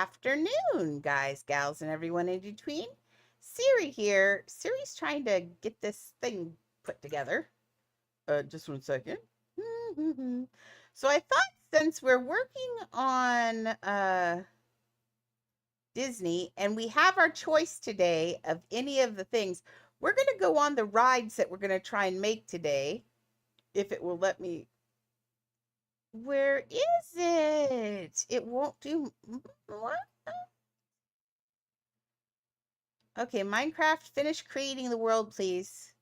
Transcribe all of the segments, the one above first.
afternoon, guys, gals, and everyone in between. Siri here. Siri's trying to get this thing put together. Just 1 second. So I thought since we're working on Disney and we have our choice today of any of the things, we're going to go on the rides that we're going to try and make today, if it will let me. Where is it? It won't do. What? Okay, Minecraft, finish creating the world, please.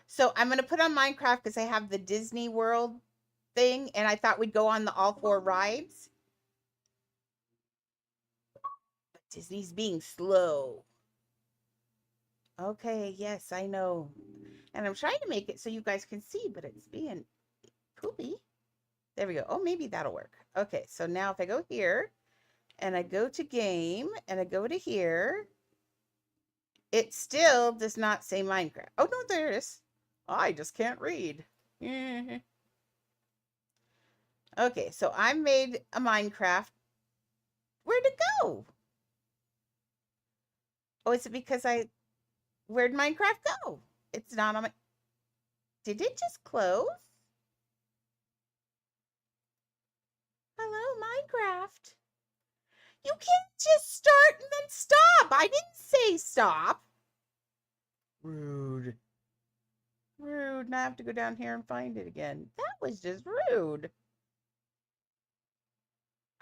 So I'm going to put on Minecraft because I have the Disney World thing, and I thought we'd go on the all 4 rides. But Disney's being slow. Okay, yes, I know. And I'm trying to make it so you guys can see, but it's being poopy. There we go. Oh, maybe that'll work. Okay, so now if I go here, and I go to game, and I go to here, it still does not say Minecraft. Oh, no, there it is. I just can't read. Okay, so I made a Minecraft. Where'd it go? Oh, is it because where'd Minecraft go? It's not on my... Did it just close? Hello, Minecraft. You can't just start and then stop. I didn't say stop. Rude. Rude. Now I have to go down here and find it again. That was just rude.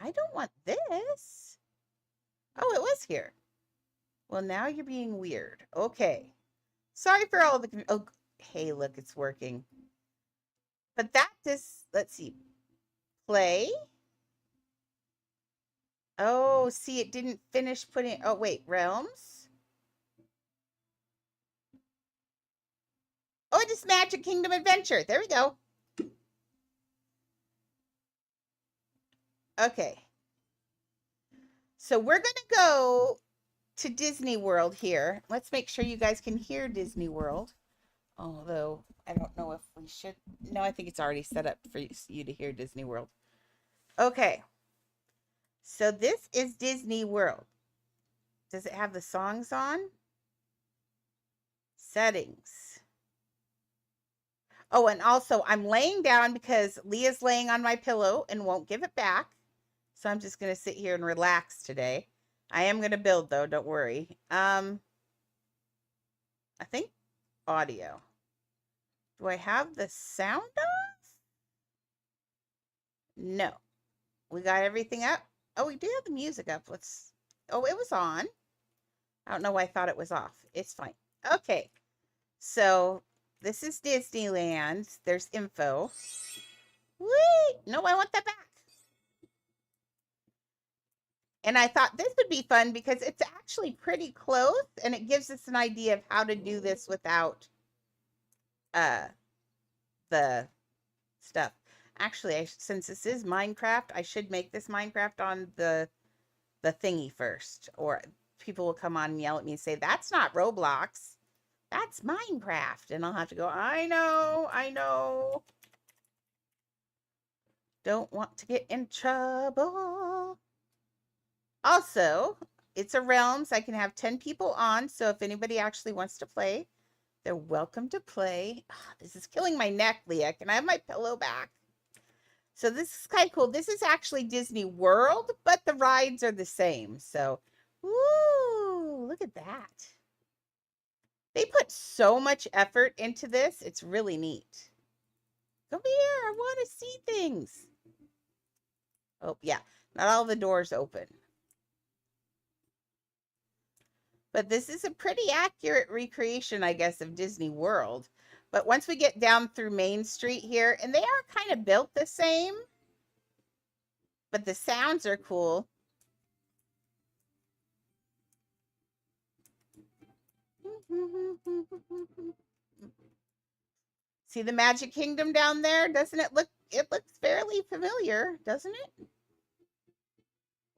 I don't want this. Oh, it was here. Well, now you're being weird. Okay. Sorry for all the... Oh, hey, look, it's working. But that just... Let's see. Play. Oh, see, it didn't finish putting... Oh, wait. Realms. Oh, it is Magic Kingdom Adventure. There we go. Okay. So we're going to go to Disney World here. Let's make sure you guys can hear Disney World. Although, I don't know if we should. No, I think it's already set up for you to hear Disney World. Okay. So this is Disney World. Does it have the songs on? Settings. Oh, and also I'm laying down because Leah's laying on my pillow and won't give it back. So I'm just going to sit here and relax today. I am going to build though, don't worry. I think audio. Do I have the sound off? No. We got everything up. Oh, we do have the music up. Oh, it was on. I don't know why I thought it was off. It's fine. Okay. So this is Disneyland. There's info. Wait. No, I want that back. And I thought this would be fun because it's actually pretty close and it gives us an idea of how to do this without the stuff. Actually, since this is Minecraft, I should make this Minecraft on the thingy first, or people will come on and yell at me and say, that's not Roblox. That's Minecraft. And I'll have to go, I know. Don't want to get in trouble. Also, it's a realms. I can have 10 people on. So if anybody actually wants to play, they're welcome to play. Oh, this is killing my neck, Leah. Can I have my pillow back? So this is kind of cool. This is actually Disney World, but the rides are the same. So, woo, look at that. They put so much effort into this. It's really neat. Come here. I want to see things. Oh, yeah. Not all the doors open. But this is a pretty accurate recreation, I guess, of Disney World. But once we get down through Main Street here, and they are kind of built the same, but the sounds are cool. See the Magic Kingdom down there? Doesn't it look, it looks fairly familiar, doesn't it?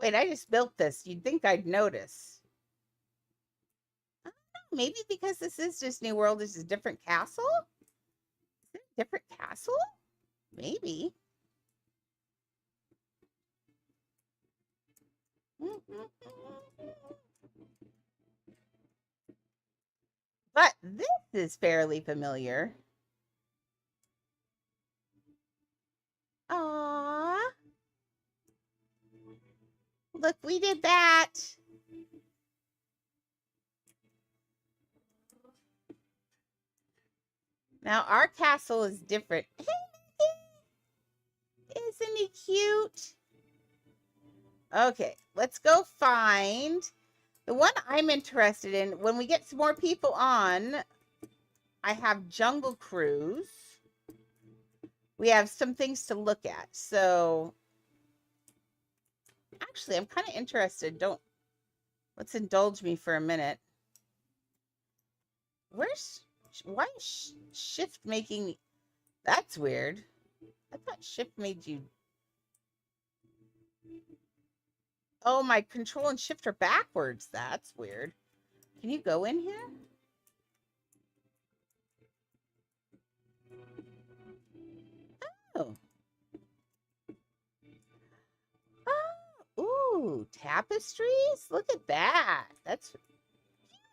Wait, I just built this. You'd think I'd notice. I don't know, maybe because this is Disney World, this is a different castle? Is it a different castle? Maybe. But this is fairly familiar. Aww. Look, we did that. Now our castle is different. Isn't he cute? Okay, let's go find the one I'm interested in. When we get some more people on, I have Jungle Cruise. We have some things to look at. So, actually, I'm kind of interested. Let's indulge me for a minute. Why is shift making me? That's weird. I thought shift made you. Oh, my control and shift are backwards. That's weird. Can you go in here? Oh. Oh, ooh, tapestries? Look at that. That's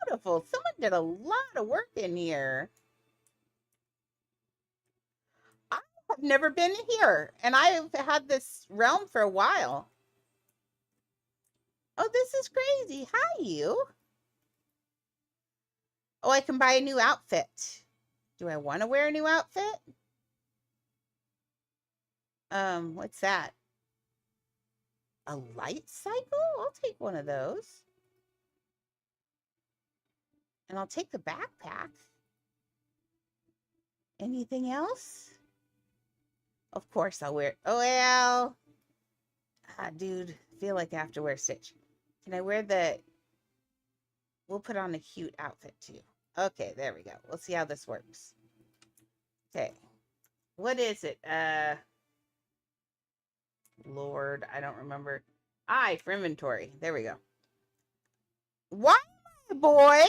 beautiful. Someone did a lot of work in here. I have never been here, and I've had this realm for a while. Oh, this is crazy. Hi, you. Oh, I can buy a new outfit. Do I want to wear a new outfit? What's that? A light cycle? I'll take one of those. And I'll take the backpack. Anything else? Of course I'll wear it. Oh, well. Dude, I feel like I have to wear Stitch. Can I wear the... We'll put on a cute outfit, too. Okay, there we go. We'll see how this works. Okay. What is it? Lord, I don't remember. I for inventory. There we go. Why, my boy?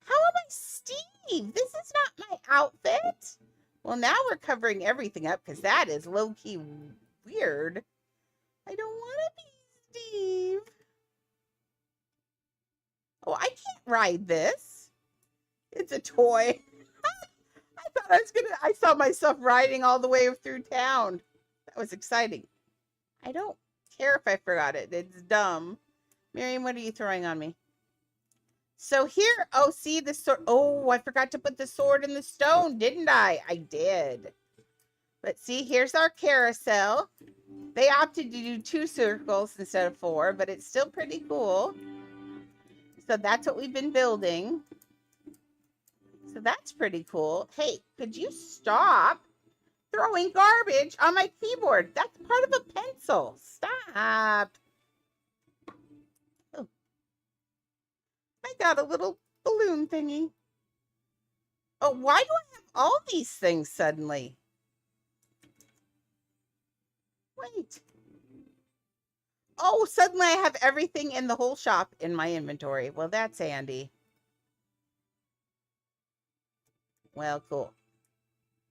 How am I Steve? This is not my outfit. Well, now we're covering everything up because that is low-key weird. I don't want to be Steve. Oh, I can't ride this. It's a toy. I thought I saw myself riding all the way through town. That was exciting. I don't care if I forgot it. It's dumb. Miriam, what are you throwing on me? So here, oh, see the sword. Oh, I forgot to put the sword in the stone, didn't I? I did. But see, here's our carousel. They opted to do 2 circles instead of 4, but it's still pretty cool. So that's what we've been building. So that's pretty cool. Hey, could you stop throwing garbage on my keyboard? That's part of a pencil. Stop. Oh. I got a little balloon thingy. Oh, why do I have all these things suddenly? Wait. Oh, suddenly I have everything in the whole shop in my inventory. Well, that's handy. Well, cool.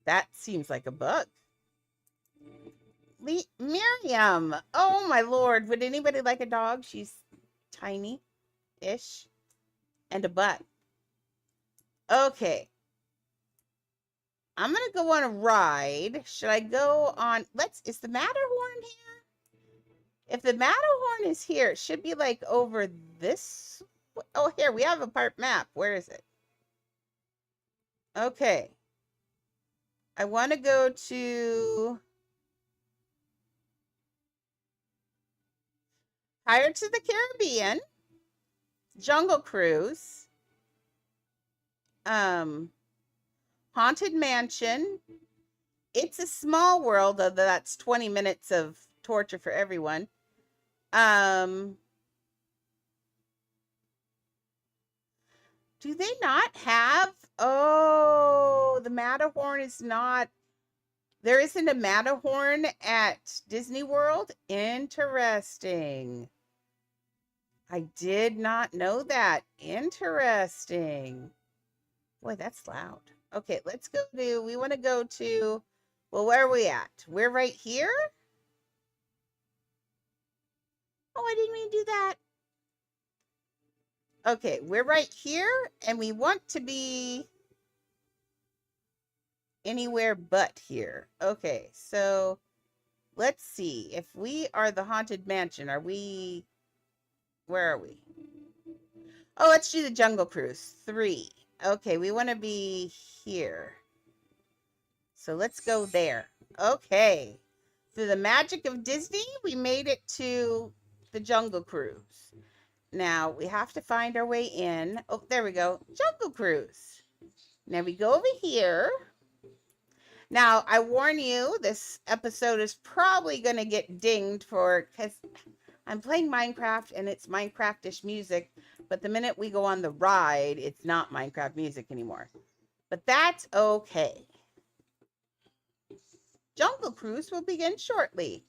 That seems like a bug. Miriam. Oh, my Lord. Would anybody like a dog? She's tiny-ish. And a butt. Okay. I'm going to go on a ride. Should I go on... Is the Matterhorn here? If the Matterhorn is here, it should be like over this... Oh, here. We have a part map. Where is it? Okay. I want to go to Pirates of the Caribbean, Jungle Cruise, Haunted Mansion. It's a Small World, although that's 20 minutes of torture for everyone. Do they not have... Oh, the Matterhorn is not... There isn't a Matterhorn at Disney World? Interesting. I did not know that. Interesting. Boy, that's loud. Okay, let's go to... We want to go to... Well, where are we at? We're right here? Oh, I didn't mean to do that. Okay, we're right here, and we want to be anywhere but here. Okay, so let's see. If we are the Haunted Mansion, are we... Where are we? Oh, let's do the Jungle Cruise. 3. Okay, we want to be here. So let's go there. Okay. Through the magic of Disney, we made it to the Jungle Cruise. Now, we have to find our way in. Oh, there we go. Jungle Cruise. Now we go over here. Now, I warn you, this episode is probably going to get dinged for... because I'm playing Minecraft and it's Minecraftish music, but the minute we go on the ride, it's not Minecraft music anymore. But that's okay. Jungle Cruise will begin shortly.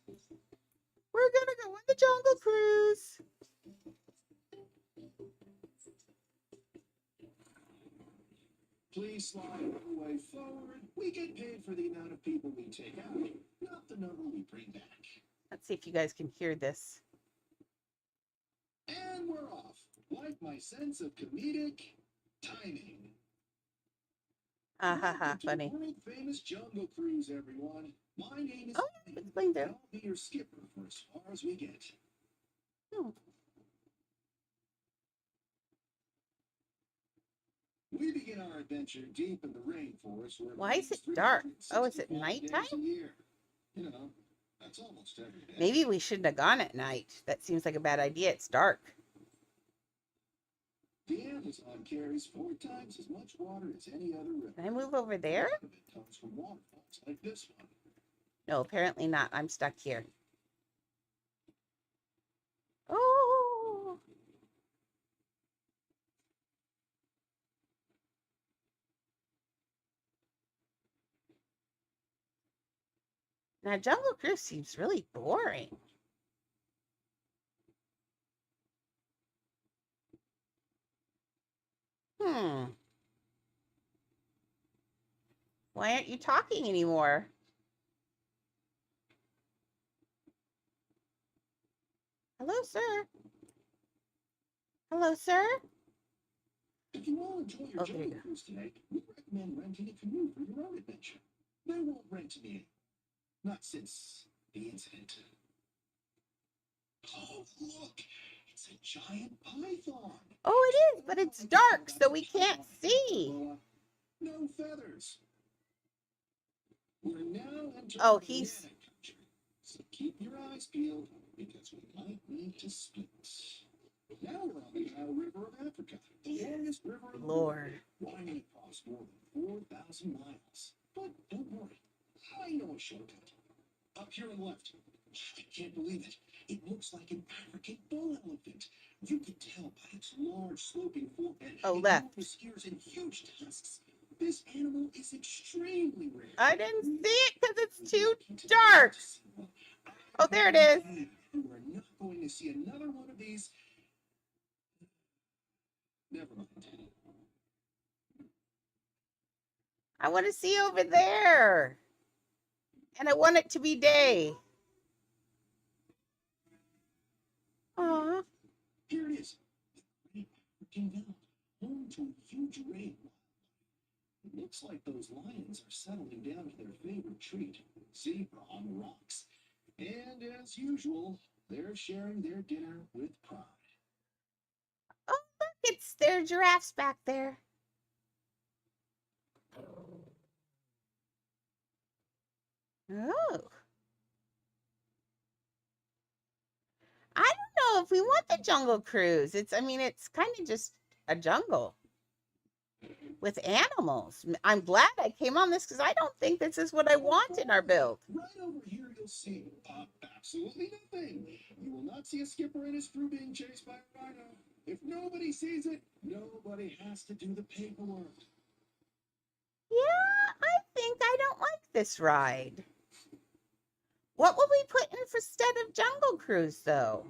We're gonna go on the Jungle Cruise. Please slide all the way forward. We get paid for the amount of people we take out, not the number we bring back. Let's see if you guys can hear this. And we're off. Like my sense of comedic timing. Ah ha ha, funny. World famous Jungle Cruise, everyone. My name is explain that. I'll be your skipper for as far as we get. We begin our adventure deep in the rainforest. Why is it dark? Oh, is it nighttime? You know, that's almost every day. Maybe we shouldn't have gone at night. That seems like a bad idea. It's dark. The Amazon carries 4 times as much water as any other river. Can I move over there? It comes from waterfalls like this one. No, apparently not. I'm stuck here. Oh! Now, Jungle Cruise seems really boring. Why aren't you talking anymore? Hello, sir. Hello, sir. If you all enjoy your Jungle Cruise today, we recommend renting a canoe for your own adventure. They won't rent me. Not since the incident. Oh, look! It's a giant python. Oh, it is, but it's dark, so we can't see. No feathers. We're now entering Oh, banana country, so keep your eyes peeled because we might need to split. Now we're on the Nile River of Africa, the longest river in the world, winding across more than 4,000 miles. But don't worry, I know a shortcut. Up here on the left. I can't believe it. It looks like an African bull elephant. You can tell by its large sloping forehead, enormous ears, and huge tusks. This animal is extremely rare. I didn't see it because it's too dark. Oh, there it is. We're not going to see another one of these. Never mind. I want to see over there. And I want it to be day. Aw. Here it is. The Great African Veld, home to a huge array of wildlife. It looks like those lions are settling down to their favorite treat, zebra on the rocks. And as usual, they're sharing their dinner with pride. Oh, look, there are giraffes back there. Oh. I don't know if we want the Jungle Cruise. It's kind of just a jungle with animals. I'm glad I came on this because I don't think this is what I want in our build. Right over here, you'll see absolutely nothing. You will not see a skipper and his crew being chased by a rhino. If nobody sees it, nobody has to do the paperwork. Yeah, I think I don't like this ride. What will we put in instead of Jungle Cruise, though?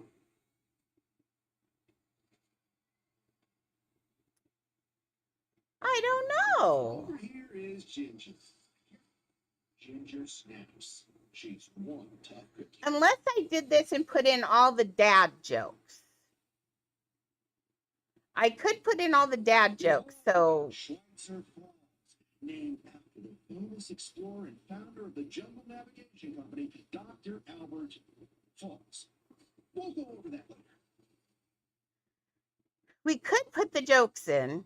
I don't know. Over here is Ginger. Ginger Snaps. She's one tough cookie. Unless I did this and put in all the dad jokes. I could put in all the dad jokes, so. Schweitzer Falls, named after the famous explorer and founder of the Jungle Navigation Company, Dr. Albert Falls. We'll go over that later. We could put the jokes in.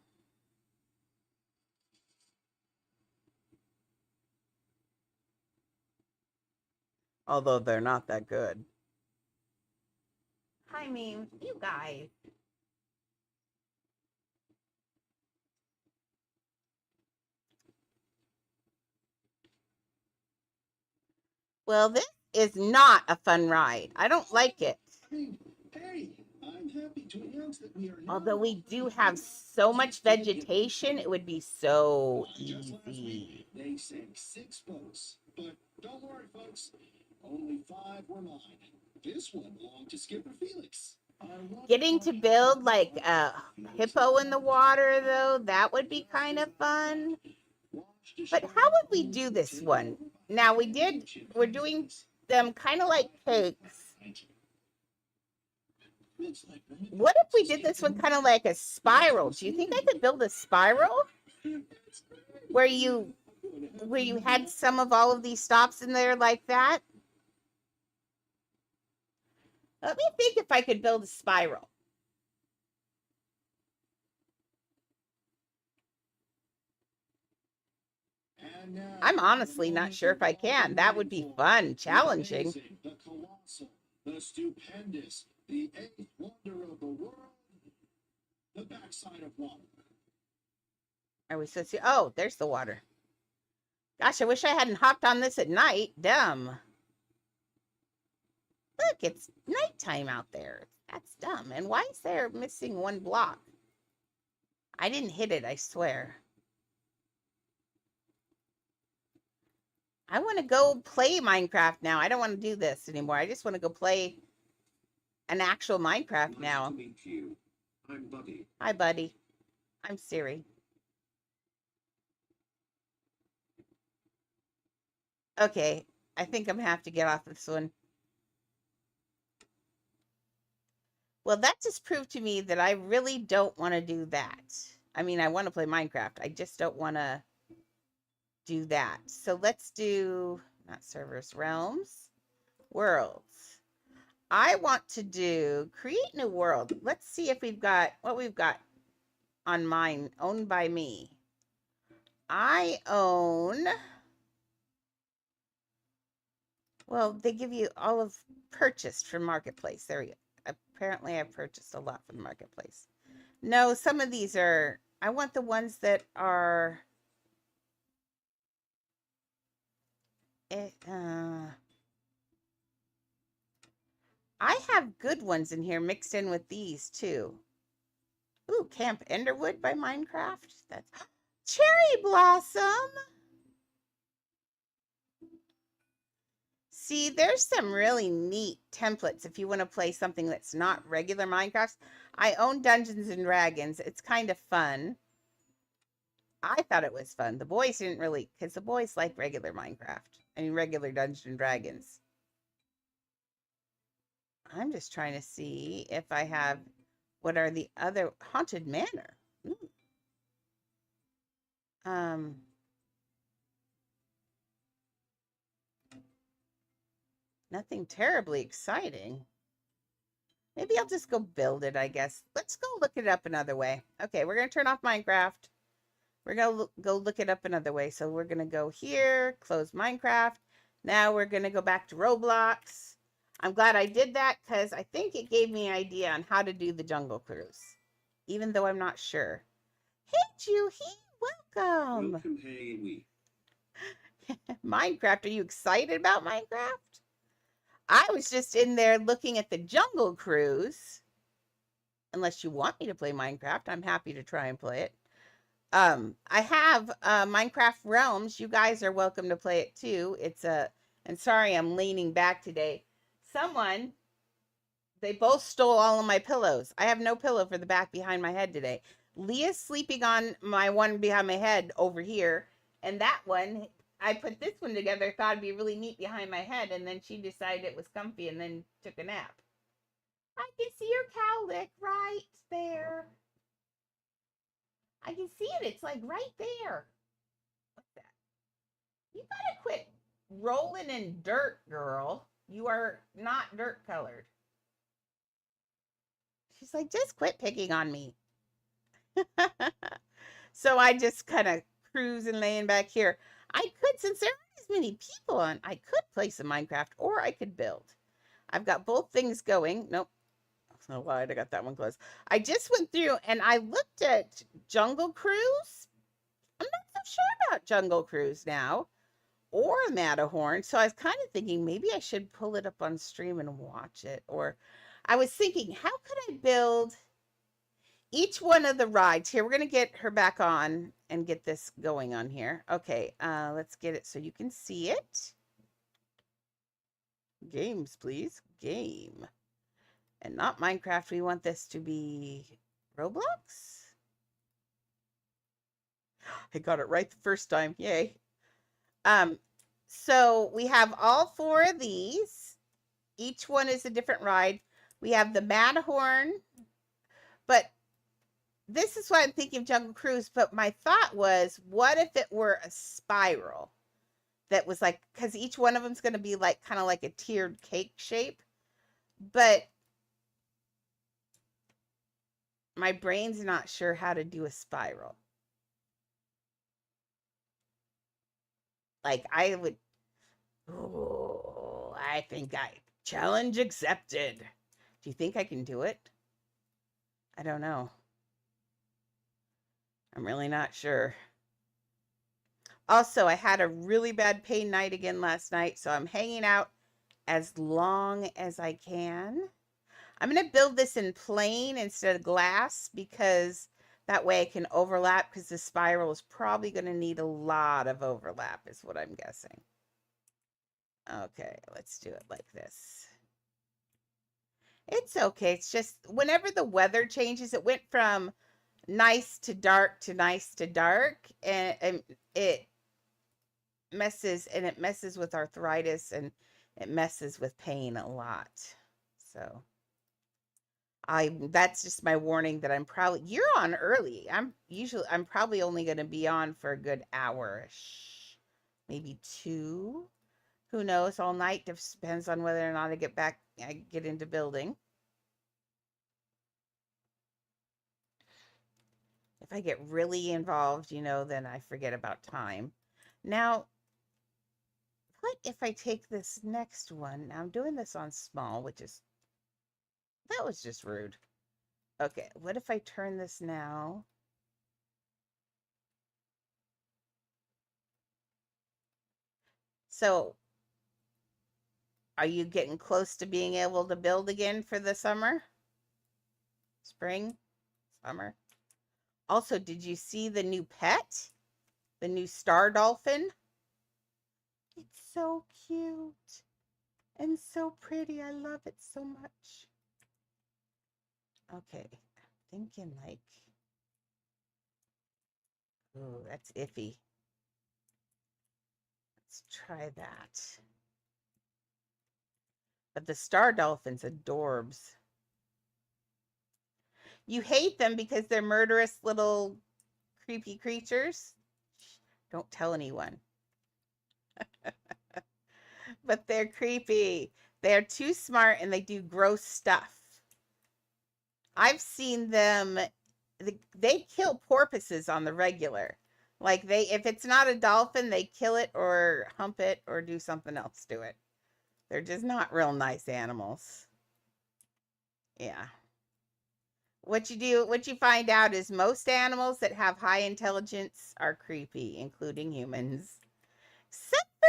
Although they're not that good. I mean, you guys. Well, this is not a fun ride. I don't like it. Hey, I'm happy to announce that we are now. Although we do have so much vegetation, it would be so easy. They sank 6 boats, but don't worry, folks. Only 5 were mine. This one belonged to Skipper Felix. Getting to build like a hippo in the water, though, that would be kind of fun. But how would we do this one? Now, we're doing them kind of like cakes. What if we did this one kind of like a spiral? Do you think I could build a spiral? Where you had some of all of these stops in there like that? Let me think if I could build a spiral. I'm honestly not sure if I can. That would be fun, challenging. The colossal, the stupendous, the 8th wonder of the world, the backside of water. Are we supposed to? Oh, there's the water. Gosh, I wish I hadn't hopped on this at night. Dumb. Look, it's nighttime out there. That's dumb. And why is there missing one block? I didn't hit it, I swear. I want to go play Minecraft now. I don't want to do this anymore. I just want to go play an actual Minecraft now. Nice to meet you. I'm Buddy. Hi, Buddy. I'm Siri. Okay, I think I'm going to have to get off this one. Well, that just proved to me that I really don't want to do that. I mean, I want to play Minecraft. I just don't want to do that. So let's do, not servers, realms, worlds. I want to do create new world. Let's see if we've got what we've got on mine, owned by me. I own, well, they give you all of purchased from Marketplace. There we go. Apparently I've purchased a lot from Marketplace. No, some of these are, I want the ones that are, I have good ones in here mixed in with these too. Ooh, Camp Enderwood by Minecraft. That's Cherry Blossom. See, there's some really neat templates if you want to play something that's not regular Minecraft. I own Dungeons and Dragons. It's kind of fun. I thought it was fun. The boys didn't really, because the boys like regular Minecraft. I mean, regular Dungeons and Dragons. I'm just trying to see if I have, what are the other, Haunted Manor. Ooh. Nothing terribly exciting. Maybe I'll just go build it, I guess. Let's go look it up another way. Okay, we're going to turn off Minecraft. We're going to go look it up another way. So we're going to go here, close Minecraft. Now we're going to go back to Roblox. I'm glad I did that because I think it gave me an idea on how to do the Jungle Cruise, even though I'm not sure. Hey, Juhi, welcome. Welcome, hey, Minecraft, are you excited about Minecraft? I was just in there looking at the Jungle Cruise. Unless you want me to play Minecraft, I'm happy to try and play it. I have Minecraft Realms. You guys are welcome to play it too. It's and sorry, I'm leaning back today. They both stole all of my pillows. I have no pillow for the back behind my head today. Leah's sleeping on my one behind my head over here, and that one I put this one together, thought it'd be really neat behind my head, and then she decided it was comfy and then took a nap. I can see your cowlick right there. I can see it. It's like right there. What's that? You gotta quit rolling in dirt, girl. You are not dirt colored. She's like, just quit picking on me. So I just kind of cruise and laying back here. I could, since there aren't as many people on, I could play some Minecraft or I could build. I've got both things going. Nope. Oh, why I got that one closed. I just went through and I looked at Jungle Cruise. I'm not so sure about Jungle Cruise now or Matterhorn. So I was kind of thinking maybe I should pull it up on stream and watch it. Or I was thinking, how could I build each one of the rides? Here, we're going to get her back on and get this going on here. Okay, let's get it so you can see it. Games, please. Game. And not Minecraft. We want this to be Roblox. I got it right the first time. Yay. So we have all four of these. Each one is a different ride. We have the Matterhorn, but this is why I'm thinking of Jungle Cruise. But my thought was, what if it were a spiral that was like, because each one of them is going to be like kind of like a tiered cake shape, but my brain's not sure how to do a spiral. Like I would, oh, I think challenge accepted. Do you think I can do it? I don't know. I'm really not sure. Also, I had a really bad pain night again last night, so I'm hanging out as long as I can. I'm going to build this in plain instead of glass because that way I can overlap, because the spiral is probably going to need a lot of overlap is what I'm guessing. Okay, let's do it like this. It's okay. It's just whenever the weather changes, it went from nice to dark to nice to dark, and it messes with arthritis, and it messes with pain a lot. So that's just my warning that you're on early. I'm probably only going to be on for a good hour-ish, maybe 2. Who knows? All night. Depends on whether or not I get into building. If I get really involved, then I forget about time. Now, what if I take this next one? Now I'm doing this on small, that was just rude. Okay, what if I turn this now? So, are you getting close to being able to build again for the summer? Spring? Summer? Also, did you see the new pet? The new star dolphin? It's so cute and so pretty. I love it so much. Okay, I'm thinking like, oh, that's iffy. Let's try that. But the star dolphin's adorbs. You hate them because they're murderous little creepy creatures. Don't tell anyone. But they're creepy. They're too smart and they do gross stuff. I've seen them, they kill porpoises on the regular. Like if it's not a dolphin, they kill it or hump it or do something else to it. They're just not real nice animals. Yeah. What you find out is most animals that have high intelligence are creepy, including humans. Except for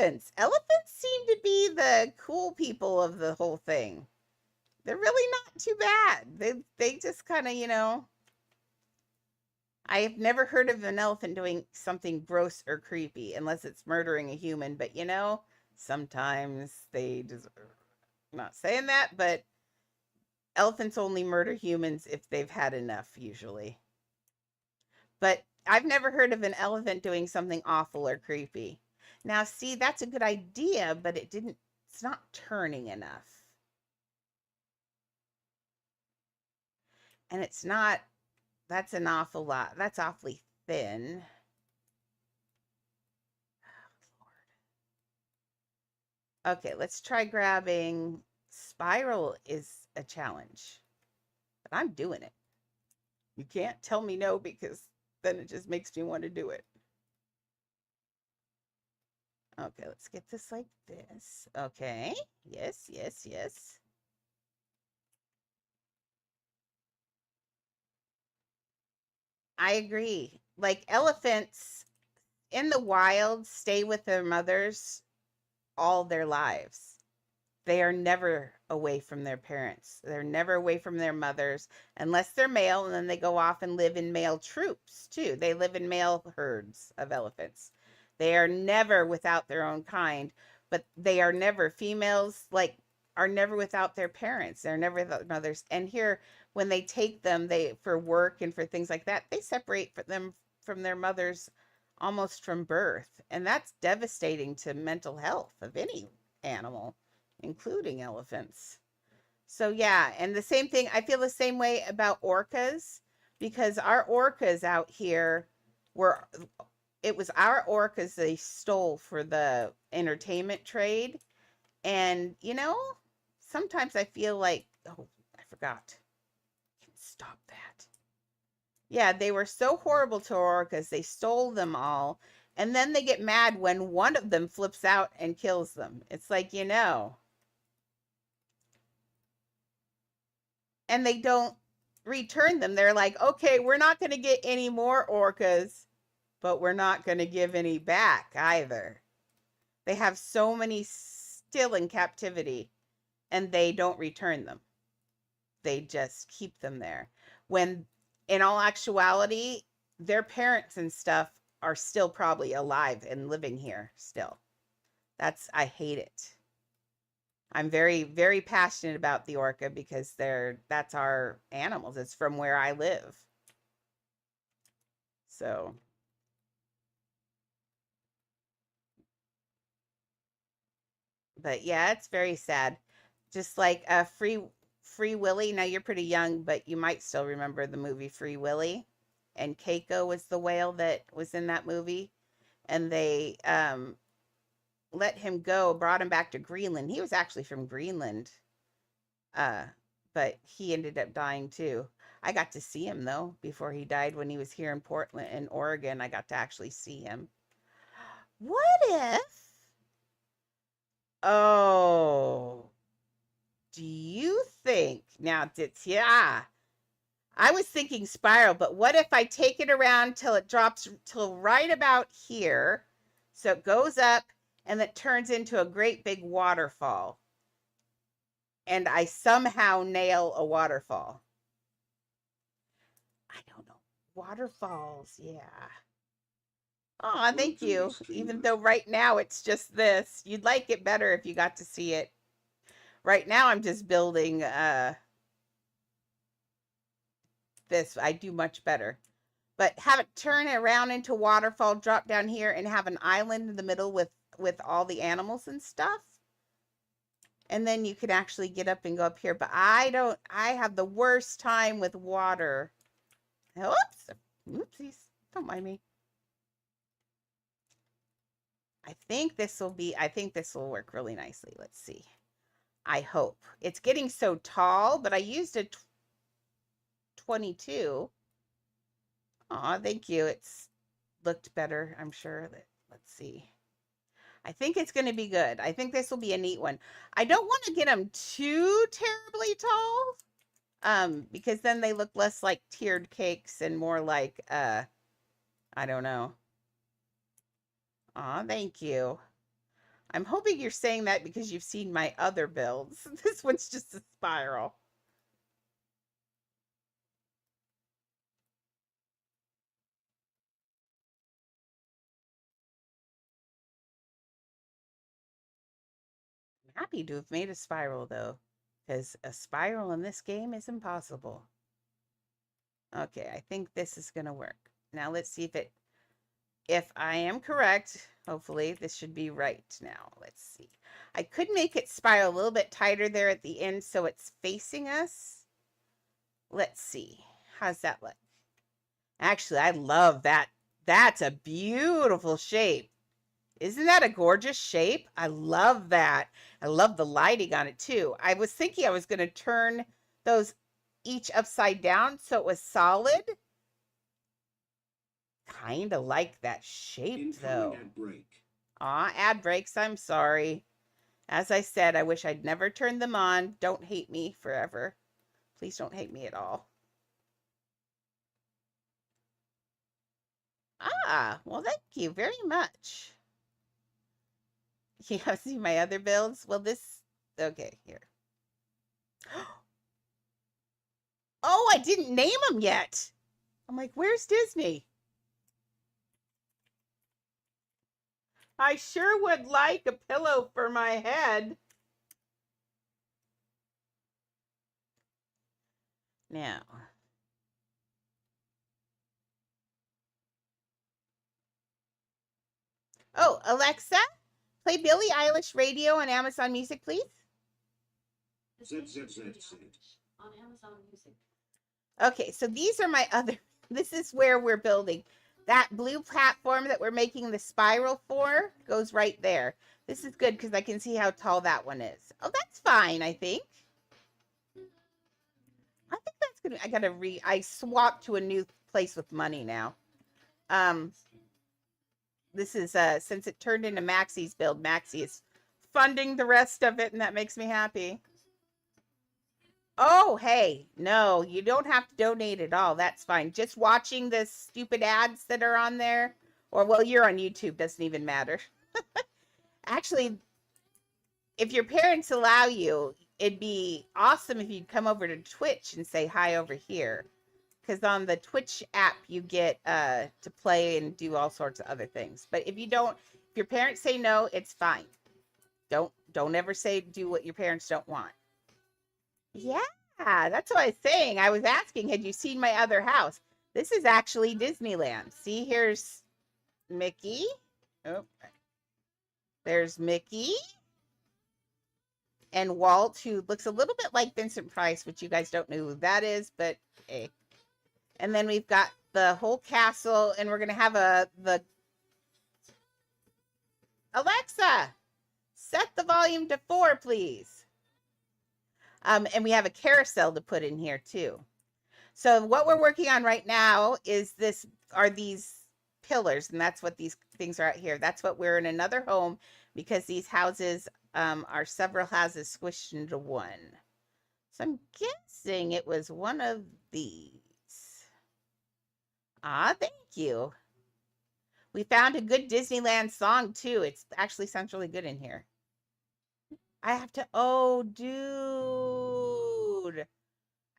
elephants. Elephants seem to be the cool people of the whole thing. They're really not too bad. They just kind of, I've never heard of an elephant doing something gross or creepy unless it's murdering a human, but sometimes they deserve. I'm not saying that, but elephants only murder humans if they've had enough, usually. But I've never heard of an elephant doing something awful or creepy. Now, see, that's a good idea, but it's not turning enough. And it's not, that's an awful lot. That's awfully thin. Okay, let's try grabbing spiral is a challenge, but I'm doing it. You can't tell me no because then it just makes me want to do it. Okay, let's get this like this. Okay. Yes, yes, yes. I agree. Like elephants in the wild stay with their mothers all their lives. They are never away from their parents. They're never away from their mothers unless they're male, and then they go off and live in male troops too. They live in male herds of elephants. They are never without their own kind, but they are never females like are never without their parents. They're never without mothers. And here when they take them they for work and for things like that, they separate them from their mothers almost from birth. And that's devastating to mental health of any animal, including elephants. So yeah, and the same thing, I feel the same way about orcas because our orcas out here were it was our orcas they stole for the entertainment trade. And sometimes I feel like, oh, I forgot. Can stop that. Yeah, they were so horrible to orcas. They stole them all. And then they get mad when one of them flips out and kills them. It's like, and they don't return them. They're like, okay, we're not going to get any more orcas, but we're not going to give any back either. They have so many still in captivity and they don't return them. They just keep them there. When in all actuality, their parents and stuff are still probably alive and living here still. I hate it. I'm very, very passionate about the orca because that's our animals. It's from where I live. So, but yeah, it's very sad. Just like Free Willy. Now you're pretty young, but you might still remember the movie Free Willy. And Keiko was the whale that was in that movie. And they let him go, brought him back to Greenland. He was actually from Greenland. Uh, but he ended up dying too. I got to see him though before he died when he was here in Portland, in Oregon. I got to actually see him. What if? Oh, do you think now? Yeah, I was thinking spiral, but what if I take it around till it drops till right about here, so it goes up and it turns into a great big waterfall, and I somehow nail a waterfall. I don't know. Waterfalls, yeah. Oh, thank you. Even though right now it's just this. You'd like it better if you got to see it. Right now I'm just building this. I do much better. But have it turn around into waterfall, drop down here and have an island in the middle with all the animals and stuff. And then you can actually get up and go up here, but I have the worst time with water. Oops. Oopsies. Don't mind me. I think this will work really nicely. Let's see. I hope. It's getting so tall, but I used a 22. Aw, thank you. It's looked better, I'm sure. Let's see. I think it's going to be good. I think this will be a neat one. I don't want to get them too terribly tall, because then they look less like tiered cakes and more like, I don't know. Aw, thank you. I'm hoping you're saying that because you've seen my other builds. This one's just a spiral. I'm happy to have made a spiral though, because a spiral in this game is impossible. Okay, I think this is gonna work. Now let's see if I am correct. Hopefully this should be right now. Let's see. I could make it spiral a little bit tighter there at the end so it's facing us. Let's see. How's that look? Actually, I love that. That's a beautiful shape. Isn't that a gorgeous shape? I love that. I love the lighting on it too. I was thinking I was going to turn those each upside down so it was solid. Kind of like that shape though. Ad break. Ad breaks. I'm sorry. As I said, I wish I'd never turned them on. Don't hate me forever. Please don't hate me at all. Well, thank you very much. You have seen my other builds? Well, okay, here. Oh, I didn't name them yet. I'm like, where's Disney? I sure would like a pillow for my head. Now. Oh, Alexa, play Billie Eilish Radio on Amazon Music, please. Zip, zip, zip, zip. On Amazon Music. Okay, so these are my other, this is where we're building. That blue platform that we're making the spiral for goes right there. This is good because I can see how tall that one is. Oh, that's fine, I think. I think that's good. I swapped to a new place with money now. This is, since it turned into Maxie's build, Maxie is funding the rest of it, and that makes me happy. Oh, hey, no, you don't have to donate at all. That's fine. Just watching the stupid ads that are on there, or, well, you're on YouTube, doesn't even matter. Actually, if your parents allow you, it'd be awesome if you'd come over to Twitch and say hi over here. Because on the Twitch app, you get to play and do all sorts of other things. But if you don't, if your parents say no, it's fine. Don't ever say do what your parents don't want. Yeah, that's what I was saying. I was asking, had you seen my other house? This is actually Disneyland. See, here's Mickey. Oh, there's Mickey. And Walt, who looks a little bit like Vincent Price, which you guys don't know who that is, but hey. And then we've got the whole castle, and we're going to have the Alexa, set the volume to 4, please. And we have a carousel to put in here too. So what we're working on right now is these pillars, and that's what these things are out here. That's what we're in another home because these houses are several houses squished into one. So I'm guessing it was one of these. Thank you. We found a good Disneyland song too. It actually sounds really good in here. I have to, oh, dude.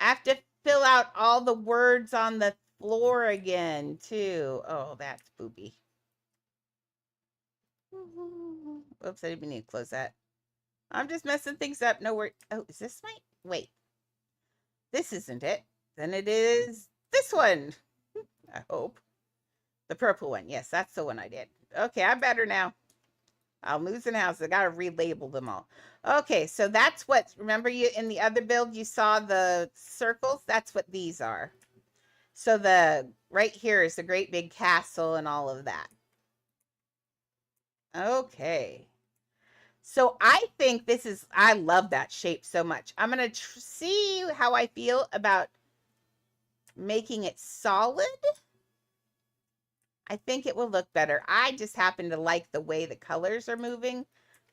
I have to fill out all the words on the floor again too. Oh, that's booby. Oops, I didn't need to close that. I'm just messing things up. No word. Oh, is this my, wait. This isn't it. Then it is this one. I hope. The purple one. Yes, that's the one I did. Okay, I'm better now. I'm losing house. I got to relabel them all. Okay, so that's what, remember you in the other build, you saw the circles? That's what these are. So right here is the great big castle and all of that. Okay. So I think I love that shape so much. I'm going to see how I feel about making it solid. I think it will look better. I just happen to like the way the colors are moving,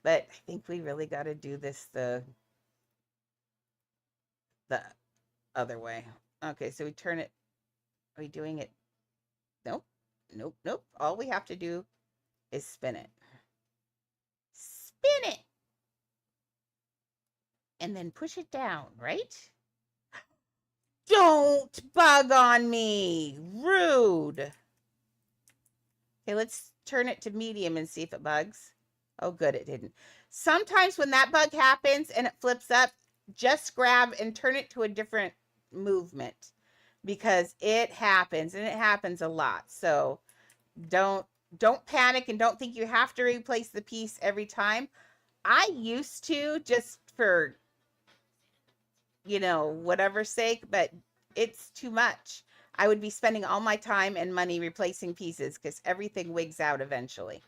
but I think we really got to do this the other way. Okay, so we turn it. Are we doing it? Nope. Nope. Nope. All we have to do is spin it. Spin it. And then push it down, right? Don't bug on me. Rude. Okay, let's turn it to medium and see if it bugs. Oh, good, it didn't. Sometimes when that bug happens and it flips up, just grab and turn it to a different movement. because it happens and it happens a lot. So don't don't panic and don't think you have to replace the piece every time. I used to, just for, whatever sake, but it's too much. I would be spending all my time and money replacing pieces because everything wigs out eventually.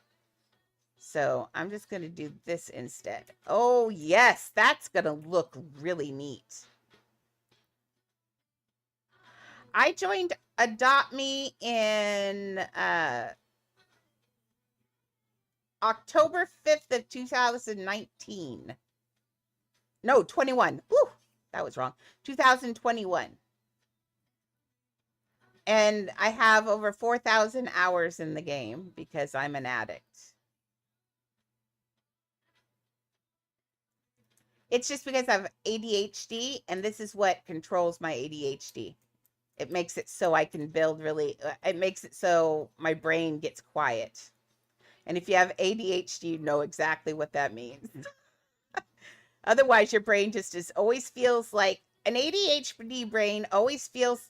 So I'm just going to do this instead. Oh, yes, that's going to look really neat. I joined Adopt Me in October 5th of 2019. No, 21. Ooh, that was wrong. 2021. And I have over 4,000 hours in the game because I'm an addict. It's just because I have ADHD, and this is what controls my ADHD. It makes it so I can build it makes it so my brain gets quiet. And if you have ADHD, you know exactly what that means. Otherwise, your brain just always feels like an ADHD brain always feels,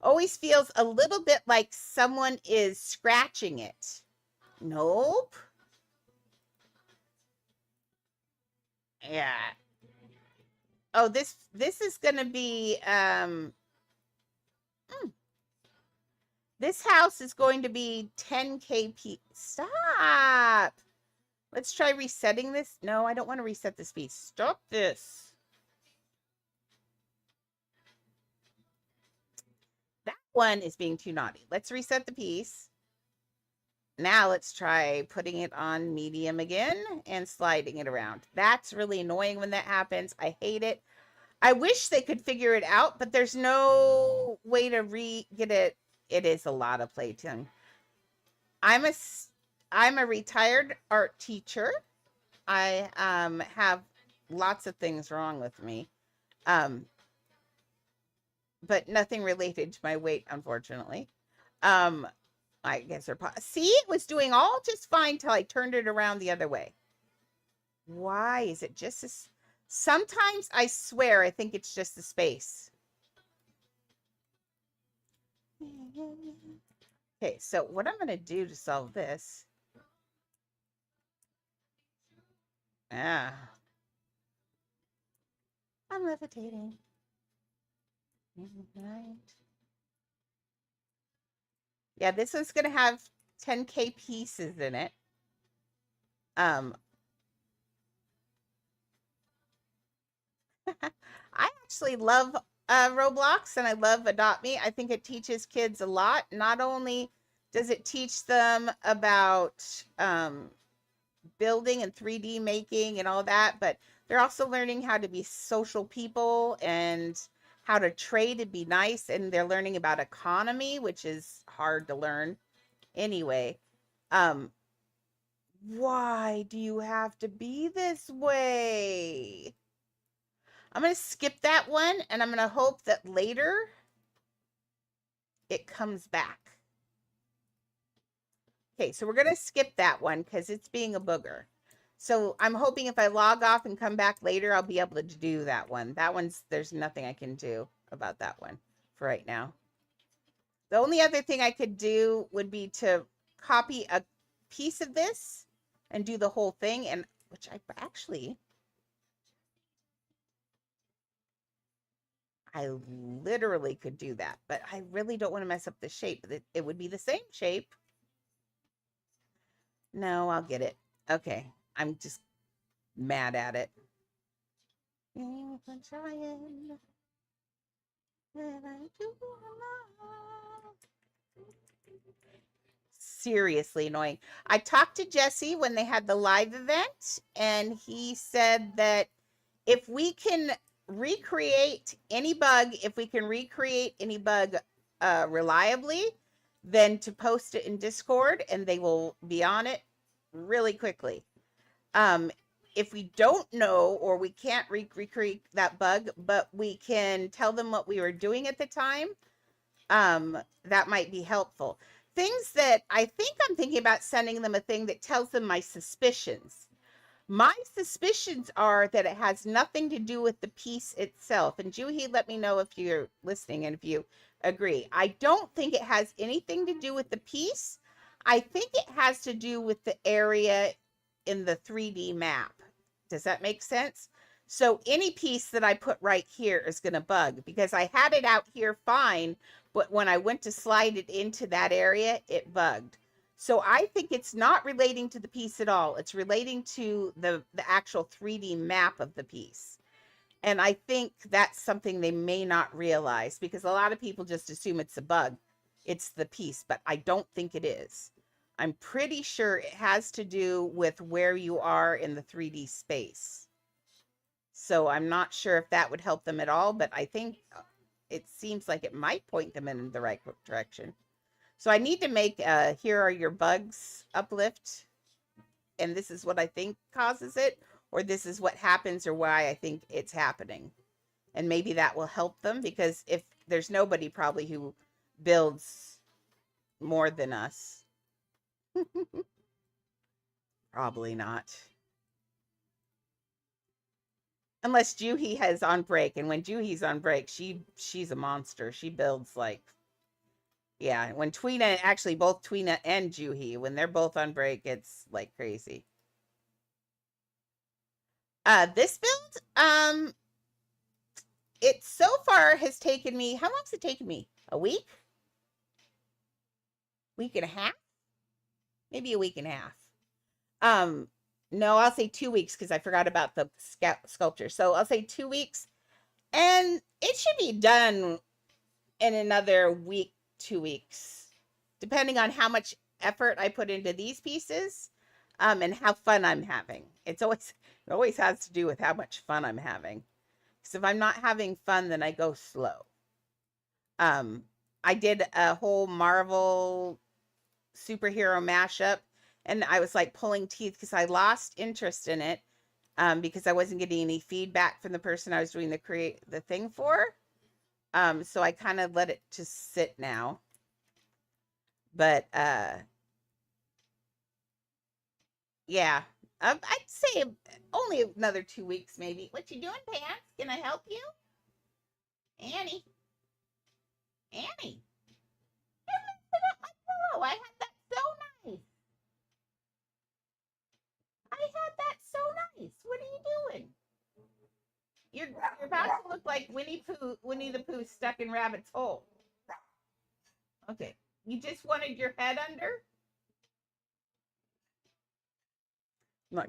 always feels a little bit like someone is scratching it. Nope. Yeah. Oh, this is gonna be this house is going to be 10 kp. Stop. Let's try resetting this. No, I don't want to reset this piece. Stop this. That one is being too naughty. Let's reset the piece. Now let's try putting it on medium again and sliding it around. That's really annoying when that happens. I hate it. I wish they could figure it out, but there's no way to get it. It is a lot of playtime. I'm a retired art teacher. I have lots of things wrong with me. But nothing related to my weight, unfortunately. I guess see, it was doing all just fine till I turned it around the other way. Why is it just this? Sometimes I swear I think it's just the space. Okay, so what I'm going to do to solve this. Ah. I'm levitating. Right. Yeah, this one's going to have 10K pieces in it. I actually love Roblox, and I love Adopt Me. I think it teaches kids a lot. Not only does it teach them about building and 3D making and all that, but they're also learning how to be social people and how to trade and be nice. And they're learning about economy, which is hard to learn anyway. Why do you have to be this way? I'm going to skip that one, and I'm going to hope that later it comes back. Okay, so we're going to skip that one because it's being a booger. So I'm hoping if I log off and come back later, I'll be able to do that one. That one's, there's nothing I can do about that one for right now. The only other thing I could do would be to copy a piece of this and do the whole thing, and which I actually, I literally could do that, but I really don't want to mess up the shape. It would be the same shape. No, I'll get it. Okay, I'm just mad at it. Seriously annoying. I talked to Jesse when they had the live event, and he said that if we can recreate any bug, reliably, then to post it in Discord, and they will be on it really quickly. If we don't know, or we can't recreate that bug, but we can tell them what we were doing at the time, that might be helpful. Things that I think I'm thinking about sending them a thing that tells them my suspicions. My suspicions are that it has nothing to do with the piece itself. And Juhi, let me know if you're listening and if you agree. I don't think it has anything to do with the piece. I think it has to do with the area in the 3D map. Does that make sense? So any piece that I put right here is going to bug because I had it out here fine, but when I went to slide it into that area, it bugged. So I think it's not relating to the piece at all. It's relating to the actual 3D map of the piece. And I think that's something they may not realize because a lot of people just assume it's a bug. It's the piece, but I don't think it is. I'm pretty sure it has to do with where you are in the 3D space. So I'm not sure if that would help them at all, but I think it seems like it might point them in the right direction. So I need to make here are your bugs uplift. And this is what I think causes it, or this is what happens, or why I think it's happening. And maybe that will help them because if there's nobody probably who builds more than us. Probably not. Unless Juhi has on break. And when Juhi's on break, she's a monster. She builds like, yeah, when Tweena, actually both Tweena and Juhi, when they're both on break, it's like crazy. This build, it so far has taken me, how long has it taken me? A week? Week and a half? Maybe a week and a half. No, I'll say 2 weeks because I forgot about the sculpture. So I'll say 2 weeks. And it should be done in another week, 2 weeks, depending on how much effort I put into these pieces, and how fun I'm having. It always has to do with how much fun I'm having. Because if I'm not having fun, then I go slow. I did a whole Marvel superhero mashup, and I was like pulling teeth because I lost interest in it, because I wasn't getting any feedback from the person I was doing the thing for. So I kind of let it just sit now. But yeah, I'd say only another 2 weeks maybe. What you doing, Pants? Can I help you? Annie. Annie. Oh, I had that so nice. I had that so nice. What are you doing? You're about to look like Winnie the Pooh stuck in Rabbit's hole. Okay. You just wanted your head under? Look,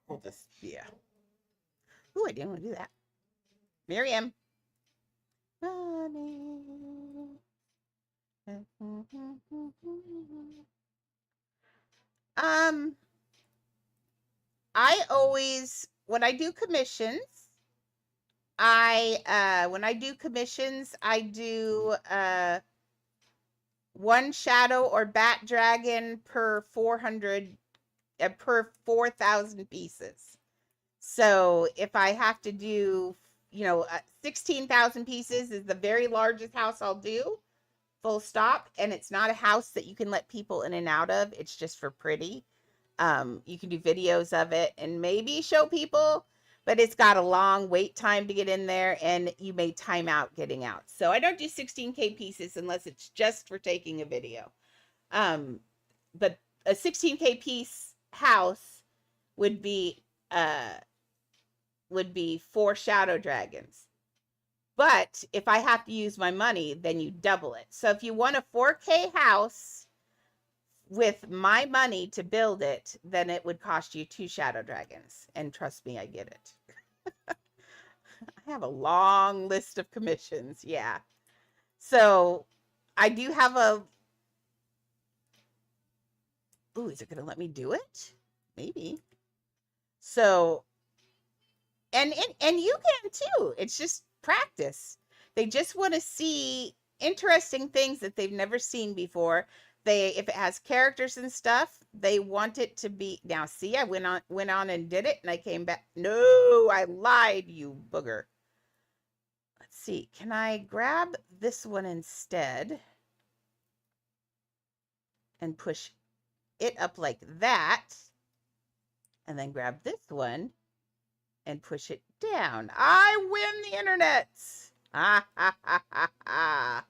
we'll just, yeah. Ooh, I didn't want to do that. Miriam. Um, I always, when I do commissions, I do one shadow or bat dragon per 400 per 4,000 pieces. So if I have to do, 16,000 pieces is the very largest house I'll do, full stop. And it's not a house that you can let people in and out of. It's just for pretty. You can do videos of it and maybe show people, but it's got a long wait time to get in there and you may time out getting out. So I don't do 16K pieces unless it's just for taking a video. But a 16K piece house would be 4 shadow dragons. But if I have to use my money, then you double it. So if you want a 4K house with my money to build it, then it would cost you 2 shadow dragons. And trust me, I get it. I have a long list of commissions. Yeah. So I do have a... Ooh, is it going to let me do it? Maybe. So, and you can too. It's just practice. They just want to see interesting things that they've never seen before. If it has characters and stuff, they want it to be. Now, see, I went on and did it, and I came back. No, I lied, you booger. Let's see. Can I grab this one instead and push it up like that? and then grab this one and push it down. I win the internet. Ha ha ha ha ha.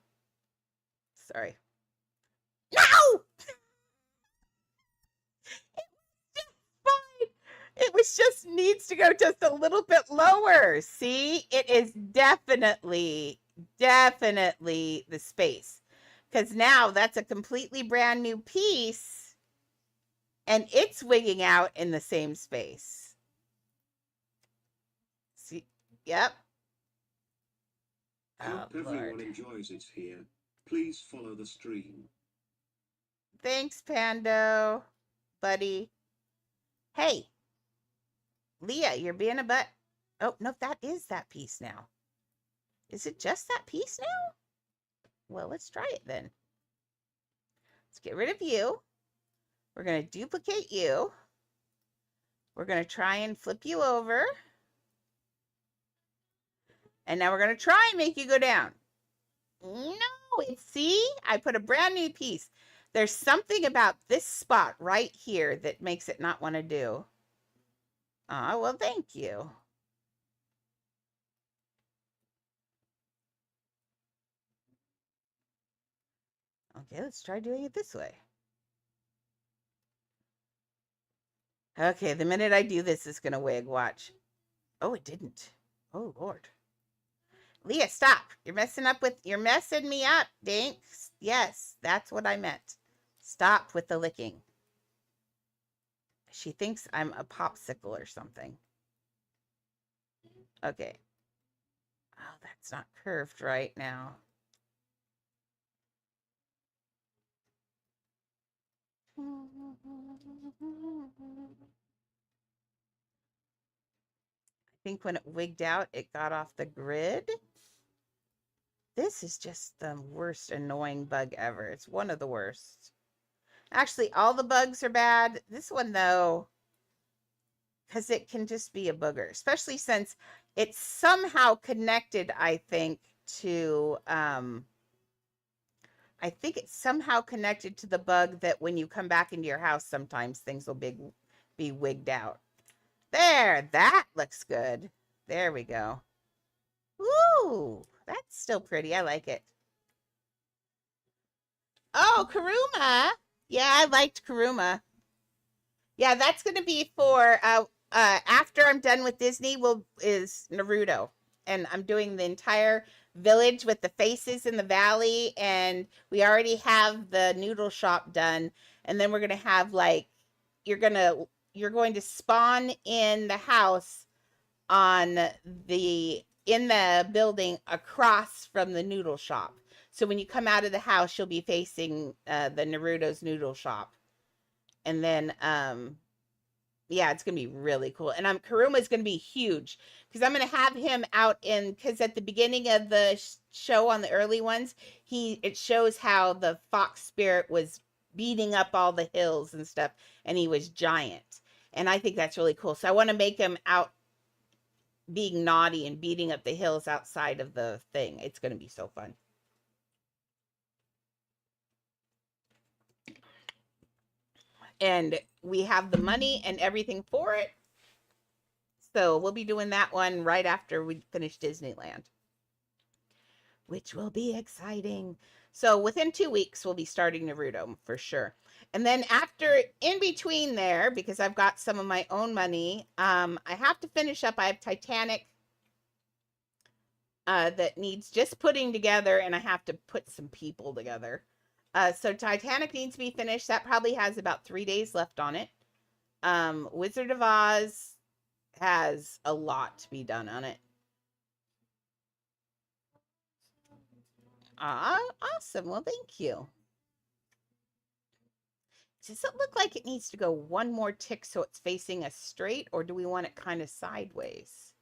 Sorry. No! Fine. It was just needs to go just a little bit lower. See, it is definitely the space, because now that's a completely brand new piece and it's wigging out in the same space. See, yep. Hope everyone enjoys it here. Please follow the stream. Thanks, Pando, buddy. Hey, Leah, you're being a butt. Oh, no, that is that piece now. Is it just that piece now? Well, let's try it then. Let's get rid of you. We're going to duplicate you. We're going to try and flip you over. And now we're going to try and make you go down. No, see, I put a brand new piece. There's something about this spot right here that makes it not want to do. Well, thank you. Okay, let's try doing it this way. Okay, the minute I do this, it's going to wig. Watch. Oh, it didn't. Oh, Lord. Leah, stop. You're messing me up, Dinks. Yes, that's what I meant. Stop with the licking. She thinks I'm a popsicle or something. Okay. Oh, that's not curved right now. I think when it wigged out, it got off the grid. This is just the worst annoying bug ever. It's one of the worst. Actually, all the bugs are bad. This one, though, because it can just be a booger, especially since it's somehow connected, I think, to... I think it's somehow connected to the bug that when you come back into your house, sometimes things will be wigged out. There, that looks good. There we go. Ooh, that's still pretty. I like it. Oh, Karuma. Yeah, I liked Karuma. Yeah, that's going to be for after I'm done with Disney is Naruto. And I'm doing the entire village with the faces in the valley, and we already have the noodle shop done. And then we're going to have you're going to spawn in the house in the building across from the noodle shop. So when you come out of the house, you'll be facing the Naruto's noodle shop. And then yeah, it's gonna be really cool. And Karuma is gonna be huge because I'm gonna have him out because at the beginning of the show on the early ones, it shows how the fox spirit was beating up all the hills and stuff, and he was giant. And I think that's really cool. So I want to make him out being naughty and beating up the hills outside of the thing. It's gonna be so fun. And we have the money and everything for it. So we'll be doing that one right after we finish Disneyland, which will be exciting. So within 2 weeks, we'll be starting Naruto for sure. And then after, in between there, because I've got some of my own money, I have to finish up. I have Titanic that needs just putting together, and I have to put some people together. So Titanic needs to be finished. That probably has about 3 days left on it. Wizard of Oz has a lot to be done on it. Awesome. Well, thank you. Does it look like it needs to go one more tick so it's facing us straight, or do we want it kind of sideways?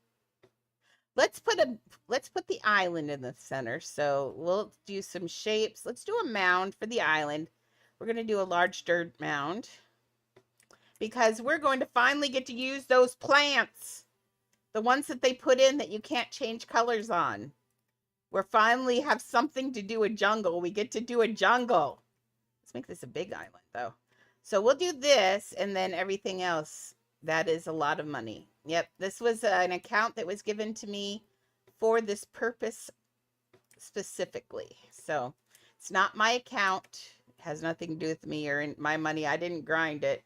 Let's put the island in the center. So we'll do some shapes. Let's do a mound for the island. We're going to do a large dirt mound because we're going to finally get to use those plants. The ones that they put in that you can't change colors on. We're finally have something to do a jungle. We get to do a jungle. Let's make this a big island though. So we'll do this and then everything else That is a lot of money. Yep, this was an account that was given to me for this purpose specifically. So it's not my account. It has nothing to do with me or my money. I didn't grind it.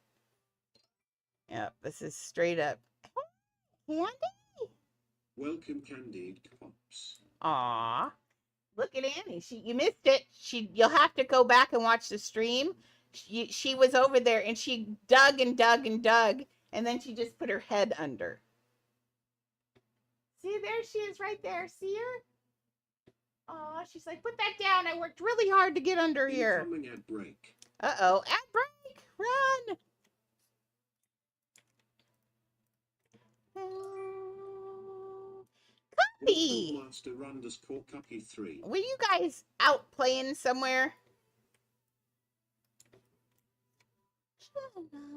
Yep, this is straight up. Candy? Welcome, Candied Pops. Aw. Look at Annie. You missed it. You'll have to go back and watch the stream. She was over there and she dug and dug and dug, and then she just put her head under. See, there she is right there. See her? Oh, she's like, put that down. I worked really hard to get under here. Incoming ad break. Uh-oh. Ad break. Run. Cuppy. Master Run caught Cuppy 3. Were you guys out playing somewhere? So nice.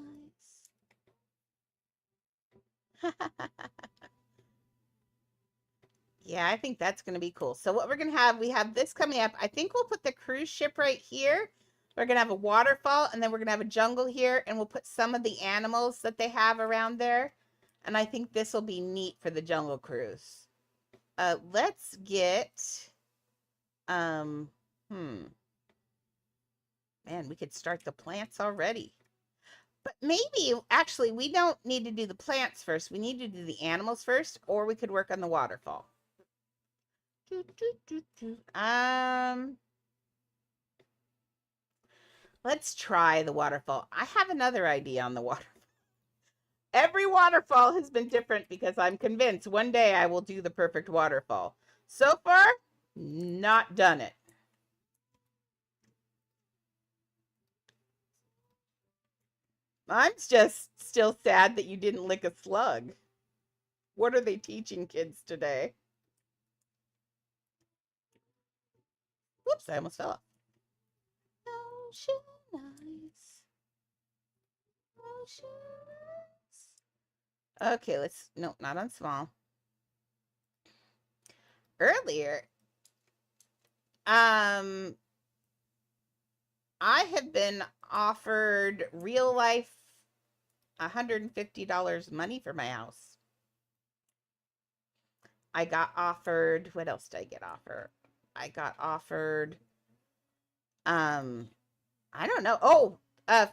Yeah, I think that's going to be cool. So what we're going to have, we have this coming up. I think we'll put the cruise ship right here. We're going to have a waterfall, and then we're going to have a jungle here, and we'll put some of the animals that they have around there. And I think this will be neat for the jungle cruise. Let's get, man, we could start the plants already. But maybe, actually, we don't need to do the plants first. We need to do the animals first, or we could work on the waterfall. Let's try the waterfall. I have another idea on the waterfall. Every waterfall has been different because I'm convinced one day I will do the perfect waterfall. So far, not done it. I'm just still sad that you didn't lick a slug. What are they teaching kids today? Whoops, I almost fell off. Ocean eyes. Ocean eyes. Okay, let's, no, not on small. Earlier, I have been offered real life $150 money for my house. I got offered, what else did I get offered? I got offered, I don't know. Oh,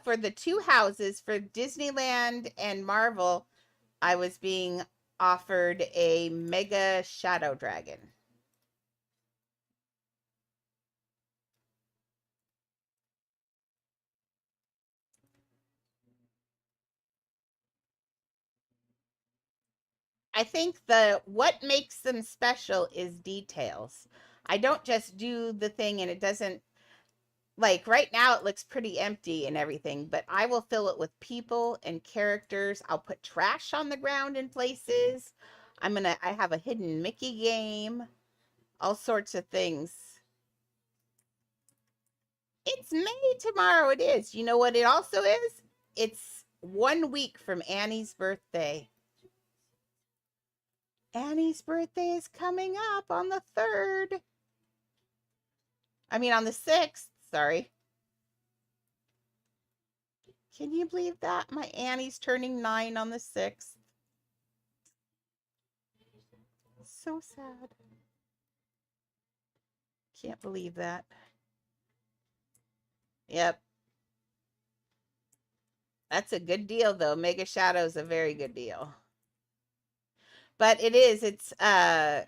for the two houses for Disneyland and Marvel, I was being offered a mega shadow dragon. I think what makes them special is details. I don't just do the thing and it doesn't, like right now it looks pretty empty and everything, but I will fill it with people and characters. I'll put trash on the ground in places. I have a hidden Mickey game, all sorts of things. It's May tomorrow. It is. You know what it also is? It's 1 week from Annie's birthday. Annie's birthday is coming up on the 3rd. I mean, on the 6th. Sorry. Can you believe that? My Annie's turning 9 on the 6th. So sad. Can't believe that. Yep. That's a good deal, though. Mega Shadow is a very good deal. But it's a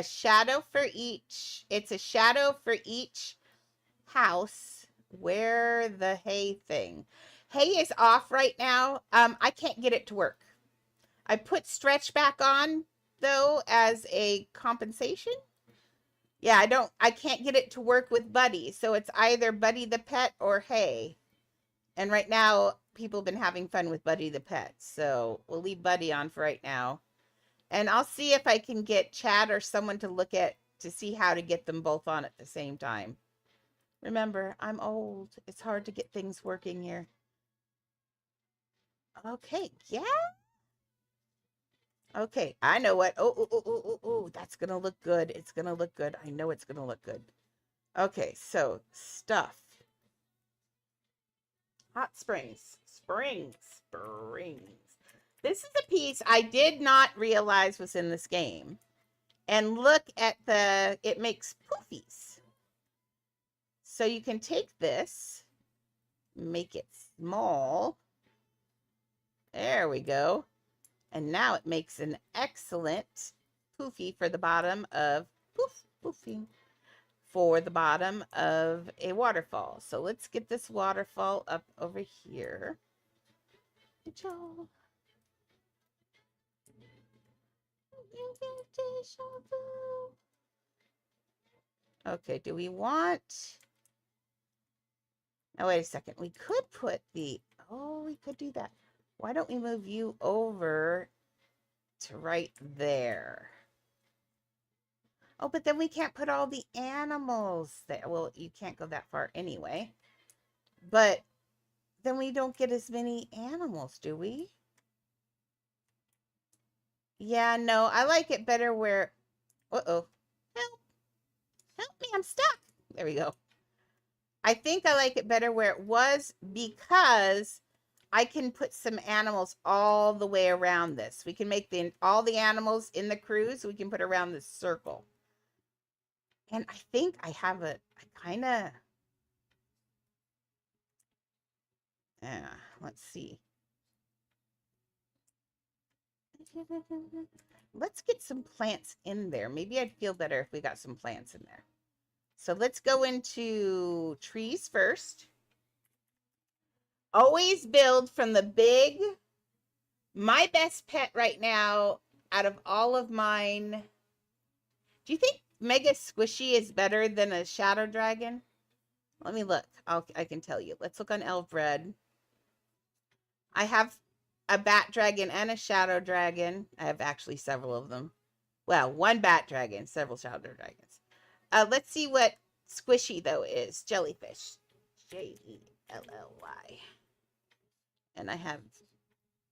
shadow for each. It's a shadow for each house. Where the hay thing. Hay is off right now. I can't get it to work. I put stretch back on, though, as a compensation. Yeah, I can't get it to work with Buddy. So it's either Buddy the pet or hay. And right now, people have been having fun with Buddy the pet. So we'll leave Buddy on for right now. And I'll see if I can get Chad or someone to look at to see how to get them both on at the same time. Remember, I'm old. It's hard to get things working here. Okay, yeah. Okay, I know what. Oh, that's going to look good. It's going to look good. I know it's going to look good. Okay, so stuff. Hot springs. Springs. This is a piece I did not realize was in this game. And look at it makes poofies. So you can take this, make it small. There we go. And now it makes an excellent poofy for the bottom of, poofing, for the bottom of a waterfall. So let's get this waterfall up over here. Okay, do we want... Now, wait a second. We could put the... Oh, we could do that. Why don't we move you over to right there? Oh, but then we can't put all the animals there. Well, you can't go that far anyway. But then we don't get as many animals, do we? Yeah, no, I like it better where... Uh-oh. Help. Help me, I'm stuck. There we go. I think I like it better where it was because I can put some animals all the way around this. We can make all the animals in the cruise, we can put around this circle. And I think I have I kind of... Yeah, let's see. Let's get some plants in there. Maybe I'd feel better if we got some plants in there. So let's go into trees first. Always build from the big. My best pet right now out of all of mine. Do you think Mega Squishy is better than a Shadow Dragon? Let me look. I can tell you. Let's look on Elfred. I have a Bat Dragon and a Shadow Dragon. I have actually several of them. Well, one Bat Dragon, several Shadow Dragons. Let's see what Squishy, though, is. Jellyfish. Jelly. And I have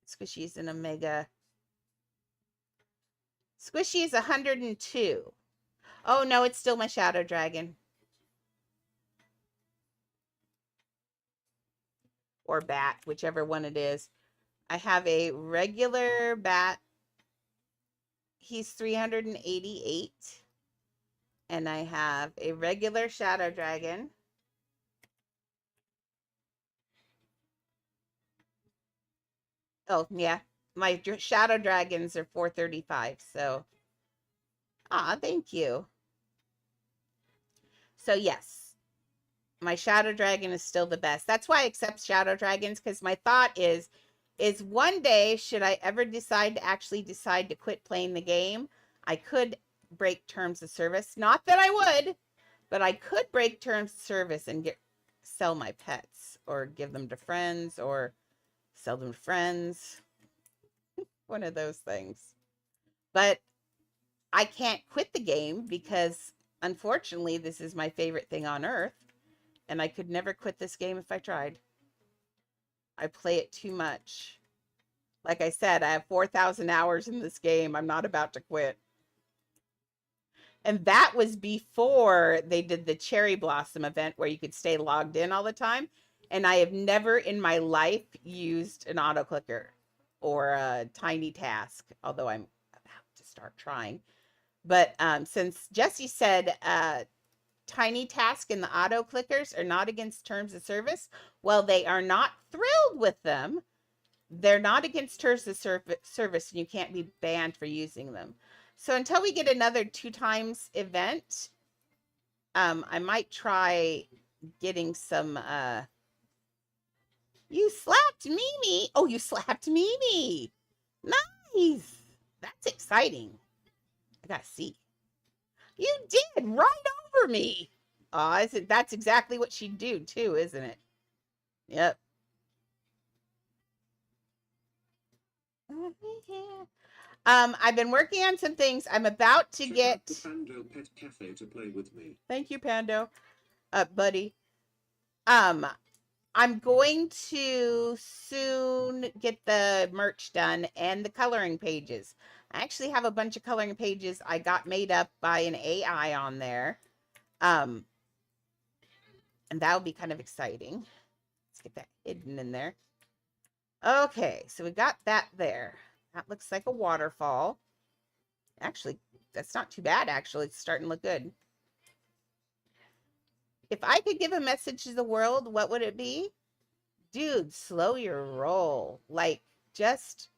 Squishy's in a Mega. Squishy is 102. Oh, no, it's still my Shadow Dragon. Or Bat, whichever one it is. I have a regular Bat. He's 388. And I have a regular Shadow Dragon. Oh, yeah. My Shadow Dragons are 435. So, thank you. So, yes. My Shadow Dragon is still the best. That's why I accept Shadow Dragons, because my thought is one day, should I ever decide to quit playing the game, I could break terms of service. Not that I would, but I could break terms of service and sell my pets or give them to friends or sell them to friends. One of those things. But I can't quit the game because, unfortunately, this is my favorite thing on earth. And I could never quit this game if I tried. I play it too much. Like I said, I have 4,000 hours in this game. I'm not about to quit. And that was before they did the Cherry Blossom event where you could stay logged in all the time. And I have never in my life used an auto clicker or a tiny task, although I'm about to start trying. But since Jesse said tiny task and the auto clickers are not against terms of service, well, they are not thrilled with them. They're not against terms of service, and you can't be banned for using them. So until we get another 2 times event, I might try getting some, you slapped Mimi. Oh, you slapped Mimi. Nice. That's exciting. I gotta see. You did right over me. Oh, that's exactly what she'd do too, isn't it? Yep. I've been working on some things. I'm about to get the Pando Pet Cafe to play with me. Thank you, Pando. Buddy. I'm going to soon get the merch done and the coloring pages. I actually have a bunch of coloring pages I got made up by an AI on there. And that'll be kind of exciting. Let's Get that hidden in there. Okay, so we got that there. That looks like a waterfall. Actually, that's not too bad, actually. It's starting to look good. If I could give a message to the world, what would it be? Dude, slow your roll. Like, just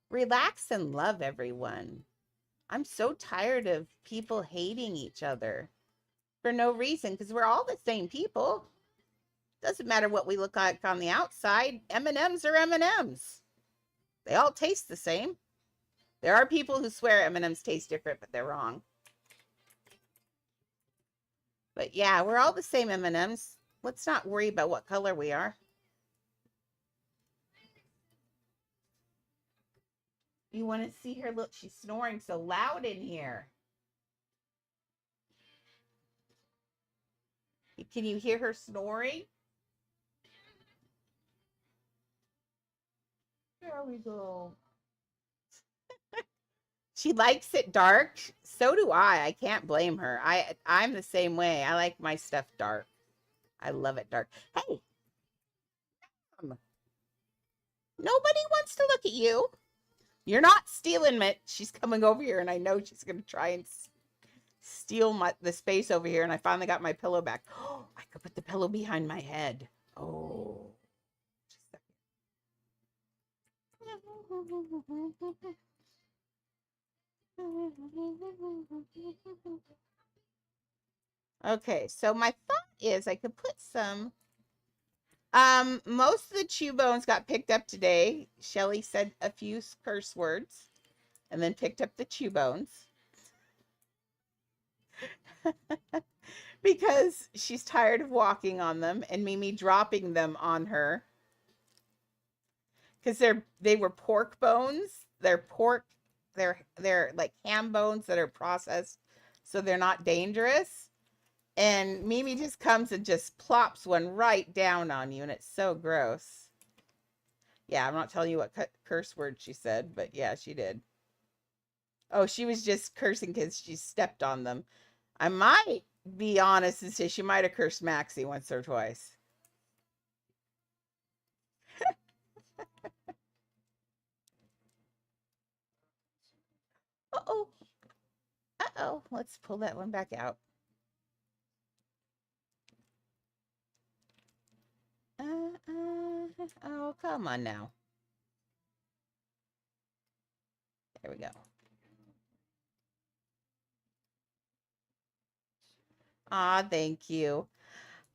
relax and love everyone. I'm so tired of people hating each other for no reason because we're all the same people. Doesn't matter what we look like on the outside. M&Ms are M&Ms. They all taste the same. There are people who swear M&Ms taste different, but they're wrong. But yeah, we're all the same M&Ms. Let's not worry about what color we are. You want to see her? Look, she's snoring so loud in here. Can you hear her snoring? There we go. She likes it dark. So do I. I can't blame her. I'm the same way. I like my stuff dark. I love it dark. Hey, nobody wants to look at you. You're not stealing it. She's coming over here, and I know she's going to try and steal the space over here. And I finally got my pillow back. Oh, I could put the pillow behind my head. Oh. Okay, so my thought is I could put some. Most of the chew bones got picked up today. Shelly said a few curse words and then picked up the chew bones because she's tired of walking on them and Mimi dropping them on her because they were pork bones. They're pork. They're like ham bones that are processed, so they're not dangerous. And Mimi just comes and just plops one right down on you, and it's so gross. Yeah, I'm not telling you what curse word she said, but yeah, she did. Oh, she was just cursing because she stepped on them. I might be honest and say she might have cursed Maxie once or twice. Uh-oh. Uh-oh. Let's pull that one back out. Oh, come on now. There we go. Aw, thank you.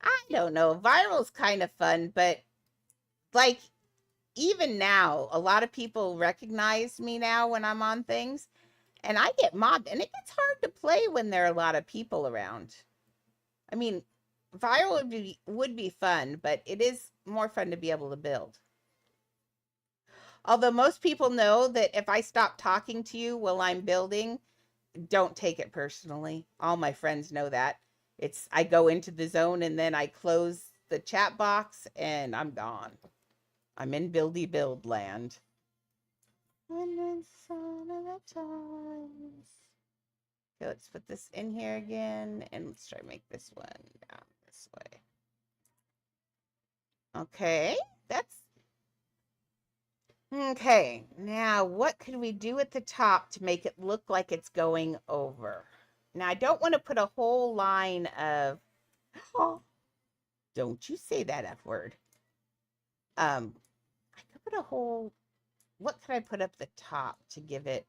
I don't know. Viral's kind of fun, but like even now, a lot of people recognize me now when I'm on things, and I get mobbed, and it gets hard to play when there are a lot of people around. I mean, viral would be fun, but it is more fun to be able to build. Although most people know that if I stop talking to you while I'm building, don't take it personally. All my friends know that. I go into the zone and then I close the chat box and I'm gone. I'm in buildy build land. Okay, let's put this in here again and let's try to make this one down this way. Okay, that's okay. Now, what could we do at the top to make it look like it's going over? Now, I don't want to put a whole line of, oh, don't you say that F word. I could put a whole, what could I put up the top to give it,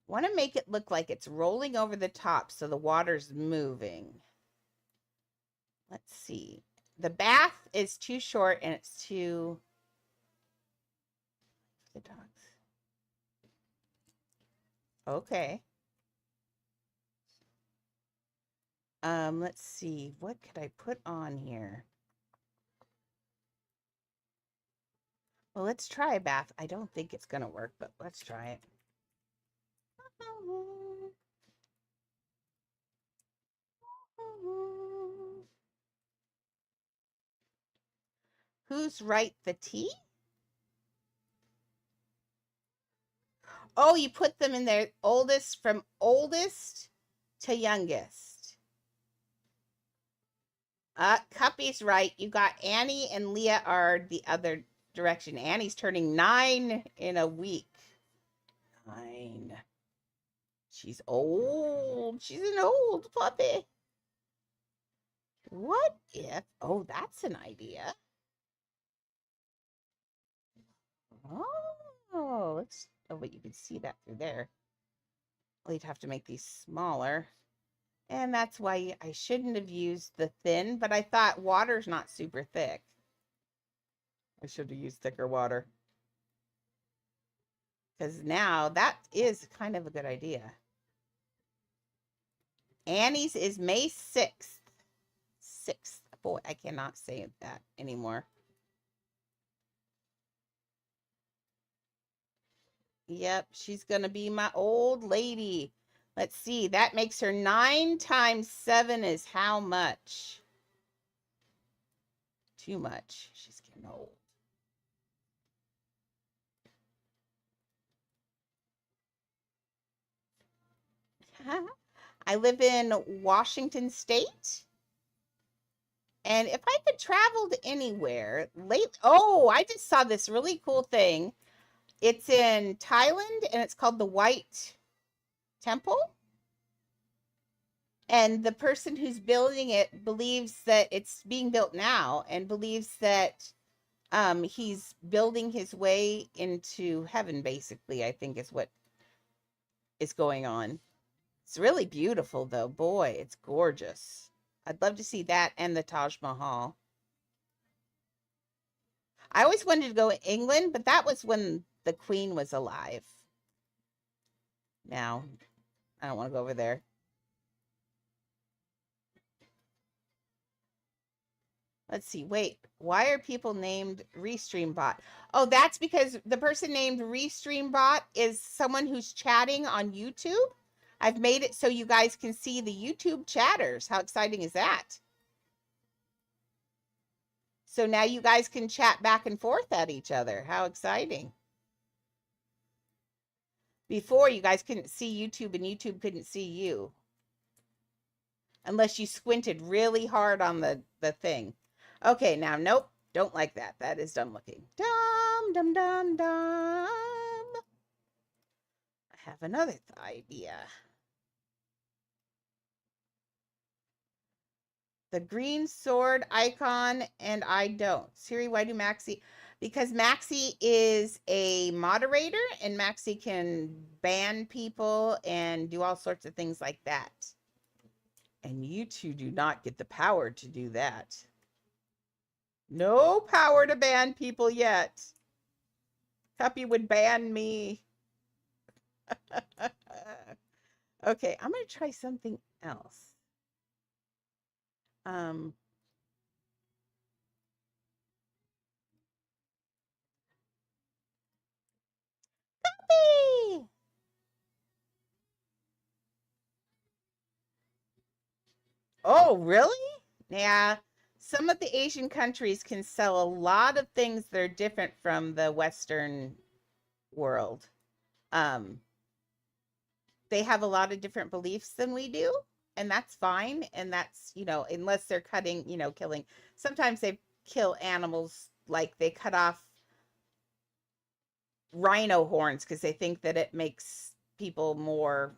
want to make it look like it's rolling over the top so the water's moving. Let's see. The bath is too short and it's too the dogs. Okay. Let's see. What could I put on here? Well, let's try a bath. I don't think it's gonna work, but let's try it. Who's right, the tea? Oh, you put them in there oldest from oldest to youngest. Cuppy's right. You got Annie and Leah are the other direction. Annie's turning 9 in a week. 9. She's old. She's an old puppy. What if? Oh, that's an idea. Oh, let's. Oh, but you can see that through there. Well, you'd have to make these smaller. And that's why I shouldn't have used the thin, but I thought water's not super thick. I should have used thicker water. Because now that is kind of a good idea. Annie's is May 6th. 6th. Boy, I cannot say that anymore. Yep, she's going to be my old lady. Let's see. That makes her 9 times 7 is how much? Too much. She's getting old. I live in Washington State. And if I could travel to anywhere, I just saw this really cool thing. It's in Thailand and it's called the White Temple. And the person who's building it believes that it's being built now and believes that he's building his way into heaven, basically, I think is what is going on. It's really beautiful, though. Boy, it's gorgeous. I'd love to see that and the Taj Mahal. I always wanted to go to England, but that was when the Queen was alive. Now, I don't want to go over there. Let's see. Wait, why are people named ReStreamBot? Oh, that's because the person named ReStreamBot is someone who's chatting on YouTube. I've made it so you guys can see the YouTube chatters. How exciting is that? So now you guys can chat back and forth at each other. How exciting. Before, you guys couldn't see YouTube and YouTube couldn't see you. Unless you squinted really hard on the thing. Okay, now, nope. Don't like that. That is dumb looking. Dumb, dumb, dumb, dumb. I have another idea. The green sword icon, and I don't. Siri, why do Maxie? Because Maxie is a moderator, and Maxie can ban people and do all sorts of things like that. And you two do not get the power to do that. No power to ban people yet. Cuppy would ban me. Okay, I'm going to try something else. Cuppy! Oh, really? Yeah. Some of the Asian countries can sell a lot of things that are different from the Western world. They have a lot of different beliefs than we do, and that's fine. And that's, unless they're cutting, killing. Sometimes they kill animals, like they cut off rhino horns because they think that it makes people more,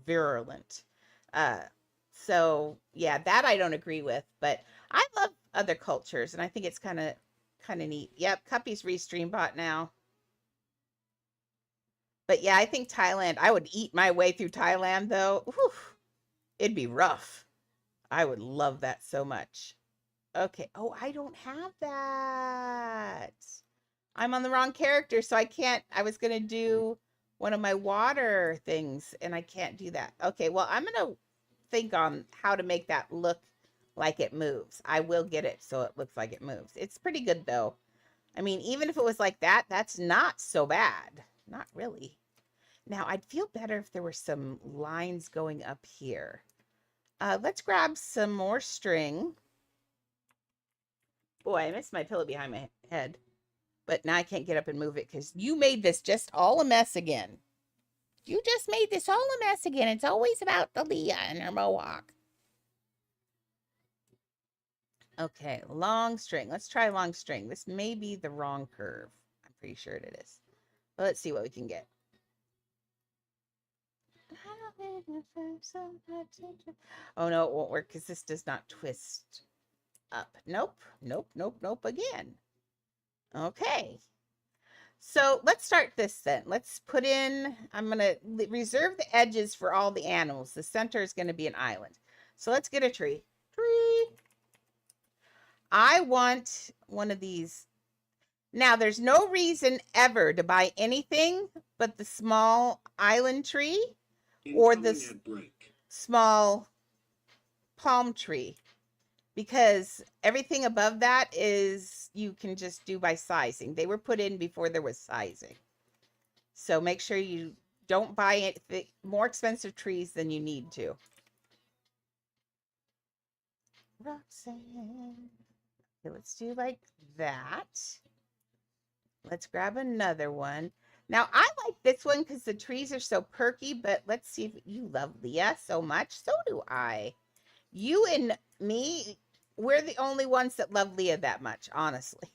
virulent. So yeah, that I don't agree with, but I love other cultures, and I think it's kind of neat. Yep, Cuppy's ReStreamBot now. But yeah, I think Thailand, I would eat my way through Thailand, though. Whew, it'd be rough. I would love that so much. Okay. Oh, I don't have that. I'm on the wrong character, so I can't. I was going to do one of my water things, and I can't do that. Okay, well, I'm going to think on how to make that look like it moves. I will get it so it looks like it moves. It's pretty good, though. I mean, even if it was like that, that's not so bad. Not really. Now, I'd feel better if there were some lines going up here. Let's grab some more string. Boy, I missed my pillow behind my head. But now I can't get up and move it because you made this just all a mess again. You just made this all a mess again. It's always about the Leah and her mohawk. Okay, long string. Let's try long string. This may be the wrong curve. I'm pretty sure it is. But let's see what we can get. Oh, no, it won't work because this does not twist up. Nope, nope, nope, nope again. Okay. So let's start this then. Let's put in, I'm going to reserve the edges for all the animals. The center is going to be an island. So let's get a tree. Tree. I want one of these. Now, there's no reason ever to buy anything but the small island tree or the small palm tree, because everything above that is you can just do by sizing. They were put in before there was sizing. So make sure you don't buy it more expensive trees than you need to. Roxanne. Okay, let's do like that. Let's grab another one. Now, I like this one because the trees are so perky, but let's see if you love Leah so much. So do I. You and me, we're the only ones that love Leah that much, honestly.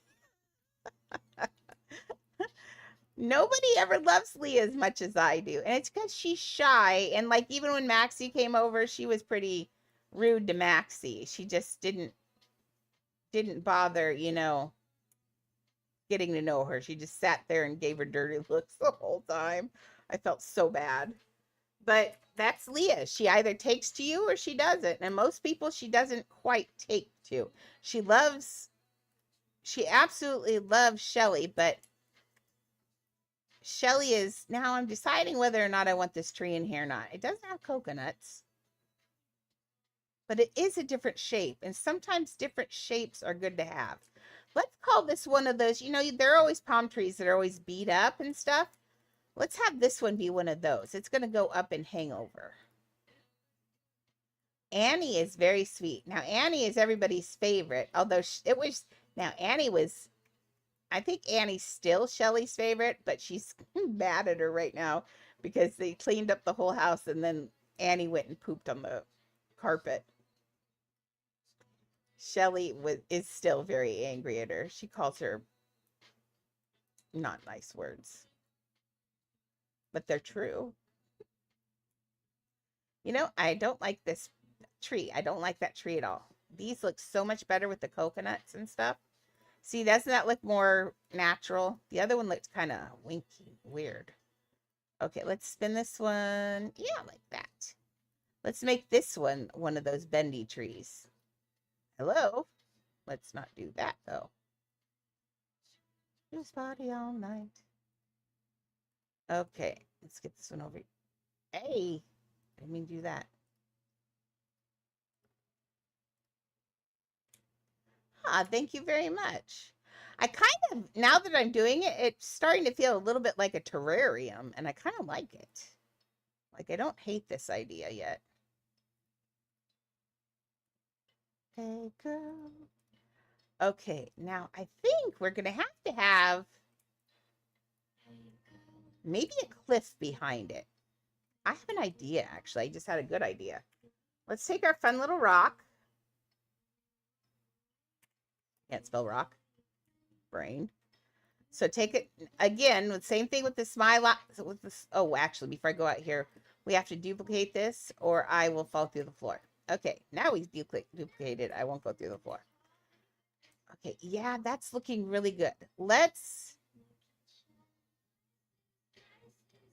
Nobody ever loves Leah as much as I do. And it's because she's shy. And like, even when Maxie came over, she was pretty rude to Maxie. She just didn't bother, you know, getting to know her. She just sat there and gave her dirty looks the whole time. I felt so bad. But that's Leah. She either takes to you or she doesn't. And most people she doesn't quite take to. She absolutely loves Shelly, but Shelly is, now I'm deciding whether or not I want this tree in here or not. It doesn't have coconuts, but it is a different shape. And sometimes different shapes are good to have. Let's call this one of those, you know, there are always palm trees that are always beat up and stuff. Let's have this one be one of those. It's going to go up and hang over. Annie is very sweet. Now, Annie is everybody's favorite, although it was, now Annie was, I think Annie's still Shelly's favorite, but she's mad at her right now because they cleaned up the whole house and then Annie went and pooped on the carpet. Shelly is still very angry at her. She calls her not nice words, but they're true. You know, I don't like this tree. I don't like that tree at all. These look so much better with the coconuts and stuff. See, doesn't that look more natural? The other one looks kind of winky, weird. Okay, let's spin this one. Yeah, like that. Let's make this one of those bendy trees. Hello? Let's not do that, though. Just party all night. Okay, let's get this one over. Hey, didn't mean to do that. Thank you very much. I kind of, now that I'm doing it, it's starting to feel a little bit like a terrarium, and I kind of like it. Like, I don't hate this idea yet. Hey, girl. Okay, now I think we're going to have maybe a cliff behind it. I have an idea, actually. I just had a good idea. Let's take our fun little rock. Can't spell rock. Brain. So take it again, the same thing with the smile. With this, oh, actually, before I go out here, we have to duplicate this or I will fall through the floor. Okay, now we duplicated. I won't go through the floor. Okay, yeah, that's looking really good. Let's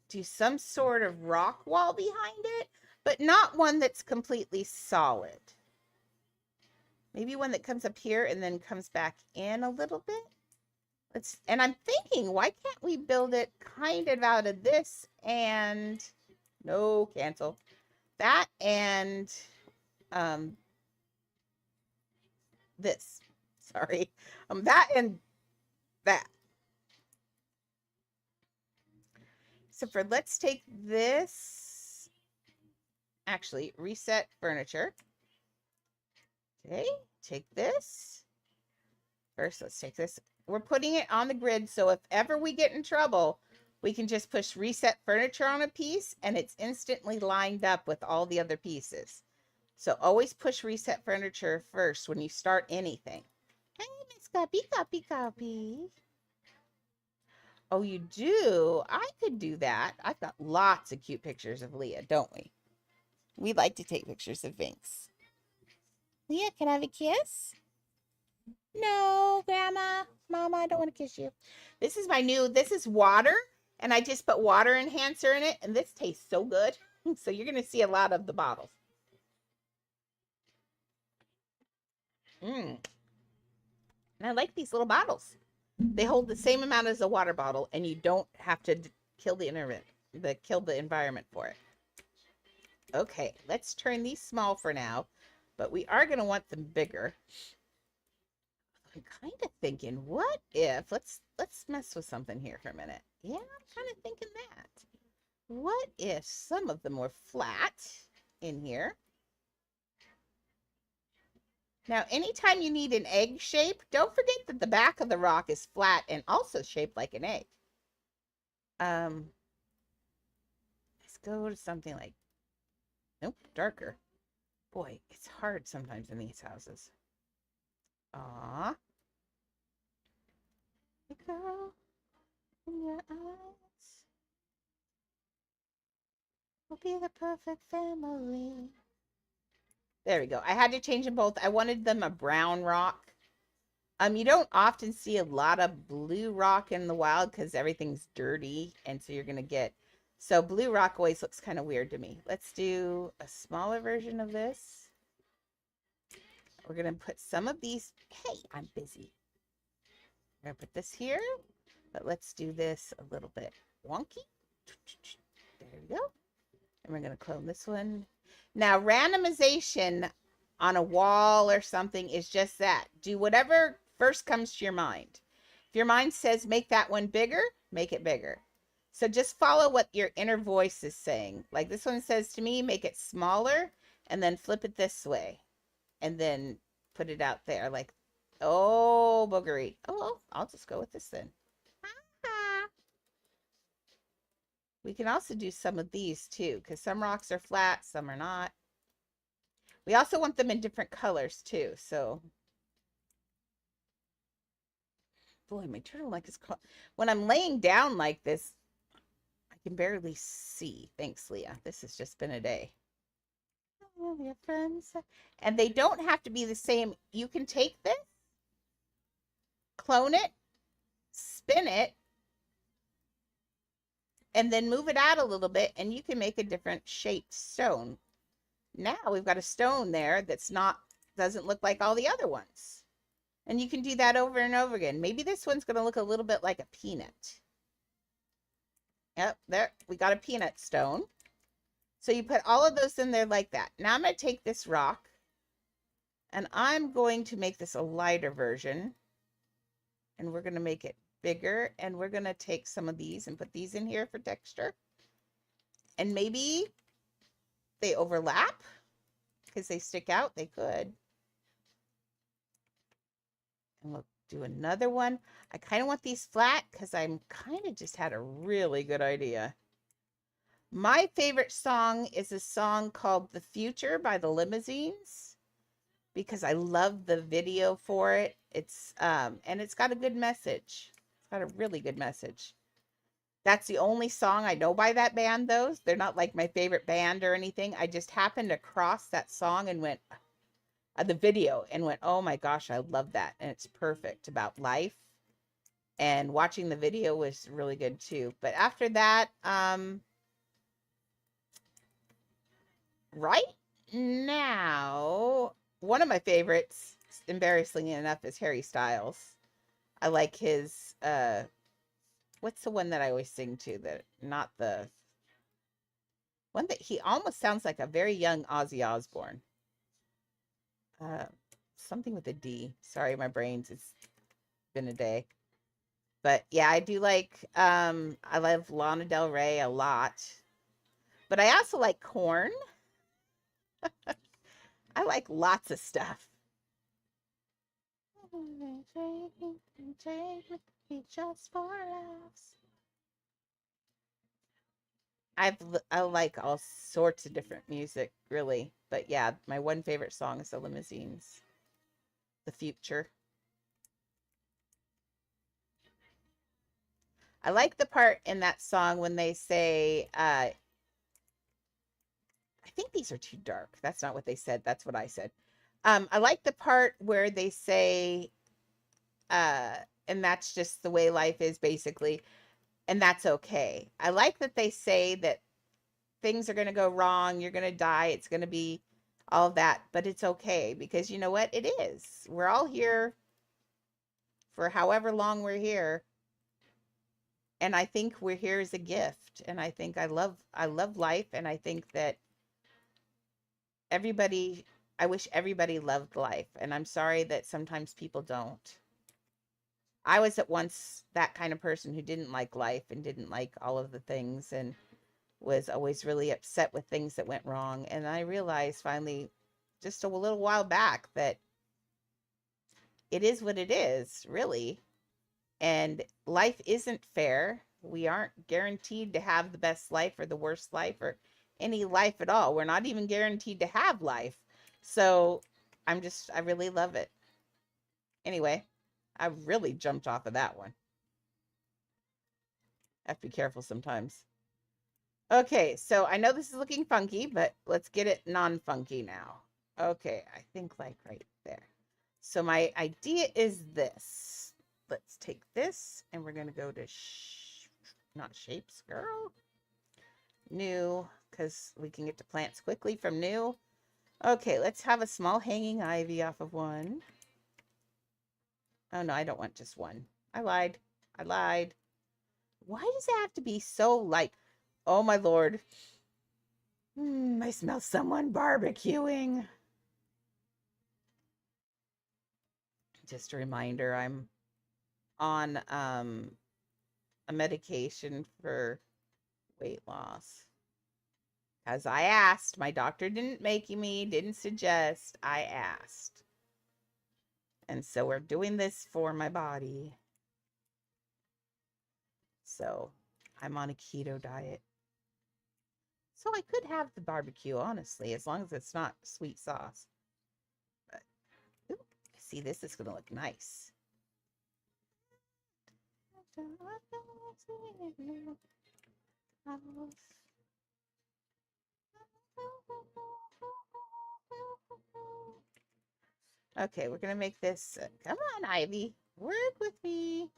do some sort of rock wall behind it, but not one that's completely solid. Maybe one that comes up here and then comes back in a little bit. And I'm thinking, why can't we build it kind of out of this and no, cancel that and this. Sorry. That and that. So let's take this, actually reset furniture. Okay, take this. First, let's take this we're putting it on the grid, so if ever we get in trouble, we can just push reset furniture on a piece and it's instantly lined up with all the other pieces. So always push reset furniture first when you start anything. Hey, Miss Copy. Oh, you do? I could do that. I've got lots of cute pictures of Leah, don't we? We like to take pictures of Vinx. Leah, can I have a kiss? No, Grandma. Mama, I don't want to kiss you. This is this is water, and I just put water enhancer in it, and this tastes so good. So you're going to see a lot of the bottles. And I like these little bottles. They hold the same amount as a water bottle, and you don't have to kill the environment for it. Okay, let's turn these small for now, but we are going to want them bigger. I'm kind of thinking, what if, let's mess with something here for a minute. Yeah, I'm kind of thinking that. What if some of them were flat in here? Now, anytime you need an egg shape, don't forget that the back of the rock is flat and also shaped like an egg. Let's go to something like, nope, darker. Boy, it's hard sometimes in these houses. Aw. The girl in your eyes will be the perfect family. There we go. I had to change them both. I wanted them a brown rock. You don't often see a lot of blue rock in the wild because everything's dirty, and so you're gonna get, so blue rock always looks kind of weird to me. Let's do a smaller version of this. We're gonna put some of these. Hey, I'm busy. I'm gonna put this here, but let's do this a little bit wonky. There we go. And we're gonna clone this one. Now, randomization on a wall or something is just that. Do whatever first comes to your mind. If your mind says make that one bigger, make it bigger. So just follow what your inner voice is saying. Like this one says to me, make it smaller and then flip it this way and then put it out there. Like, oh, boogery. Oh, I'll just go with this then. We can also do some of these too, because some rocks are flat, some are not. We also want them in different colors too, so. Boy, my turtleneck is caught. When I'm laying down like this, I can barely see. Thanks, Leah. This has just been a day. Oh, your friends. And they don't have to be the same. You can take this, clone it, spin it, and then move it out a little bit, and you can make a different shaped stone. Now we've got a stone there that's doesn't look like all the other ones. And you can do that over and over again. Maybe this one's going to look a little bit like a peanut. Yep, there, we got a peanut stone. So you put all of those in there like that. Now I'm going to take this rock and I'm going to make this a lighter version. And we're going to make it bigger. And we're going to take some of these and put these in here for texture. And maybe they overlap because they stick out. They could. And we'll do another one. I kind of want these flat because I'm kind of just had a really good idea. My favorite song is a song called The Future by the Limousines because I love the video for it. It's and it's got a good message. It's got a really good message. That's the only song I know by that band, though. They're not like my favorite band or anything. I just happened across that song and went, the video, and went, oh my gosh, I love that. And it's perfect about life. And watching the video was really good too. But after that, right now, one of my favorites, embarrassingly enough, is Harry Styles. I like his, what's the one that I always sing to? That not the one that he almost sounds like a very young Ozzy Osbourne. Something with a D. Sorry, my brain's, it's been a day. But yeah, I do like, I love Lana Del Rey a lot. But I also like Korn. I like lots of stuff. Take me just for laughs. I like all sorts of different music, really. But yeah, my one favorite song is the Limousines. The Future. I like the part in that song when they say, I think these are too dark. That's not what they said. That's what I said. I like the part where they say, uh, and that's just the way life is, basically, and that's okay. I like that they say that things are going to go wrong, you're going to die, it's going to be all of that, but it's okay because you know what? It is. We're all here for however long we're here, and I think we're here as a gift, and I think I love life, and I think that everybody I wish everybody loved life, and I'm sorry that sometimes people don't. I was at once that kind of person who didn't like life and didn't like all of the things and was always really upset with things that went wrong. And I realized finally, just a little while back, that it is what it is, really. And life isn't fair. We aren't guaranteed to have the best life or the worst life or any life at all. We're not even guaranteed to have life. So I really love it. Anyway, I really jumped off of that one. I have to be careful sometimes. Okay, so I know this is looking funky, but let's get it non-funky now. Okay, I think like right there. So my idea is this. Let's take this and we're going to go to, not shapes, girl. New, because we can get to plants quickly from new. Okay, let's have a small hanging ivy off of one. Oh no, I don't want just one. I lied. I lied. Why does it have to be so light? Oh my Lord. I smell someone barbecuing. Just a reminder, I'm on a medication for weight loss. As I asked, my doctor didn't make me, didn't suggest, I asked. And so we're doing this for my body. So I'm on a keto diet. So I could have the barbecue, honestly, as long as it's not sweet sauce. But, ooh, see, this is going to look nice. Okay, we're going to make this. Come on, Ivy. Work with me.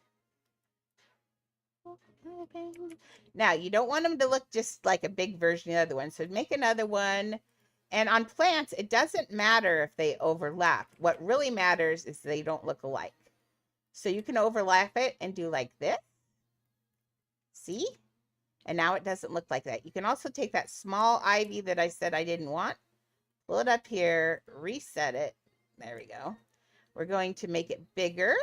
Now, you don't want them to look just like a big version of the other one. So make another one. And on plants, it doesn't matter if they overlap. What really matters is they don't look alike. So you can overlap it and do like this. See? And now it doesn't look like that. You can also take that small ivy that I said I didn't want, pull it up here, reset it. There we go. We're going to make it bigger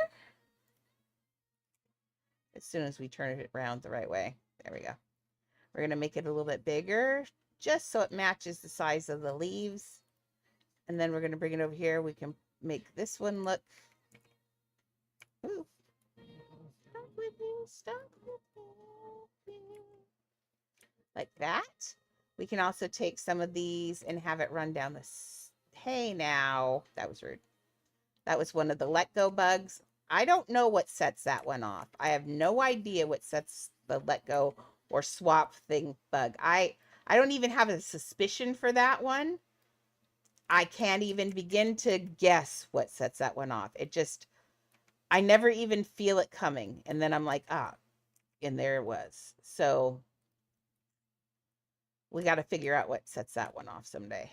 as soon as we turn it around the right way. There we go. We're going to make it a little bit bigger just so it matches the size of the leaves. And then we're going to bring it over here. We can make this one look. Ooh. Stop with you, stop with you. Like that. We can also take some of these and have it run down this. Hey now, that was rude. That was one of the let go bugs. I don't know what sets that one off. I have no idea what sets the let go or swap thing bug. I don't even have a suspicion for that one. I can't even begin to guess what sets that one off. It just, I never even feel it coming. And then I'm like, and there it was. So we got to figure out what sets that one off someday.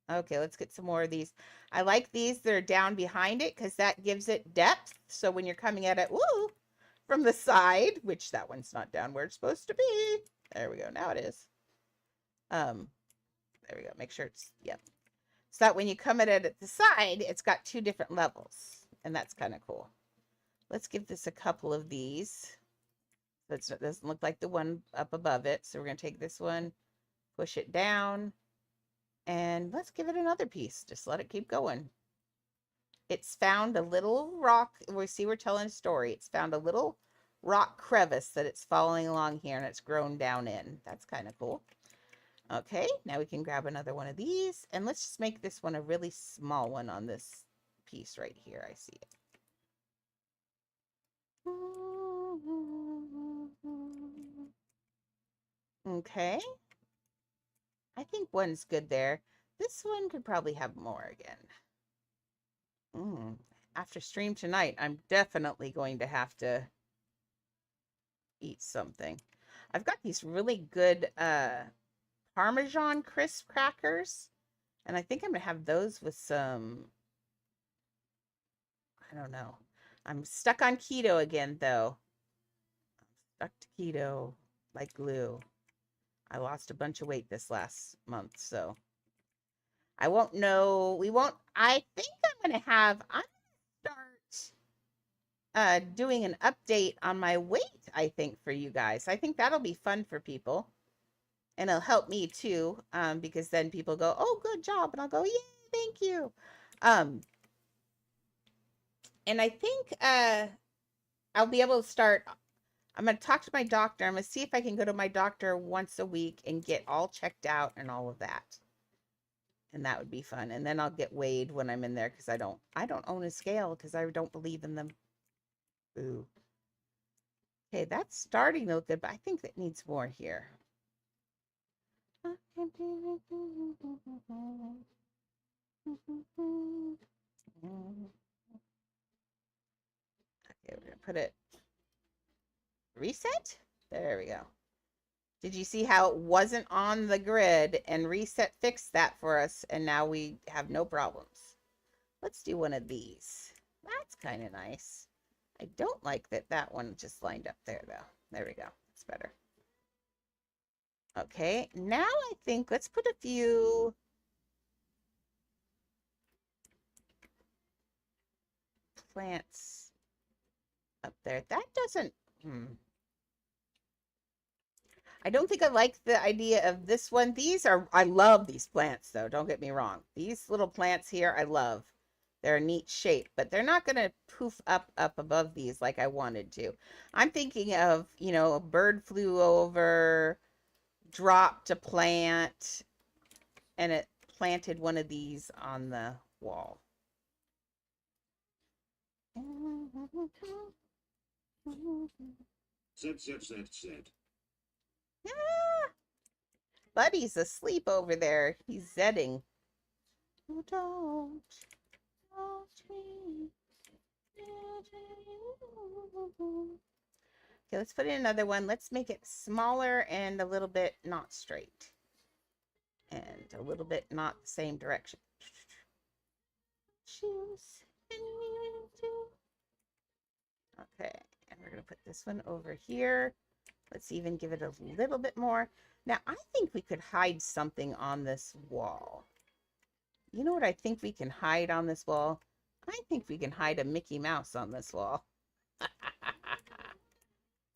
Okay, let's get some more of these. I like these that are down behind it because that gives it depth. So when you're coming at it, woo, from the side, which that one's not down where it's supposed to be. There we go. Now it is. There we go. Make sure it's, yep. So that when you come at it at the side, it's got two different levels. And that's kind of cool. Let's give this a couple of these. It doesn't look like the one up above it. So we're going to take this one, push it down. And let's give it another piece. Just let it keep going. It's found a little rock. We see we're telling a story. It's found a little rock crevice that it's following along here and it's grown down in. That's kind of cool. Okay, now we can grab another one of these and let's just make this one a really small one on this piece right here. I see it. Okay. I think one's good there. This one could probably have more again. After stream tonight, I'm definitely going to have to eat something. I've got these really good Parmesan crisp crackers, and I think I'm going to have those with some, I don't know. I'm stuck on keto again, though. I'm stuck to keto like glue. I lost a bunch of weight this last month, so I won't know. I think I'm going to start doing an update on my weight, I think, for you guys. I think that'll be fun for people. And it'll help me too, because then people go, oh, good job. And I'll go, yay, thank you. And I think I'll be able to start. I'm going to talk to my doctor. I'm going to see if I can go to my doctor once a week and get all checked out and all of that. And that would be fun. And then I'll get weighed when I'm in there because I don't own a scale because I don't believe in them. Ooh. Okay, that's starting to look good, but I think that needs more here. Okay, we're gonna put it reset. There we go. Did you see how it wasn't on the grid and reset fixed that for us and now we have no problems? Let's do one of these. That's kind of nice. I don't like that one just lined up there though. There we go. It's better. Okay, now I think let's put a few plants up there. That doesn't, I don't think I like the idea of this one. I love these plants though, don't get me wrong. These little plants here, I love. They're a neat shape, but they're not going to poof up above these like I wanted to. I'm thinking of, a bird flew over, dropped a plant, and it planted one of these on the wall. Zed. Yeah. Buddy's asleep over there. He's zedding. Oh, don't me. Okay, let's put in another one. Let's make it smaller and a little bit not straight. And a little bit not the same direction. Choose. Okay, and we're going to put this one over here. Let's even give it a little bit more. Now, I think we could hide something on this wall. You know what I think we can hide on this wall? I think we can hide a Mickey Mouse on this wall.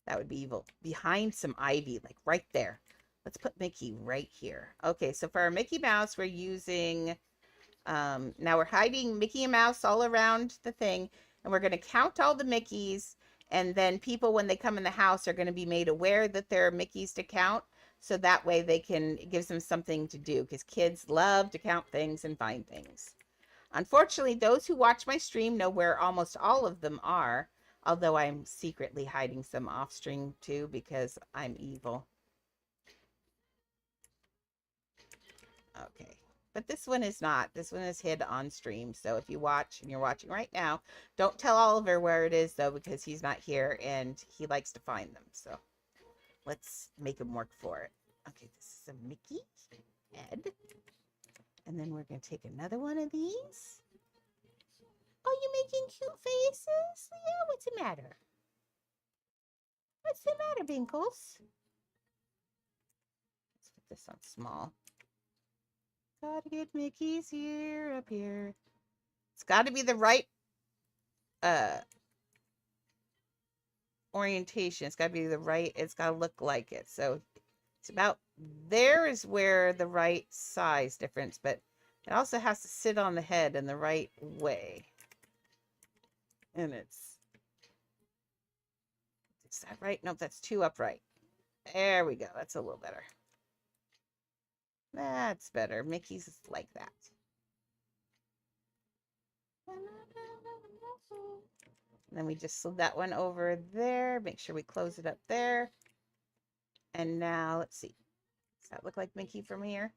That would be evil. Behind some ivy, like right there. Let's put Mickey right here. Okay, so for our Mickey Mouse, we're using... now we're hiding Mickey and Mouse all around the thing. And we're going to count all the Mickeys. And then people, when they come in the house, are going to be made aware that there are Mickeys to count. So that way it gives them something to do. Because kids love to count things and find things. Unfortunately, those who watch my stream know where almost all of them are. Although I'm secretly hiding some off stream too because I'm evil. Okay. But this one is not. This one is hid on stream. So if you watch and you're watching right now, don't tell Oliver where it is though because he's not here and he likes to find them. So let's make him work for it. Okay, this is a Mickey head. And then we're going to take another one of these. Oh, you making cute faces? Yeah, what's the matter? What's the matter, Binkles? Let's put this on small. Gotta get Mickey's ear up here. It's got to be the right orientation. It's got to be the right, it's got to look like it. So it's about, there is where the right size difference, but it also has to sit on the head in the right way. And is that right? Nope, that's too upright. There we go. That's a little better. That's better. Mickey's is like that. And then we just slid that one over there. Make sure we close it up there. And now, let's see. Does that look like Mickey from here?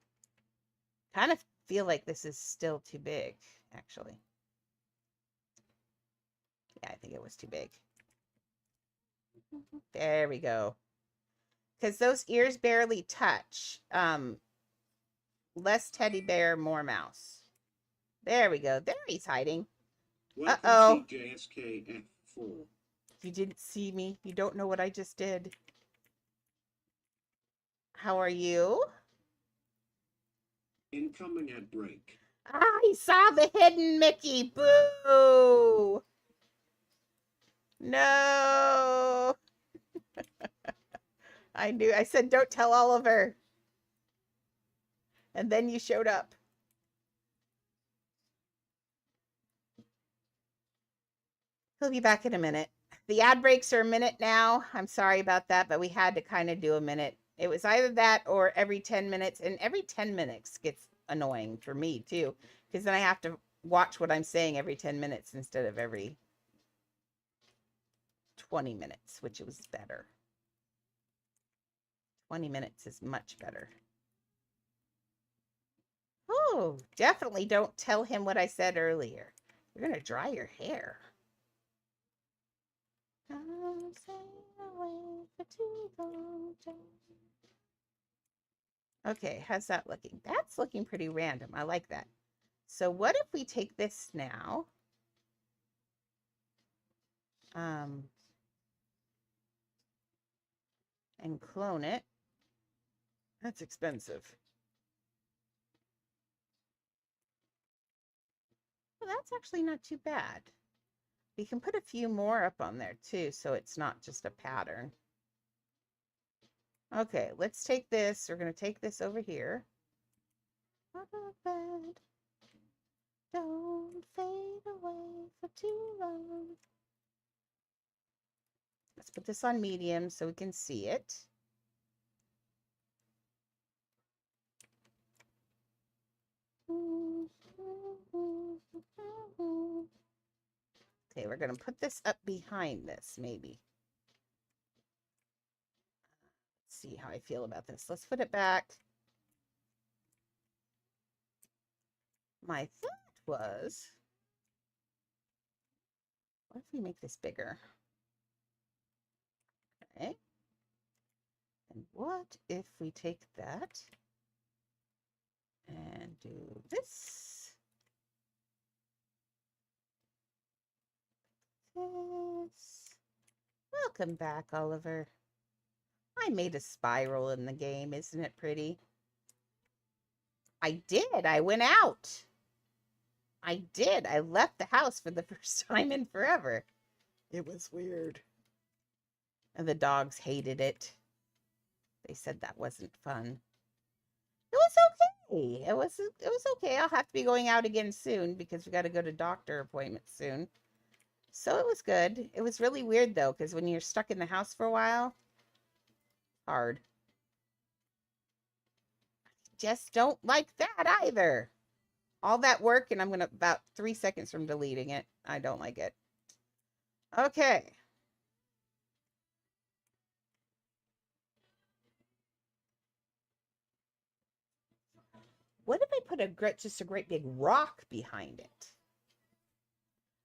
Kind of feel like this is still too big, actually. Yeah, I think it was too big. There we go. Because those ears barely touch. Less teddy bear, more mouse. There we go. There he's hiding. Uh-oh. JSKF4. You didn't see me. You don't know what I just did. How are you? Incoming at break. I saw the hidden Mickey. Boo! No! I knew. I said, don't tell Oliver. And then you showed up. He'll be back in a minute. The ad breaks are a minute now. I'm sorry about that, but we had to kind of do a minute. It was either that or every 10 minutes, and every 10 minutes gets annoying for me too, because then I have to watch what I'm saying every 10 minutes instead of every 20 minutes, which was better. 20 minutes is much better. Oh, definitely don't tell him what I said earlier. You're going to dry your hair. Okay, how's that looking? That's looking pretty random. I like that. So what if we take this now? And clone it. That's expensive. Well, that's actually not too bad. We can put a few more up on there too, so it's not just a pattern. Okay, let's take this. We're going to take this over here. Don't fade away for too long. Let's put this on medium so we can see it. Okay, we're going to put this up behind this, maybe. Let's see how I feel about this. Let's put it back. My thought was, what if we make this bigger? Okay. And what if we take that and do this? This. Welcome back, Oliver. I made a spiral in the game. Isn't it pretty? I did. I went out. I did. I left the house for the first time in forever. It was weird. And the dogs hated it. They said that wasn't fun. It was okay. It was okay. I'll have to be going out again soon because we got to go to doctor appointments soon. So it was good. It was really weird though, because when you're stuck in the house for a while, hard. Just don't like that either. All that work, and I'm going to about 3 seconds from deleting it. I don't like it. Okay. What if I put just a great big rock behind it?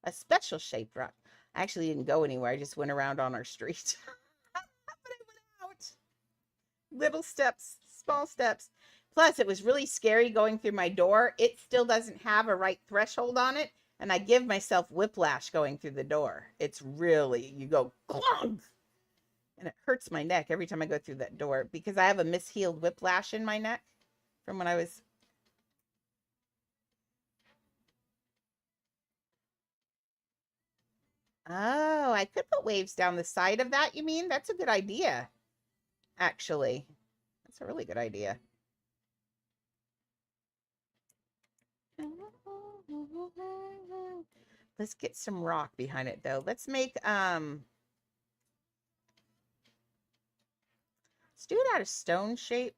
A special shaped rock. I actually didn't go anywhere. I just went around on our street. But I went out. Little steps, small steps. Plus, it was really scary going through my door. It still doesn't have a right threshold on it. And I give myself whiplash going through the door. It's really, you go clunk. And it hurts my neck every time I go through that door because I have a mishealed whiplash in my neck from when I was. Oh, I could put waves down the side of that, you mean? That's a good idea, actually. That's a really good idea. Let's get some rock behind it though. Let's make let's do it out of stone shape.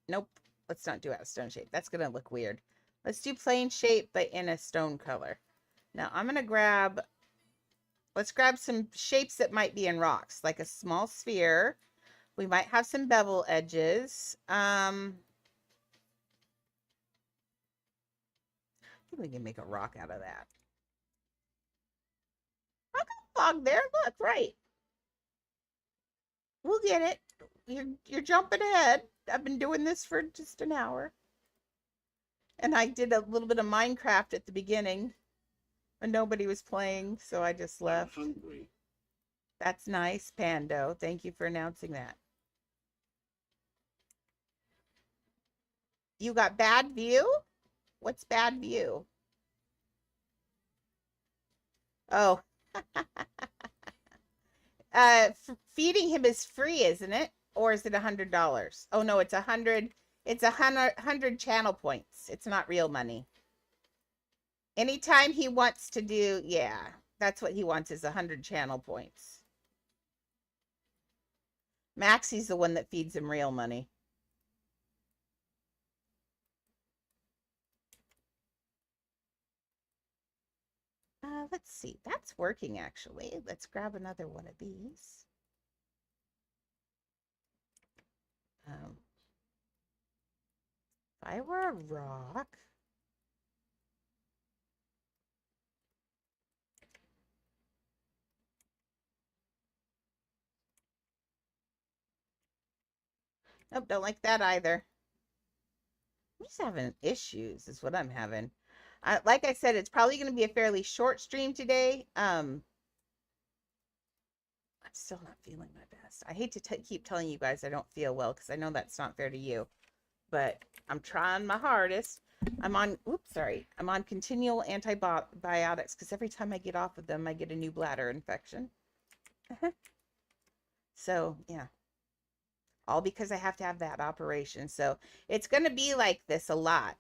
Nope. Let's not do it out of stone shape. That's gonna look weird. Let's do plain shape, but in a stone color. Now I'm gonna grab, let's grab some shapes that might be in rocks, like a small sphere. We might have some bevel edges. I think we can make a rock out of that. Rock log there, look, right. We'll get it. You're jumping ahead. I've been doing this for just an hour. And I did a little bit of Minecraft at the beginning when nobody was playing, so I just left. I'm hungry. That's nice, Pando. Thank you for announcing that. You got bad view? What's bad view? Oh. Feeding him is free, isn't it? Or is it $100? Oh no, it's 100. It's 100 channel points. It's not real money. Anytime he wants to do, yeah, that's what he wants is 100 channel points. Maxie's the one that feeds him real money. Let's see. That's working, actually. Let's grab another one of these. If I were a rock... Nope, don't like that either. I'm just having issues is what I'm having. Like I said, it's probably going to be a fairly short stream today. I'm still not feeling my best. I hate to keep telling you guys I don't feel well because I know that's not fair to you, but I'm trying my hardest. I'm on, oops, sorry. I'm on continual antibiotics because every time I get off of them, I get a new bladder infection. So, yeah. All because I have to have that operation. So it's going to be like this a lot.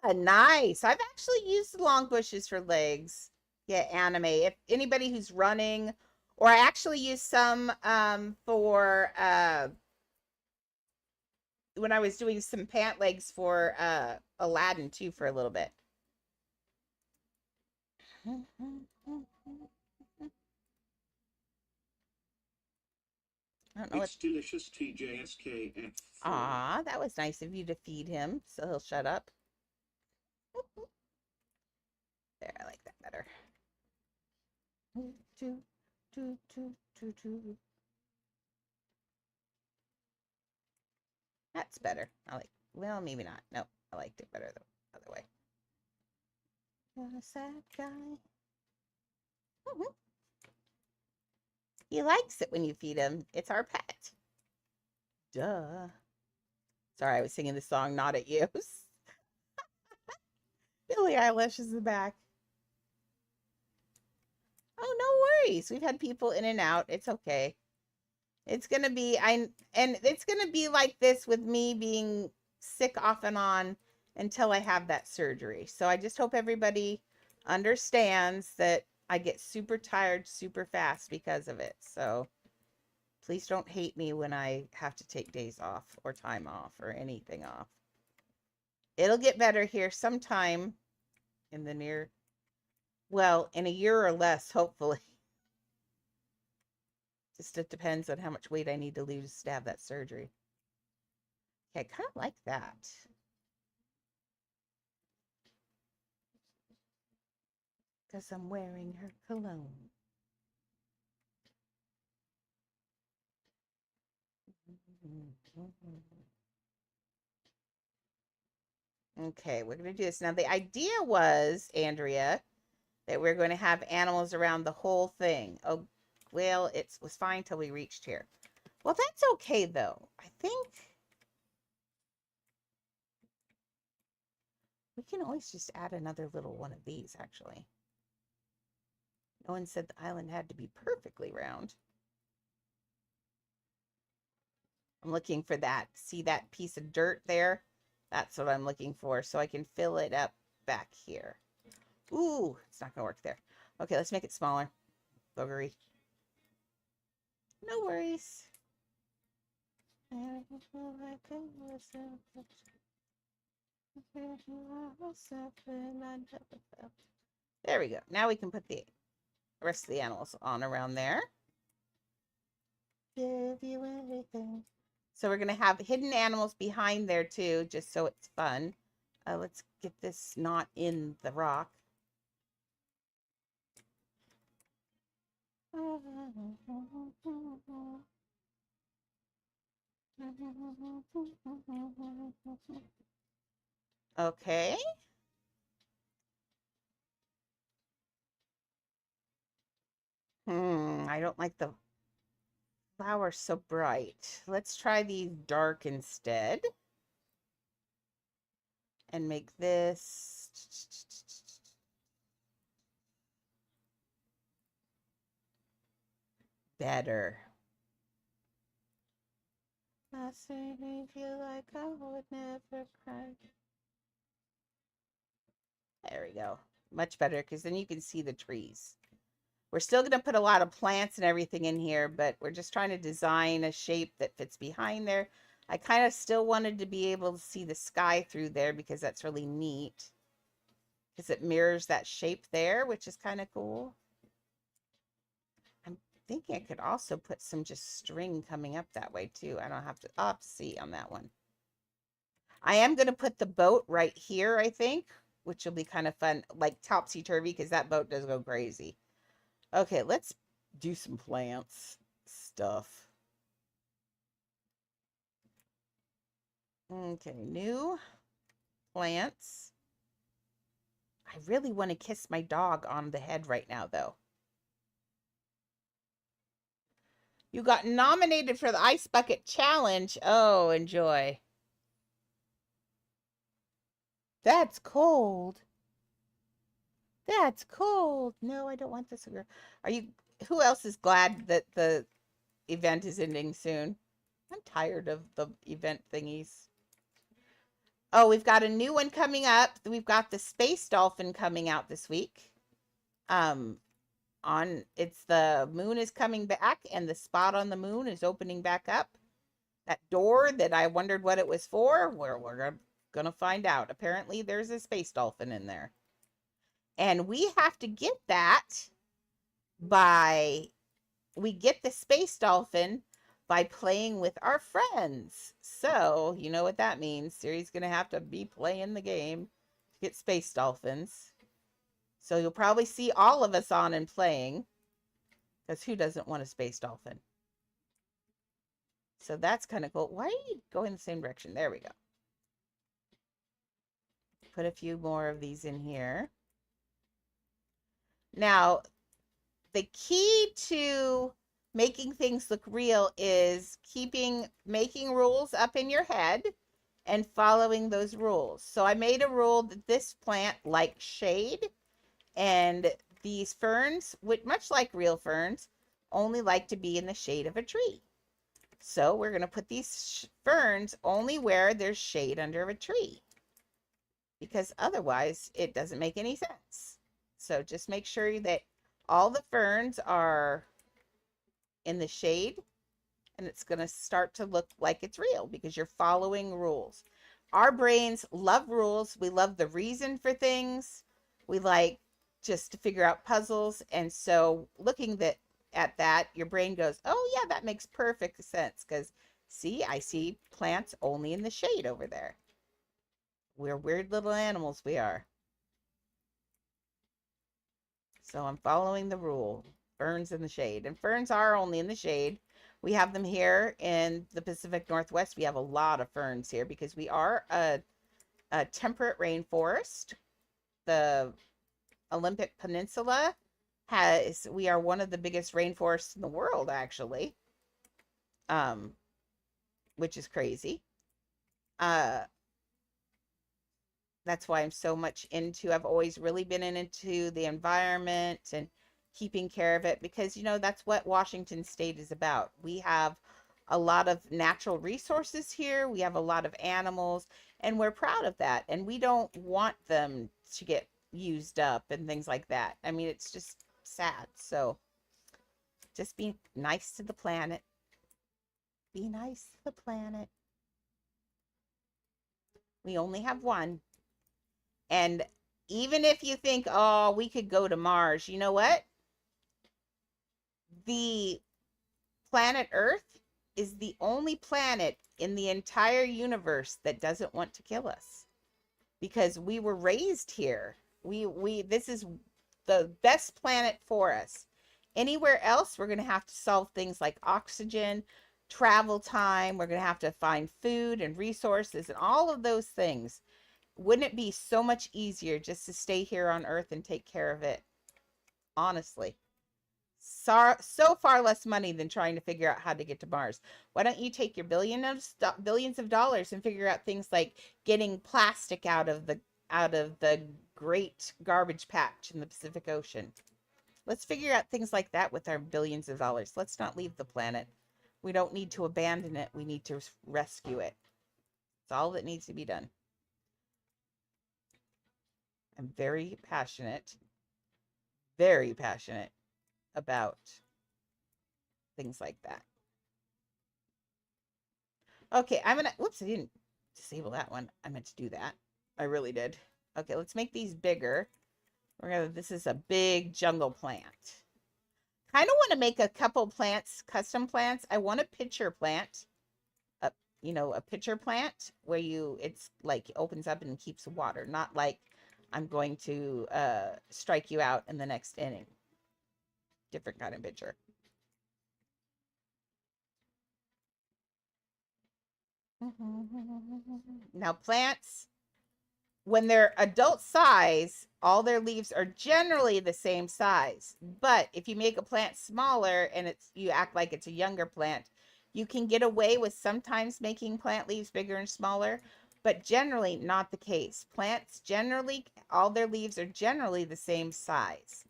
Ah, nice. I've actually used long bushes for legs. Yeah, anime. If anybody who's running, or I actually use some for when I was doing some pant legs for Aladdin too for a little bit. I don't know It's delicious, TJSKF. Aw, that was nice of you to feed him, so he'll shut up. There, I like that better. That's better. I like, well, maybe not. Nope, I liked it better the other way. A sad guy. He likes it when you feed him. It's our pet. Duh. Sorry, I was singing the song, not at you. Billie Eilish is the back. Oh, no worries. We've had people in and out. It's okay. It's gonna be and it's gonna be like this with me being sick off and on until I have that surgery. So I just hope everybody understands that I get super tired super fast because of it. So please don't hate me when I have to take days off or time off or anything off. It'll get better here sometime in the near, well, in a year or less, hopefully. Just it depends on how much weight I need to lose to have that surgery. Okay, I kind of like that. Because I'm wearing her cologne. Okay, we're going to do this. Now, the idea was, Andrea, that we're going to have animals around the whole thing. Oh, well, it was fine till we reached here. Well, that's okay, though. I think we can always just add another little one of these, actually. No one said the island had to be perfectly round. I'm looking for that. See that piece of dirt there? That's what I'm looking for, so I can fill it up back here. Ooh, it's not going to work there. Okay, let's make it smaller. Boogery. No worries. There we go. Now we can put the rest of the animals on around there. Give you everything. So we're going to have hidden animals behind there too, just so it's fun. Let's get this not in the rock. Okay. I don't like the flowers so bright. Let's try these dark instead. And make this better. I certainly feel like I would never cry. There we go. Much better, because then you can see the trees. We're still going to put a lot of plants and everything in here, but we're just trying to design a shape that fits behind there. I kind of still wanted to be able to see the sky through there because that's really neat. Because it mirrors that shape there, which is kind of cool. I'm thinking I could also put some just string coming up that way too. I'll have to see on that one. I am going to put the boat right here, I think, which will be kind of fun, like topsy-turvy, because that boat does go crazy. Okay, let's do some plants stuff. Okay, new plants. I really want to kiss my dog on the head right now, though. You got nominated for the Ice Bucket Challenge. Oh, enjoy. That's cold. That's cold. No, I don't want this. Are you? Who else is glad that the event is ending soon? I'm tired of the event thingies. Oh, we've got a new one coming up. We've got the space dolphin coming out this week. It's the moon is coming back and the spot on the moon is opening back up. That door that I wondered what it was for, we're gonna find out. Apparently there's a space dolphin in there. And we have to get that we get the space dolphin by playing with our friends. So, you know what that means. Siri's going to have to be playing the game to get space dolphins. So you'll probably see all of us on and playing, because who doesn't want a space dolphin? So that's kind of cool. Why are you going the same direction? There we go. Put a few more of these in here. Now, the key to making things look real is making rules up in your head and following those rules. So I made a rule that this plant likes shade, and these ferns, much like real ferns, only like to be in the shade of a tree. So we're going to put these ferns only where there's shade under a tree, because otherwise it doesn't make any sense. So just make sure that all the ferns are in the shade, and it's going to start to look like it's real because you're following rules. Our brains love rules. We love the reason for things. We like just to figure out puzzles. And so looking at that, your brain goes, oh yeah, that makes perfect sense, because see, I see plants only in the shade over there. We're weird little animals, we are. So I'm following the rule. Ferns in the shade. And ferns are only in the shade. We have them here in the Pacific Northwest. We have a lot of ferns here because we are a temperate rainforest. The Olympic Peninsula we are one of the biggest rainforests in the world, actually. Which is crazy. That's why I'm so much I've always really been into the environment and keeping care of it, because, that's what Washington State is about. We have a lot of natural resources here. We have a lot of animals, and we're proud of that. And we don't want them to get used up and things like that. I mean, it's just sad. So just be nice to the planet. Be nice to the planet. We only have one. And even if you think, oh, we could go to Mars, you know what? The planet Earth is the only planet in the entire universe that doesn't want to kill us because we were raised here. We this is the best planet for us. Anywhere else, we're going to have to solve things like oxygen, travel time. We're going to have to find food and resources and all of those things. Wouldn't it be so much easier just to stay here on Earth and take care of it? Honestly. So far less money than trying to figure out how to get to Mars. Why don't you take your billions of dollars and figure out things like getting plastic out of the great garbage patch in the Pacific Ocean? Let's figure out things like that with our billions of dollars. Let's not leave the planet. We don't need to abandon it. We need to rescue it. It's all that needs to be done. I'm very passionate about things like that. Okay, I'm gonna, whoops, I didn't disable that one. I meant to do that. I really did. Okay, let's make these bigger. This is a big jungle plant. Kind of want to make a couple plants, custom plants. I want a pitcher plant, a pitcher plant where it's like opens up and keeps water, not like I'm going to strike you out in the next inning. Different kind of pitcher. Now plants, when they're adult size, all their leaves are generally the same size. But if you make a plant smaller and you act like it's a younger plant, you can get away with sometimes making plant leaves bigger and smaller, but generally not the case. Plants generally, all their leaves are generally the same size.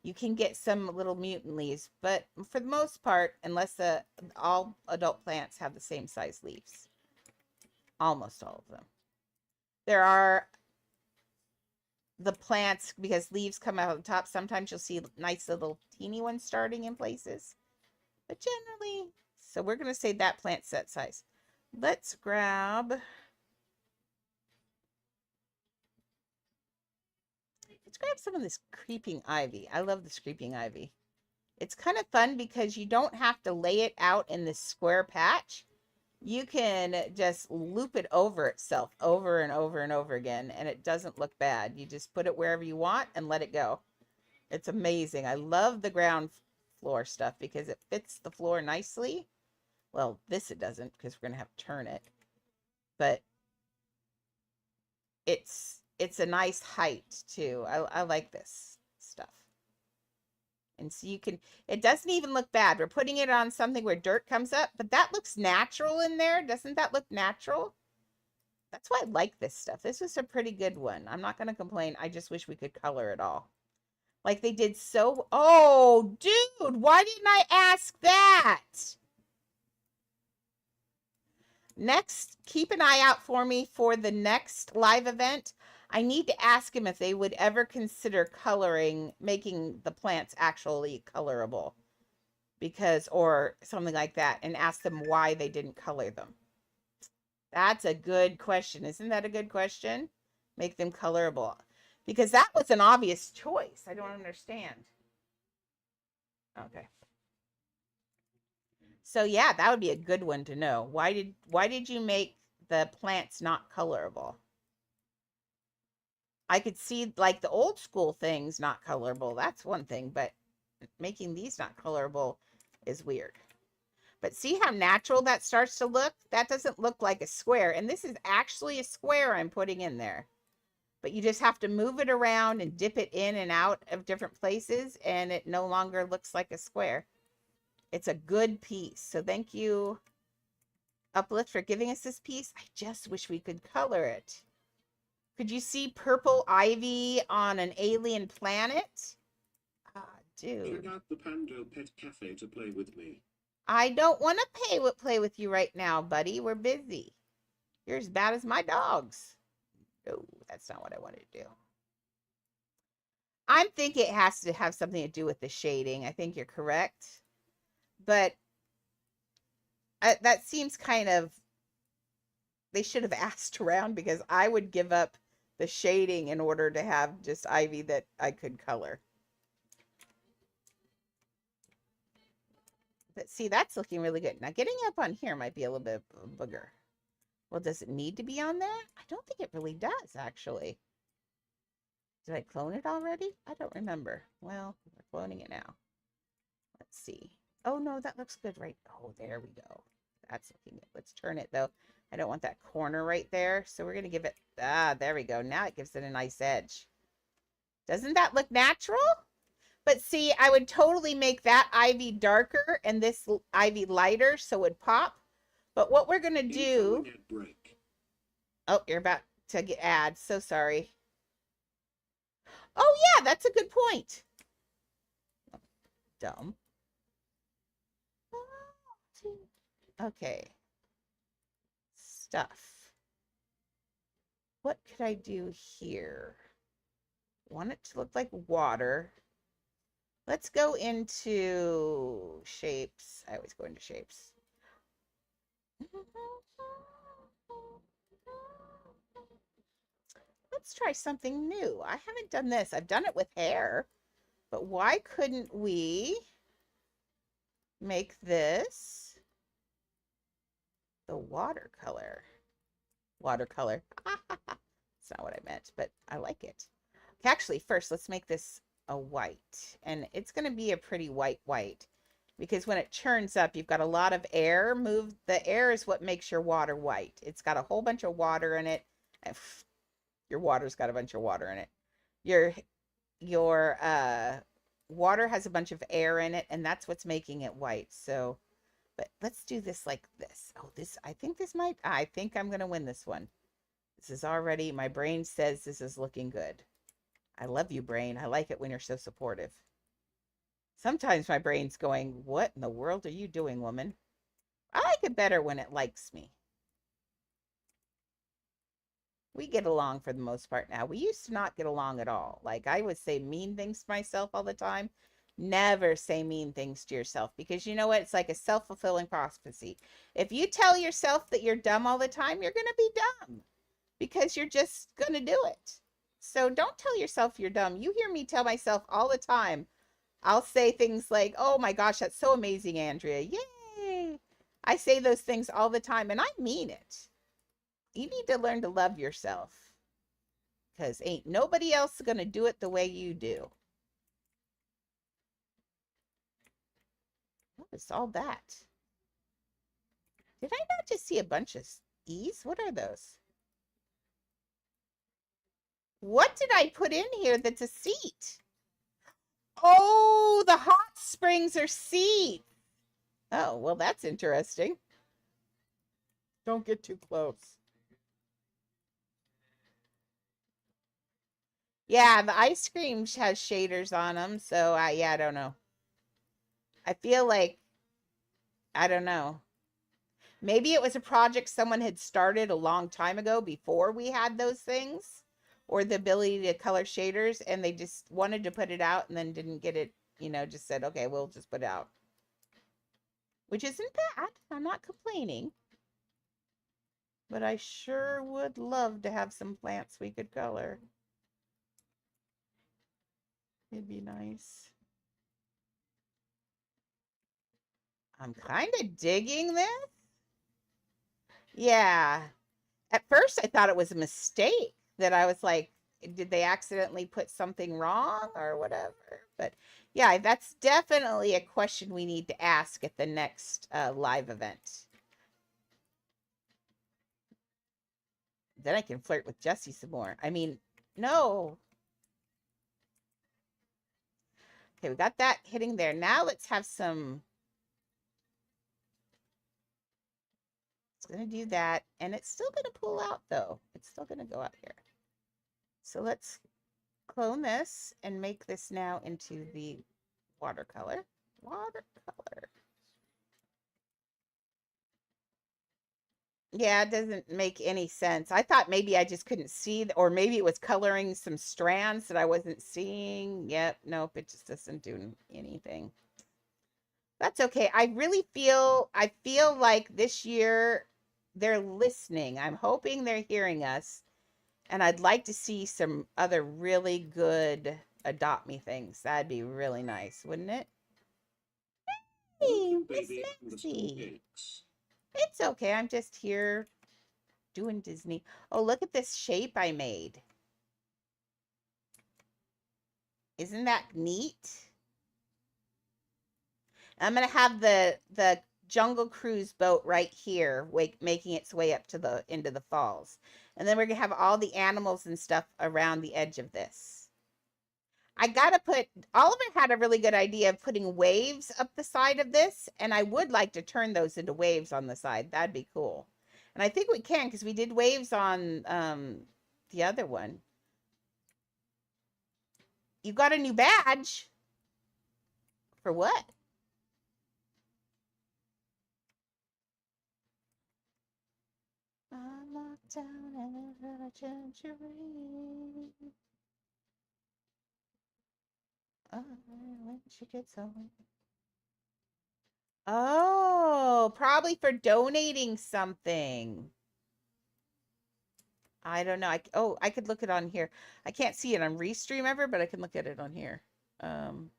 You can get some little mutant leaves, but for the most part, unless all adult plants have the same size leaves. Almost all of them. There are the plants, because leaves come out of the top, sometimes you'll see nice little teeny ones starting in places. But generally, so we're going to say that plant set size. Let's grab some of this creeping ivy. I love this creeping ivy. It's kind of fun because you don't have to lay it out in this square patch. You can just loop it over itself over and over and over again, and it doesn't look bad. You just put it wherever you want and let it go. It's amazing. I love the ground floor stuff because it fits the floor nicely. Well, this it doesn't because we're going to have to turn it. But it's a nice height too. I like this stuff. And so it doesn't even look bad. We're putting it on something where dirt comes up, but that looks natural in there. Doesn't that look natural? That's why I like this stuff. This was a pretty good one. I'm not going to complain. I just wish we could color it all. Like they did so. Oh, dude, why didn't I ask that? Next, keep an eye out for me for the next live event. I need to ask him if they would ever consider making the plants actually colorable, or something like that, and ask them why they didn't color them. That's a good question. Isn't that a good question? Make them colorable. Because that was an obvious choice. I don't understand. Okay. So yeah, that would be a good one to know. Why did you make the plants not colorable? I could see like the old school things not colorable. That's one thing, but making these not colorable is weird. But see how natural that starts to look? That doesn't look like a square. And this is actually a square I'm putting in there. But you just have to move it around and dip it in and out of different places, and it no longer looks like a square. It's a good piece. So thank you, Uplift, for giving us this piece. I just wish we could color it. Could you see purple ivy on an alien planet? Ah, dude. Check out the Pando Pet Cafe to play with me. I don't want to play with you right now, buddy. We're busy. You're as bad as my dogs. Oh, that's not what I wanted to do. I'm thinking it has to have something to do with the shading. I think you're correct. But that seems kind of, they should have asked around, because I would give up the shading in order to have just ivy that I could color. But see, that's looking really good. Now getting up on here might be a little bit of a booger. Well, does it need to be on there? I don't think it really does, actually. Did I clone it already? I don't remember. Well, we're cloning it now. Let's see. Oh, no, that looks good, right? Oh, there we go. That's looking good. Let's turn it, though. I don't want that corner right there. So we're going to give it... there we go. Now it gives it a nice edge. Doesn't that look natural? But see, I would totally make that ivy darker and this ivy lighter so it would pop. But what we're going to do... Oh, you're about to get ads. So sorry. Oh, yeah, that's a good point. Dumb. Okay. Stuff. What could I do here? Want it to look like water. Let's go into shapes. I always go into shapes. Let's try something new. I haven't done this. I've done it with hair, but why couldn't we make this the watercolor? Watercolor. It's not what I meant, but I like it. Okay, actually, first, let's make this a white. And it's going to be a pretty white, because when it churns up, you've got a lot of air. The air is what makes your water white. It's got a whole bunch of water in it. Your water's got a bunch of water in it. Your water has a bunch of air in it, and that's what's making it white. So, but let's do this like this. Oh, I think I'm going to win this one. This is already, my brain says this is looking good. I love you, brain. I like it when you're so supportive. Sometimes my brain's going, what in the world are you doing, woman? I like it better when it likes me. We get along for the most part now. We used to not get along at all. Like, I would say mean things to myself all the time. Never say mean things to yourself, because you know what? It's like a self-fulfilling prophecy. If you tell yourself that you're dumb all the time, you're going to be dumb, because you're just going to do it. So don't tell yourself you're dumb. You hear me tell myself all the time. I'll say things like, oh my gosh, that's so amazing, Andrea. Yay. I say those things all the time, and I mean it. You need to learn to love yourself, because ain't nobody else going to do it the way you do. What is all that? Did I not just see a bunch of E's? What are those? What did I put in here that's a seat? Oh, the hot springs are seats. Oh, well, that's interesting. Don't get too close. Yeah, the ice cream has shaders on them, so yeah, I don't know. I feel like, I don't know. Maybe it was a project someone had started a long time ago before we had those things, or the ability to color shaders, and they just wanted to put it out and then didn't get it, just said, okay, we'll just put it out. Which isn't bad. I'm not complaining. But I sure would love to have some plants we could color. It'd be nice. I'm kind of digging this. Yeah. At first, I thought it was a mistake, that I was like, did they accidentally put something wrong or whatever? But yeah, that's definitely a question we need to ask at the next live event. Then I can flirt with Jessie some more. I mean, no. Okay, we got that hitting there. Now let's have some... It's going to do that. And it's still going to pull out, though. It's still going to go out here. So let's clone this and make this now into the watercolor. Watercolor. Yeah, it doesn't make any sense. I thought maybe I just couldn't see, or maybe it was coloring some strands that I wasn't seeing. Yep, nope, it just doesn't do anything. That's okay. I feel like this year they're listening. I'm hoping they're hearing us, and I'd like to see some other really good Adopt Me things. That'd be really nice, wouldn't it? Hey, Miss Maxie. It's okay. I'm just here doing Disney. Oh, look at this shape I made. Isn't that neat? I'm gonna have the Jungle Cruise boat right here, making its way up to the into the falls, and then we're gonna have all the animals and stuff around the edge of this. I gotta put. Oliver had a really good idea of putting waves up the side of this, and I would like to turn those into waves on the side. That'd be cool, and I think we can because we did waves on the other one. You got a new badge for what? I'm locked down in a century. When she gets home. Oh, probably for donating something. I don't know. Oh, I could look it on here. I can't see it on Restream ever, but I can look at it on here. Um,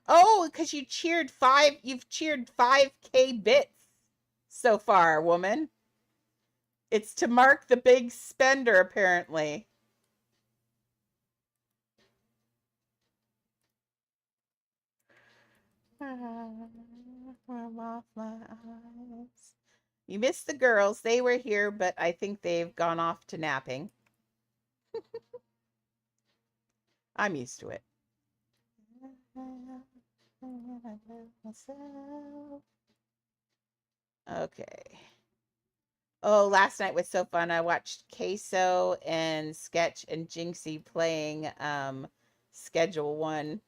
oh, because you've cheered 5K bits so far, woman. It's to mark the big spender, apparently. I'm off my eyes. You missed the girls. They were here, but I think they've gone off to napping. I'm used to it. Okay. Oh, last night was so fun. I watched Queso and Sketch and Jinxie playing Schedule 1.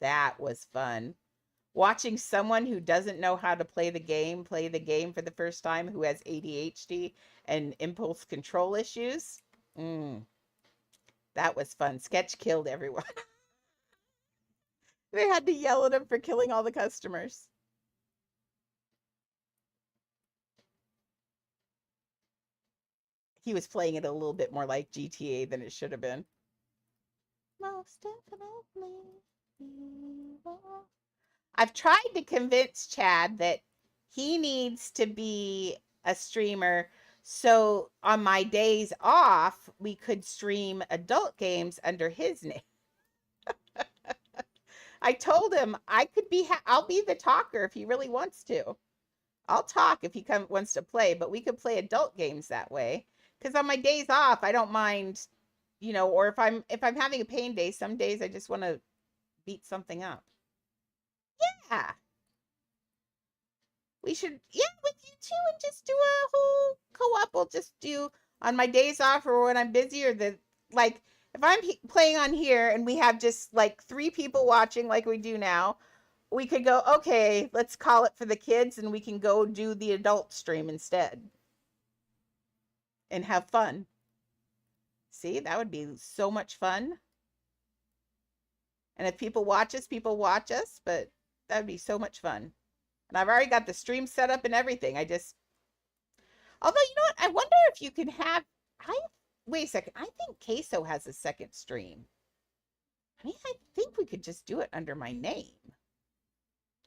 That was fun. Watching someone who doesn't know how to play the game for the first time, who has ADHD and impulse control issues. That was fun. Sketch killed everyone. They had to yell at him for killing all the customers. He was playing it a little bit more like GTA than it should have been. Most definitely. I've tried to convince Chad that he needs to be a streamer. So on my days off, we could stream adult games under his name. I told him I'll be the talker if he really wants to. I'll talk if he wants to play, but we could play adult games that way. Because on my days off, I don't mind, or if I'm having a pain day, some days I just want to beat something up. Yeah, we should, yeah, with you too, and just do a whole co-op. We'll just do on my days off or when I'm busy, or like if I'm playing on here and we have just like 3 people watching like we do now, we could go, okay, let's call it for the kids, and we can go do the adult stream instead and have fun. See, that would be so much fun. And if people watch us, but that would be so much fun. And I've already got the stream set up and everything. Although, you know what? I wonder if you can I, wait a second. I think Queso has a second stream. I think we could just do it under my name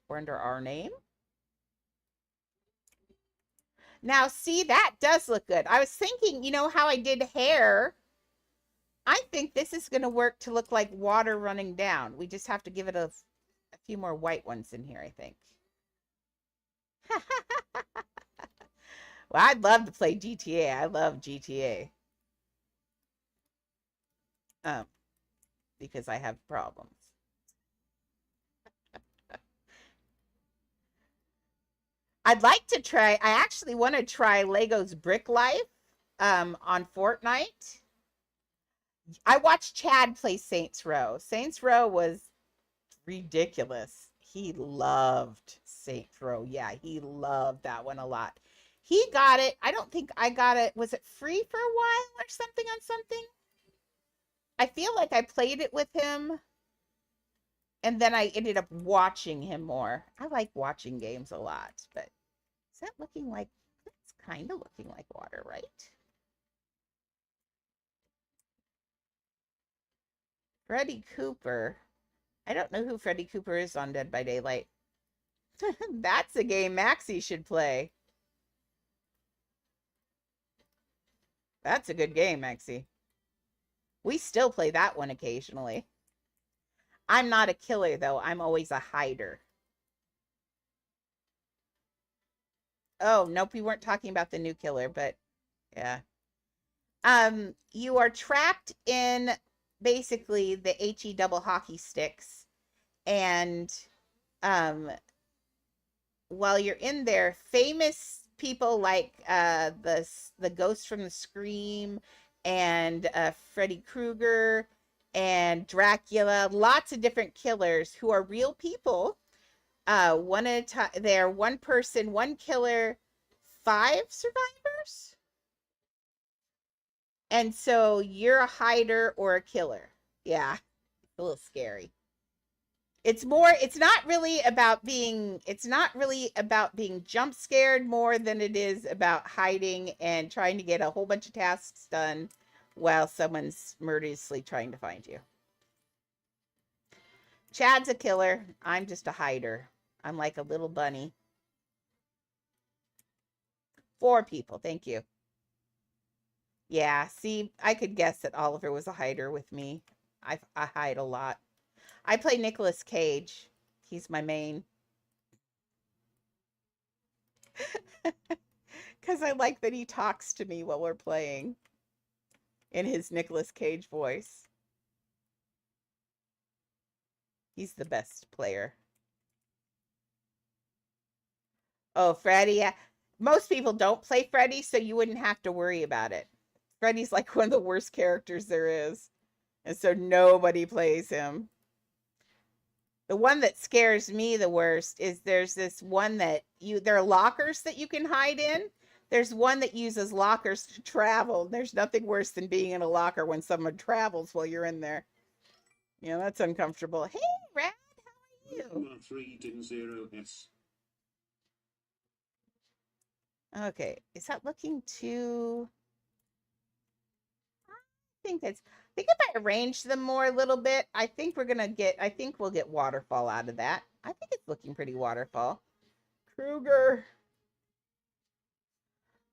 or under our name. Now, see, that does look good. I was thinking, how I did hair. I think this is going to work to look like water running down. We just have to give it a few more white ones in here, I think. Well, I'd love to play GTA. I love GTA. Because I have problems. I'd like to try, I actually want to try Lego's Brick Life on Fortnite. I watched Chad play Saints Row. Saints Row was ridiculous. He loved Saint throw. Yeah, he loved that one a lot. He got it. I don't think I got it. Was it free for a while or something on something? I feel like I played it with him and then I ended up watching him more. I like watching games a lot, but is that looking like, that's kind of looking like water, right? Freddy Cooper. I don't know who Freddy Cooper is on Dead by Daylight. That's a game Maxie should play. That's a good game, Maxie. We still play that one occasionally. I'm not a killer, though. I'm always a hider. Oh, nope, we weren't talking about the new killer, but yeah. You are trapped in basically the HE double hockey sticks, and um while you're in there, famous people like the ghost from the Scream and Freddy Krueger and Dracula, lots of different killers who are real people. One at a time, they're one person, one killer, five survivors. And so you're a hider or a killer. Yeah, a little scary. It's not really about being jump scared more than it is about hiding and trying to get a whole bunch of tasks done while someone's murderously trying to find you. Chad's a killer. I'm just a hider. I'm like a little bunny. 4 people. Thank you. Yeah, see, I could guess that Oliver was a hider with me. I hide a lot. I play Nicolas Cage. He's my main. Because I like that he talks to me while we're playing in his Nicolas Cage voice. He's the best player. Oh, Freddy. Yeah. Most people don't play Freddy, so you wouldn't have to worry about it. Freddy's like one of the worst characters there is. And so nobody plays him. The one that scares me the worst is there's this one that there are lockers that you can hide in. There's one that uses lockers to travel. There's nothing worse than being in a locker when someone travels while you're in there. You know, that's uncomfortable. Hey, Rad, how are you? 3 Okay, is that looking too... I think if I arrange them more a little bit, I think we'll get waterfall out of that. I think it's looking pretty waterfall. Krueger.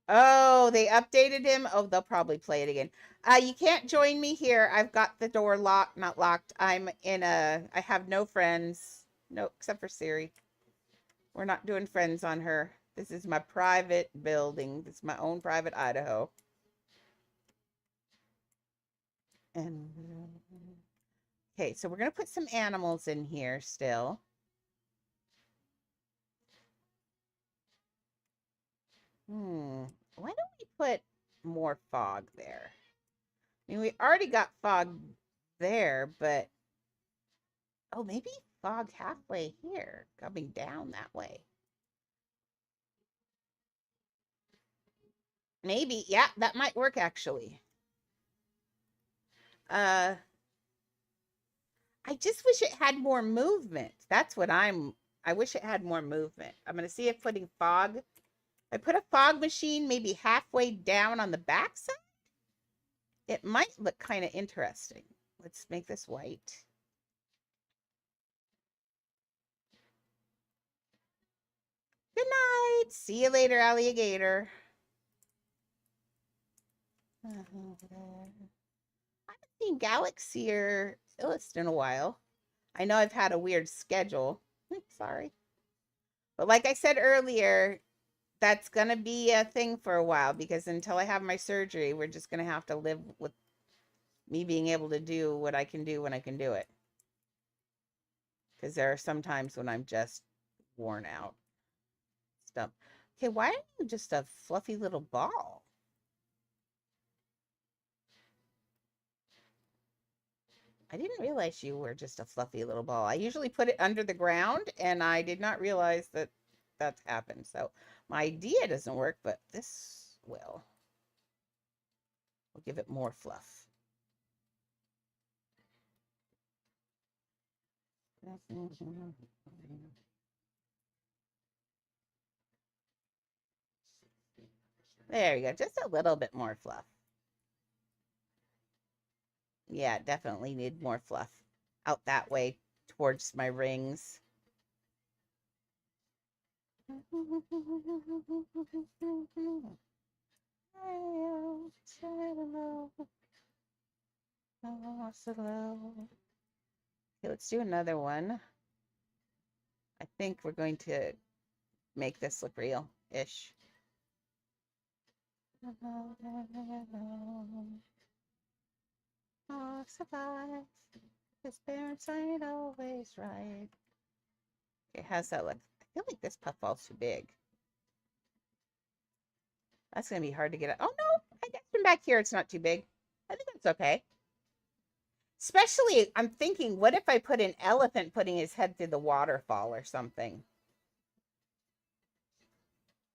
Oh, they updated him. Oh, they'll probably play it again. You can't join me here. I've got the door locked, not locked. I have no friends. No, except for Siri. We're not doing friends on her. This is my private building. This is my own private Idaho. And okay, so we're going to put some animals in here still. Why don't we put more fog there? I mean, we already got fog there, but oh, maybe fog halfway here, coming down that way. Maybe, yeah, that might work actually. I just wish it had more movement. That's what I wish it had more movement. I'm going to see if putting fog, I put a fog machine maybe halfway down on the backside. It might look kind of interesting. Let's make this white. Good night. See you later, alligator. I haven't seen Galaxy or Illust in a while. I know I've had a weird schedule. Sorry. But like I said earlier, that's going to be a thing for a while because until I have my surgery, we're just going to have to live with me being able to do what I can do when I can do it. Because there are some times when I'm just worn out. Stuff. Okay, why are you just a fluffy little ball? I didn't realize you were just a fluffy little ball. I usually put it under the ground, and I did not realize that that's happened. So my idea doesn't work, but this will. We'll give it more fluff. There you go. Just a little bit more fluff. Yeah, definitely need more fluff out that way towards my rings. Okay, let's do another one. I think we're going to make this look real-ish. Oh, survive. His parents ain't always right. Okay, how's that look? I feel like this puffball's too big. That's going to be hard to get out. Oh, no. I guess from back here, it's not too big. I think that's okay. Especially, I'm thinking, what if I put an elephant putting his head through the waterfall or something?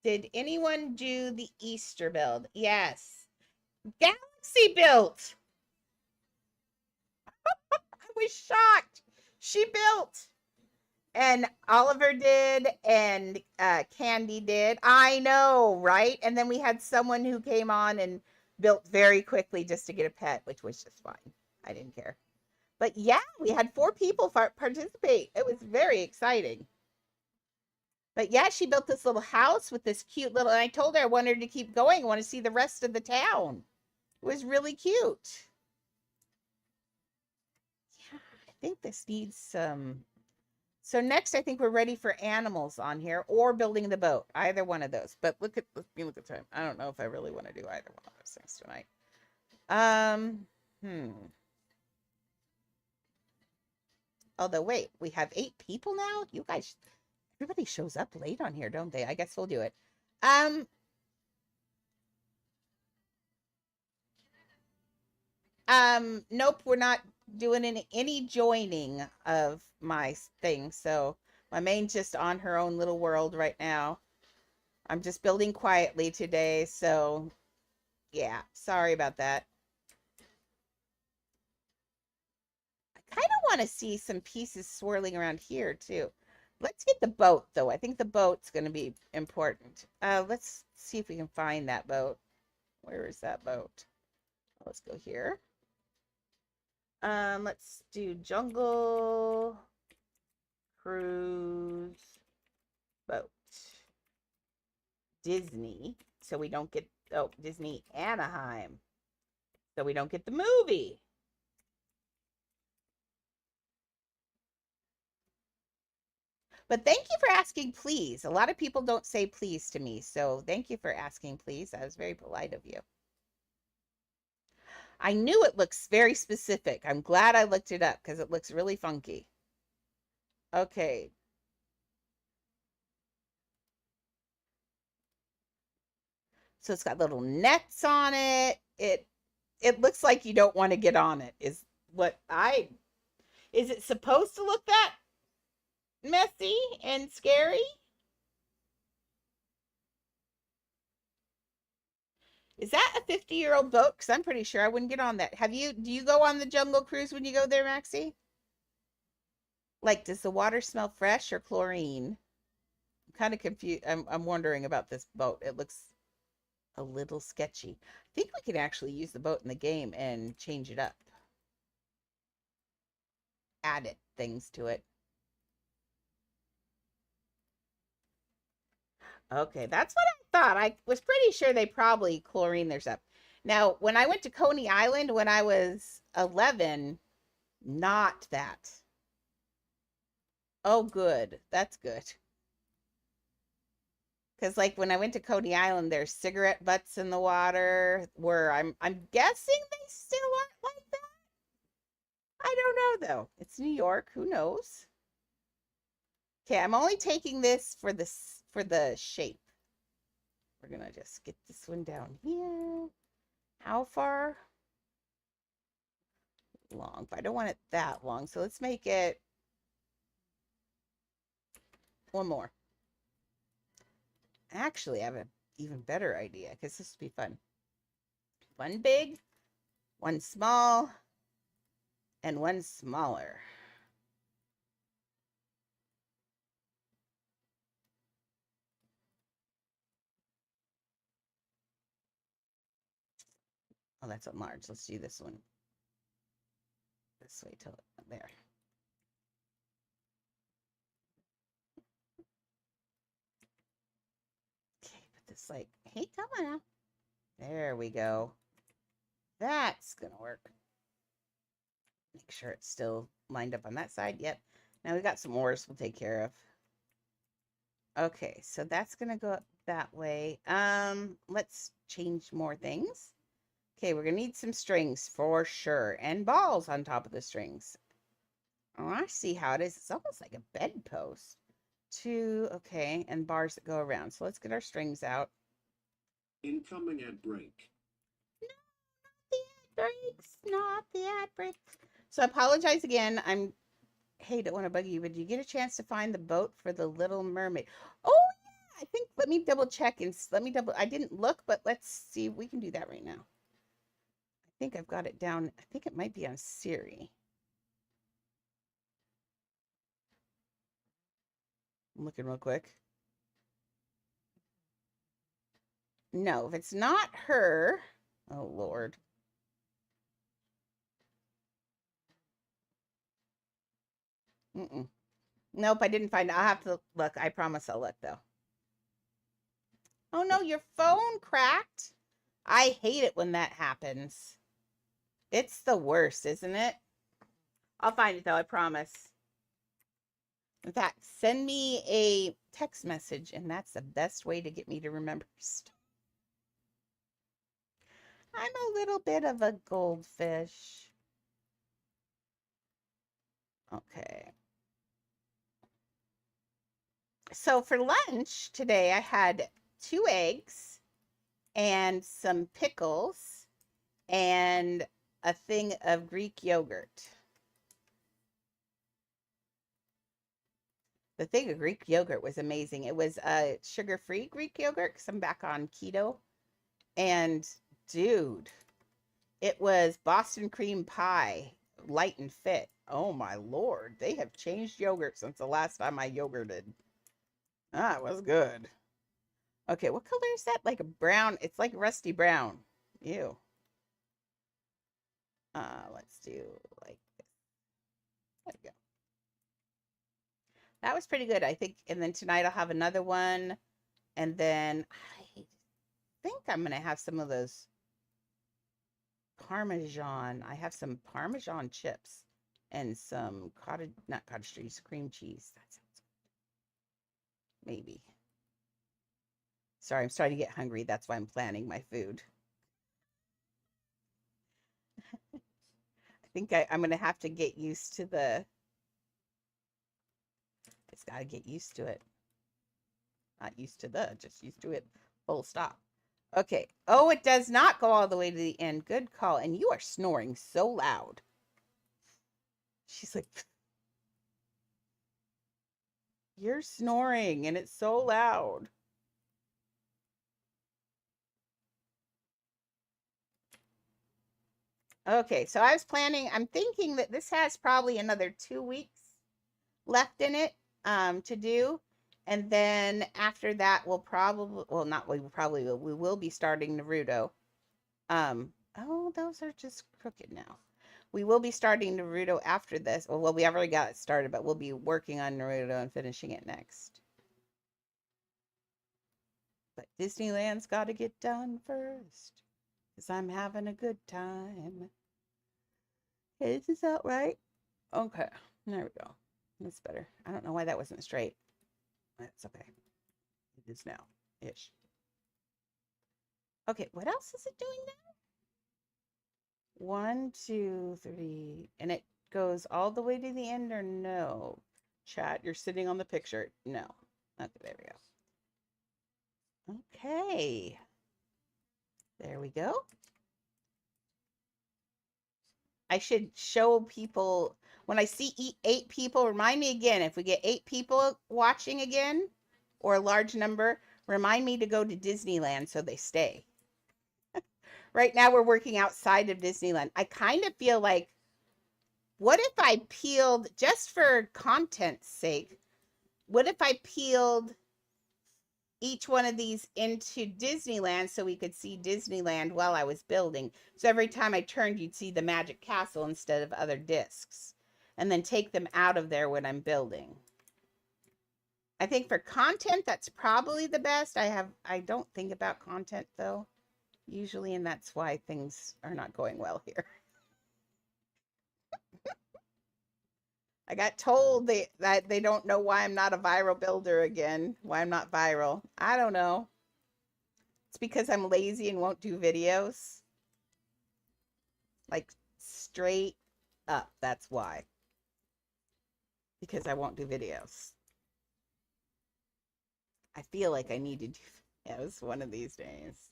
Did anyone do the Easter build? Yes. Galaxy built. I was shocked. She built. And Oliver did, and Candy did. I know, right? And then we had someone who came on and built very quickly just to get a pet, which was just fine. I didn't care. But yeah, we had 4 people participate. It was very exciting. But yeah, she built this little house with this cute little, and I told her I wanted her to keep going. I want to see the rest of the town. It was really cute. Yeah, I think this needs some. So next, I think we're ready for animals on here or building the boat. Either one of those. But let me look at time. I don't know if I really want to do either one of those things tonight. Although, wait, we have 8 people now? You guys, everybody shows up late on here, don't they? I guess we'll do it. Nope, we're not doing any joining of my thing. So my main's just on her own little world right now. I'm just building quietly today. So yeah, sorry about that. I kind of want to see some pieces swirling around here too. Let's get the boat though. I think the boat's going to be important. Let's see if we can find that boat. Where is that boat? Let's go here. Let's do jungle cruise boat. Disney. So we don't get, oh, Disney Anaheim. So we don't get the movie. But thank you for asking, please. A lot of people don't say please to me. So thank you for asking, please. That was very polite of you. I knew it looks very specific. I'm glad I looked it up because it looks really funky. Okay. So it's got little nets on it. It looks like you don't want to get on it. Is it supposed to look that messy and scary? Is that a 50-year-old boat? Because I'm pretty sure I wouldn't get on that. Do you go on the jungle cruise when you go there, Maxie? Like, does the water smell fresh or chlorine? I'm kind of confused. I'm wondering about this boat. It looks a little sketchy. I think we can actually use the boat in the game and change it up. Add things to it. Okay, that's what I thought. I was pretty sure they probably chlorine their stuff. Now, when I went to Coney Island when I was 11, not that. Oh, good. That's good. Because like when I went to Coney Island, there's cigarette butts in the water. Where I'm guessing they still aren't like that. I don't know though. It's New York. Who knows? Okay, I'm only taking this for the shape. We're gonna just get this one down here. How far? Long, but I don't want it that long. So let's make it one more. Actually, I have an even better idea because this would be fun. One big, one small, and one smaller. Oh, that's a large. Let's do this one. This way till there. Okay, put this like, hey, come on now. There we go. That's gonna work. Make sure it's still lined up on that side. Yep. Now we got some oars we'll take care of. Okay, so that's gonna go up that way. Let's change more things. Okay, we're gonna need some strings for sure, and balls on top of the strings. Oh, I see how it is. It's almost like a bedpost. Two, okay, and bars that go around. So let's get our strings out. Incoming ad break. The ad breaks, not the ad break. So I apologize again. Hey, don't want to bug you, but did you get a chance to find the boat for the Little Mermaid? Oh yeah, I think let me double check and I didn't look, but let's see. We can do that right now. I think I've got it down. I think it might be on Siri. I'm looking real quick. No, if it's not her, oh Lord. Nope, I didn't find it. I'll have to look. I promise I'll look though. Oh no, your phone cracked. I hate it when that happens. It's the worst, isn't it? I'll find it though, I promise. In fact, send me a text message, and that's the best way to get me to remember stuff. I'm a little bit of a goldfish. Okay. So for lunch today, I had 2 eggs and some pickles and a thing of Greek yogurt. The thing of Greek yogurt was amazing. It was sugar-free Greek yogurt because I'm back on keto. And dude, it was Boston cream pie, light and fit. Oh my Lord. They have changed yogurt since the last time I yogurted. Ah, it was good. Okay, what color is that? Like a brown. It's like rusty brown. Ew. Let's do like this. There we go. That was pretty good, I think. And then tonight I'll have another one. And then I think I'm going to have some of those Parmesan. I have some Parmesan chips and some not cottage cheese, cream cheese. That sounds good. Maybe. Sorry, I'm starting to get hungry. That's why I'm planning my food. I think I'm going to have to get used to it's got to get used to it. Not used to just used to it. Full stop. Okay. Oh, it does not go all the way to the end. Good call. And you are snoring so loud. She's like, you're snoring and it's so loud. Okay, so I'm thinking that this has probably another 2 weeks left in it to do. And then after that, we'll probably, well, not we probably will, we will be starting Naruto. Oh, those are just crooked now. We will be starting Naruto after this. Well, we already got it started, but we'll be working on Naruto and finishing it next. But Disneyland's got to get done first, because I'm having a good time. Okay, this is out right. Okay, there we go. That's better. I don't know why that wasn't straight. That's okay. It is now, ish. Okay, what else is it doing now? 1, 2, 3, and it goes all the way to the end, or no? Chat, you're sitting on the picture. No. Okay, there we go. Okay. There we go. I should show people when I see 8 people. Remind me again, if we get 8 people watching again or a large number, Remind me to go to Disneyland so they stay. Right now we're working outside of Disneyland. I kind of feel like, what if I peeled, just for content's sake, what if I peeled each one of these into Disneyland so we could see Disneyland while I was building? So every time I turned, you'd see the Magic Castle instead of other discs. And then take them out of there when I'm building. I think for content, that's probably the best. I don't think about content though, usually, and that's why things are not going well here. I got told that they don't know why I'm not a viral builder again, why I'm not viral. I don't know. It's because I'm lazy and won't do videos. Like, straight up, that's why. Because I won't do videos. I feel like I need to do videos one of these days.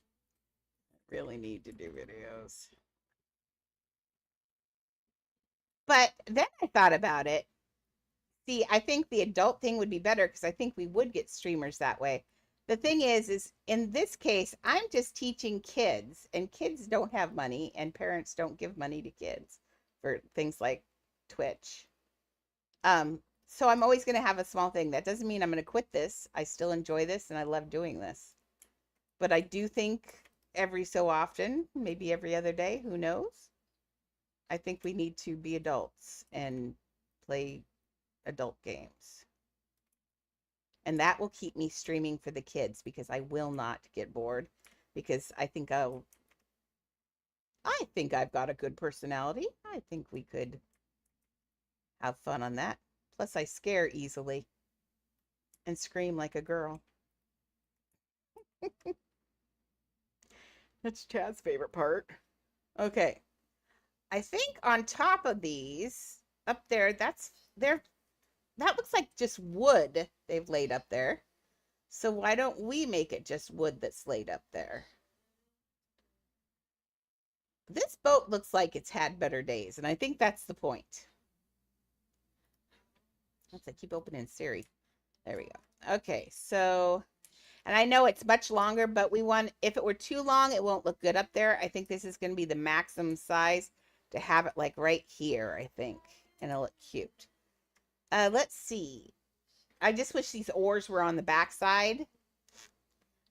I really need to do videos. But then I thought about it. See, I think the adult thing would be better because I think we would get streamers that way. The thing is in this case, I'm just teaching kids, and kids don't have money, and parents don't give money to kids for things like Twitch. So I'm always going to have a small thing. That doesn't mean I'm going to quit this. I still enjoy this, and I love doing this. But I do think every so often, maybe every other day, who knows? I think we need to be adults and play adult games. And that will keep me streaming for the kids because I will not get bored, because I think I've got a good personality. I think we could have fun on that. Plus I scare easily and scream like a girl. That's Chad's favorite part. Okay. I think on top of these up there, that looks like just wood they've laid up there. So why don't we make it just wood that's laid up there? This boat looks like it's had better days, and I think that's the point. Let's keep opening Siri. There we go. Okay, so, and I know it's much longer, but if it were too long, it won't look good up there. I think this is going to be the maximum size to have it like right here, I think, and it'll look cute. Let's see. I just wish these oars were on the back side.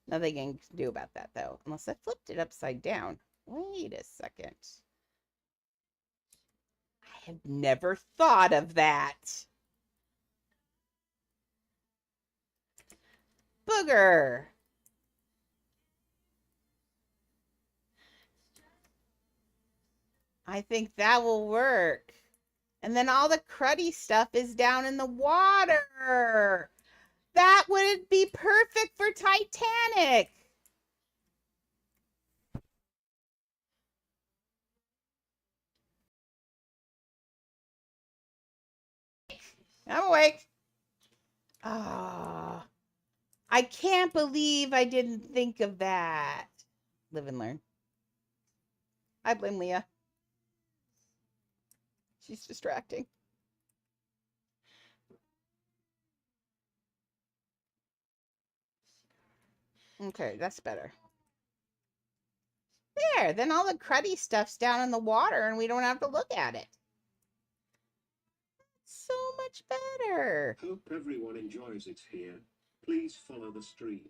Nothing I can do about that, though, unless I flipped it upside down. Wait a second. I have never thought of that. Booger. I think that will work. And then all the cruddy stuff is down in the water. That would be perfect for Titanic. I'm awake. Ah, oh, I can't believe I didn't think of that. Live and learn. I blame Leah. She's distracting. Okay, that's better. There, then all the cruddy stuff's down in the water and we don't have to look at it. So much better. Hope everyone enjoys it here. Please follow the stream.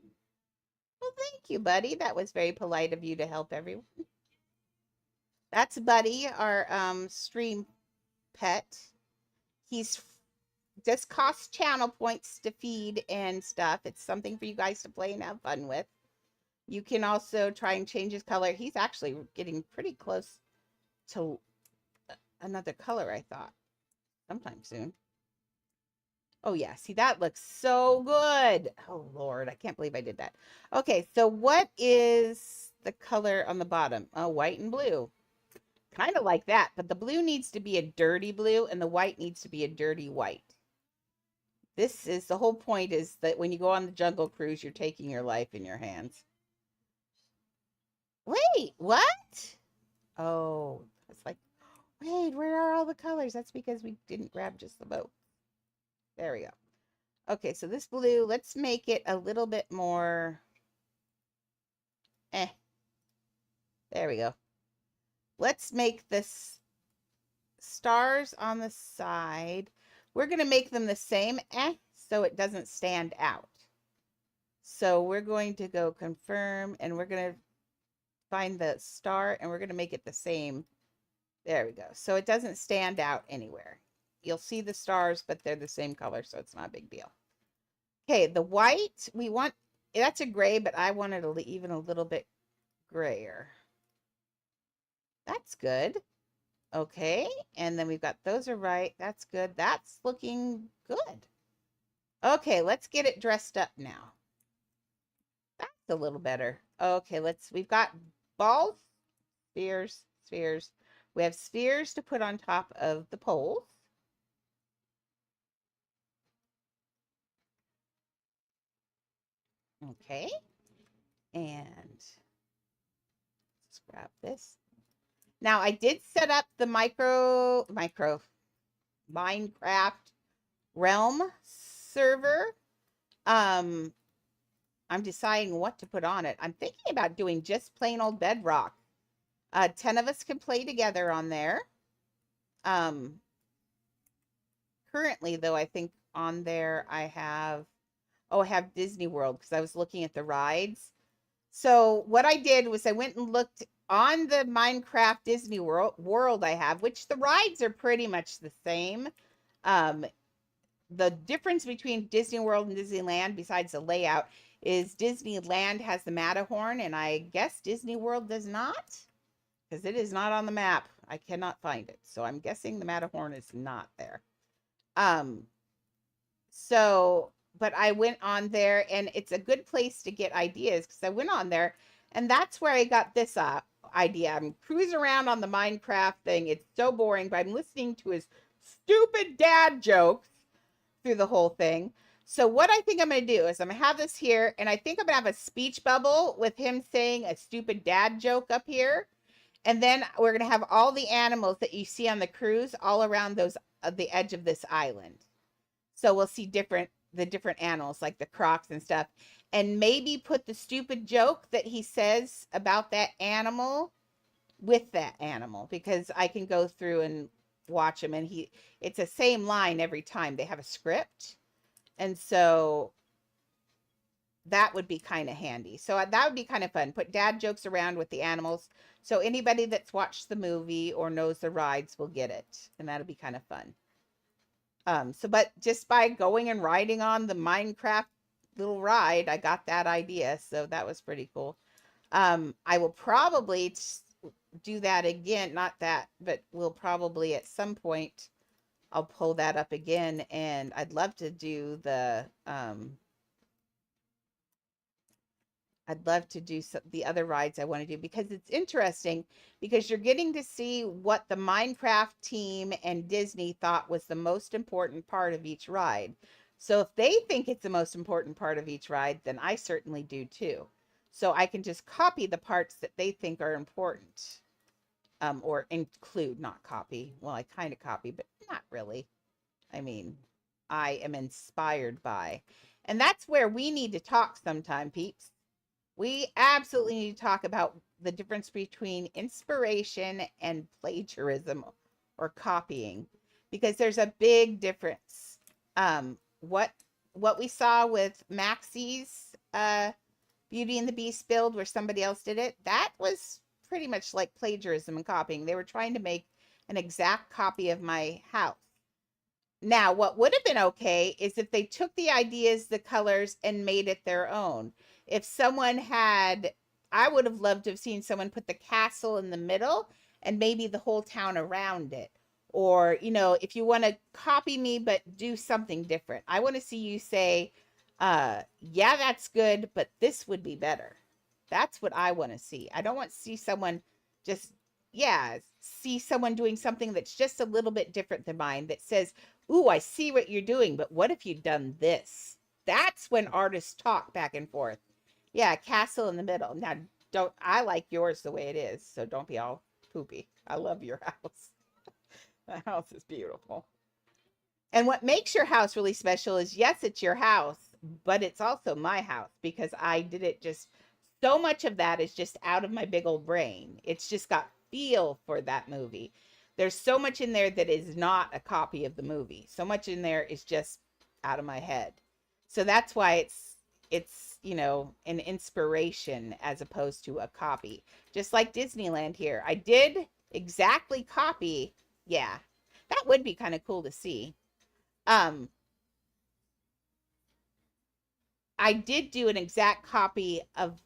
Well, thank you, Buddy. That was very polite of you to help everyone. That's Buddy, our stream pet. He's just costs channel points to feed and stuff. It's something for you guys to play and have fun with. You can also try and change his color. He's actually getting pretty close to another color, I thought. Sometime soon. Oh, yeah. See, that looks so good. Oh, Lord. I can't believe I did that. Okay, so what is the color on the bottom? Oh, white and blue. Kind of like that, but the blue needs to be a dirty blue, and the white needs to be a dirty white. This is the whole point, is that when you go on the Jungle Cruise, you're taking your life in your hands. Wait, what? Oh, it's like, wait, where are all the colors? That's because we didn't grab just the boat. There we go. Okay, so this blue, let's make it a little bit more, eh, there we go. Let's make this stars on the side. We're going to make them the same, so it doesn't stand out. So we're going to go confirm, and we're going to find the star, and we're going to make it the same. There we go. So it doesn't stand out anywhere. You'll see the stars, but they're the same color, so it's not a big deal. Okay, the white, we want, that's a gray, but I want it even a little bit grayer. That's good. Okay, and then we've got, those are right. That's good. That's looking good. Okay, let's get it dressed up now. That's a little better. Okay, we've got balls, spheres, spheres. We have spheres to put on top of the poles. Okay, and let's grab this. Now I did set up the Minecraft realm server. I'm deciding what to put on it. I'm thinking about doing just plain old bedrock. 10 of us can play together on there. Currently though, I think on there I have Disney World because I was looking at the rides. So what I did was I went and looked on the Minecraft Disney World I have, which the rides are pretty much the same. The difference between Disney World and Disneyland, besides the layout, is Disneyland has the Matterhorn, and I guess Disney World does not, because it is not on the map. I cannot find it. So I'm guessing the Matterhorn is not there. So, but I went on there, and it's a good place to get ideas because I went on there, and that's where I got this idea. I'm cruising around on the Minecraft thing. It's so boring, but I'm listening to his stupid dad jokes through the whole thing. So what I think I'm going to do is I'm going to have this here, and I think I'm going to have a speech bubble with him saying a stupid dad joke up here. And then we're going to have all the animals that you see on the cruise all around the edge of this island. So we'll see the different animals like the crocs and stuff, and maybe put the stupid joke that he says about that animal with that animal, because I can go through and watch him, and it's the same line every time. They have a script, and so that would be kind of handy. So that would be kind of fun. Put dad jokes around with the animals, so anybody that's watched the movie or knows the rides will get it, and that'll be kind of fun. But just by going and riding on the Minecraft little ride, I got that idea. So that was pretty cool. I will probably do that again. Not that, but we'll probably at some point, I'll pull that up again. And I'd love to do the other rides I want to do, because it's interesting, because you're getting to see what the Minecraft team and Disney thought was the most important part of each ride. So if they think it's the most important part of each ride, then I certainly do too. So I can just copy the parts that they think are important, or include, not copy. Well, I kind of copy, but not really. I mean, I am inspired by. And that's where we need to talk sometime, peeps. We absolutely need to talk about the difference between inspiration and plagiarism or copying, because there's a big difference. What we saw with Maxie's Beauty and the Beast build, where somebody else did it, that was pretty much like plagiarism and copying. They were trying to make an exact copy of my house. Now, what would have been okay is if they took the ideas, the colors, and made it their own. If someone had, I would have loved to have seen someone put the castle in the middle and maybe the whole town around it. Or, if you want to copy me, but do something different. I want to see you say, yeah, that's good, but this would be better. That's what I want to see. I don't want to see someone just, see someone doing something that's just a little bit different than mine, that says, ooh, I see what you're doing, but what if you'd done this? That's when artists talk back and forth. Yeah, castle in the middle. Now, I like yours the way it is, so don't be all poopy. I love your house. The house is beautiful. And what makes your house really special is, yes, it's your house, but it's also my house because I did it just so much of that is just out of my big old brain. It's just got feel for that movie. There's so much in there that is not a copy of the movie. So much in there is just out of my head. So that's why it's an inspiration as opposed to a copy. Just like Disneyland here. I did exactly copy. Yeah. That would be kind of cool to see. Um, I did do an exact copy of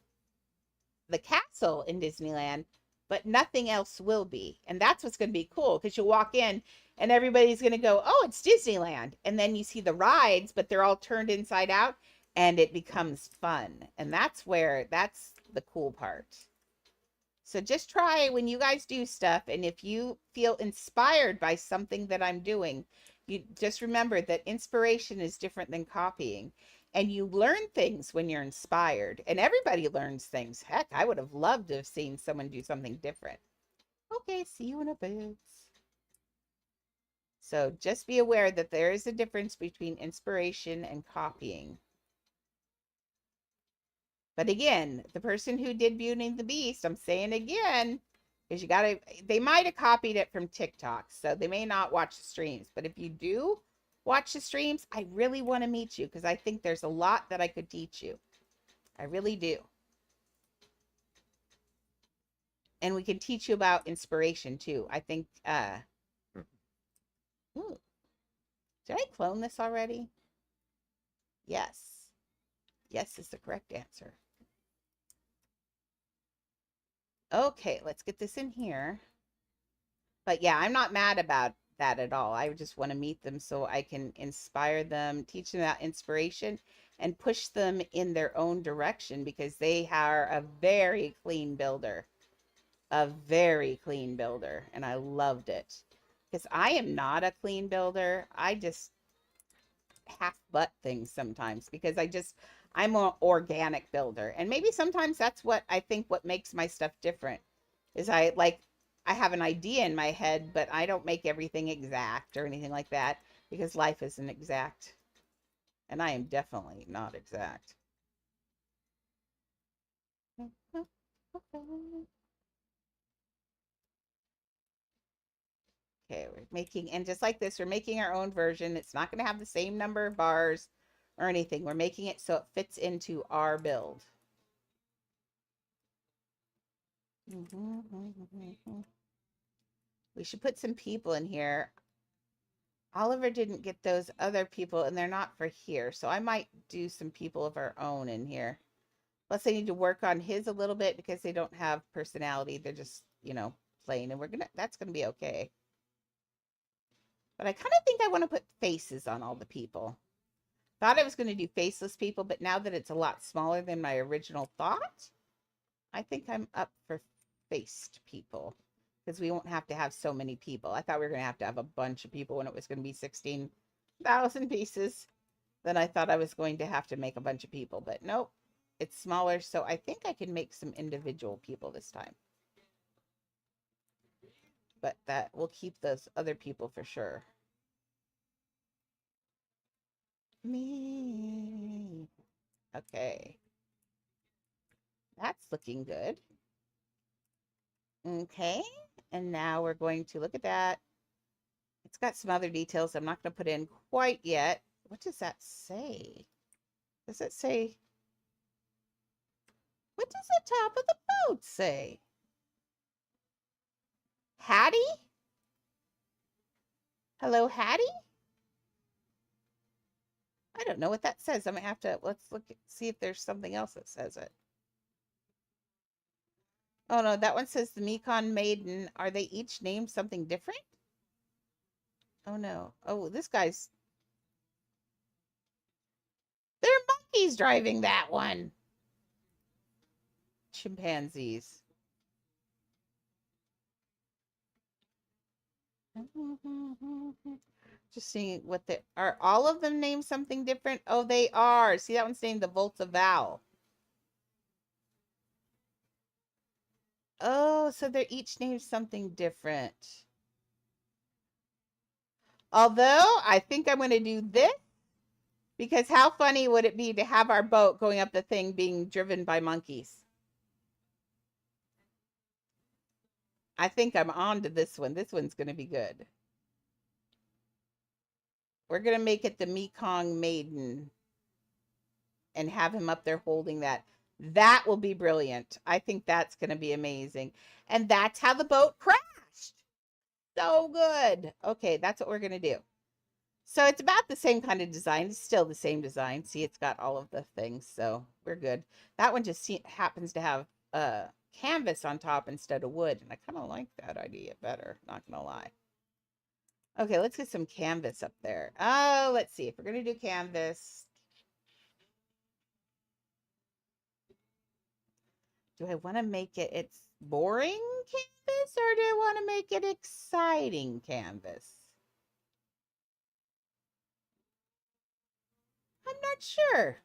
the castle in Disneyland, but nothing else will be. And that's what's going to be cool because you'll walk in and everybody's going to go, "Oh, it's Disneyland." And then you see the rides, but they're all turned inside out and it becomes fun. And that's the cool part. So just try when you guys do stuff, and if you feel inspired by something that I'm doing, you just remember that inspiration is different than copying. And you learn things when you're inspired, and everybody learns things. Heck, I would have loved to have seen someone do something different. Okay, see you in a bit. So just be aware that there is a difference between inspiration and copying. But again, the person who did Beauty and the Beast, I'm saying again, is they might have copied it from TikTok, so they may not watch the streams. But if you do watch the streams, I really want to meet you because I think there's a lot that I could teach you. I really do. And we can teach you about inspiration too. I think, ooh, did I clone this already? Yes. Yes is the correct answer. Okay, let's get this in here. But yeah, I'm not mad about that at all. I just want to meet them so I can inspire them, teach them about inspiration, and push them in their own direction because they are a very clean builder. A very clean builder. And I loved it. Because I am not a clean builder. I just half butt things sometimes because I'm an organic builder. And maybe sometimes that's what I think what makes my stuff different is I have an idea in my head, but I don't make everything exact or anything like that because life isn't exact. And I am definitely not exact. Okay, we're making, and just like this, we're making our own version. It's not going to have the same number of bars or anything. We're making it so it fits into our build. We should put some people in here. Oliver didn't get those other people, and they're not for here. So I might do some people of our own in here. Plus, I need to work on his a little bit because they don't have personality. They're just, plain, and that's gonna be okay. But I kind of think I want to put faces on all the people. Thought I was going to do faceless people, but now that it's a lot smaller than my original thought, I think I'm up for faced people because we won't have to have so many people. I thought we were going to have a bunch of people when it was going to be 16,000 pieces. Then I thought I was going to have to make a bunch of people, but nope, it's smaller. So I think I can make some individual people this time. But that will keep those other people for sure. Me. Okay. That's looking good. Okay. And now we're going to look at that. It's got some other details I'm not going to put in quite yet. What does that say? Does it say? What does the top of the boat say? Hattie? Hello, Hattie? I don't know what that says. I'm going to have to, let's look, see if there's something else that says it. Oh no, that one says the Mekon Maiden. Are they each named something different? Oh no. Oh, this guy's. They're monkeys driving that one. Chimpanzees. Just seeing what they are. All of them named something different? Oh, they are. See, that one's named the Volta Val. Oh, so they're each named something different. Although I think I'm going to do this because how funny would it be to have our boat going up the thing being driven by monkeys? I think I'm on to this one. This one's going to be good. We're going to make it the Mekong Maiden and have him up there holding that. That will be brilliant. I think that's going to be amazing. And that's how the boat crashed. So good. Okay, that's what we're going to do. So it's about the same kind of design. It's still the same design. See, it's got all of the things. So we're good. That one just happens to have canvas on top instead of wood. And I kind of like that idea better. Not going to lie. Okay, let's get some canvas up there. Oh, let's see. If we're going to do canvas, do I want to make it's boring canvas or do I want to make it exciting canvas? I'm not sure.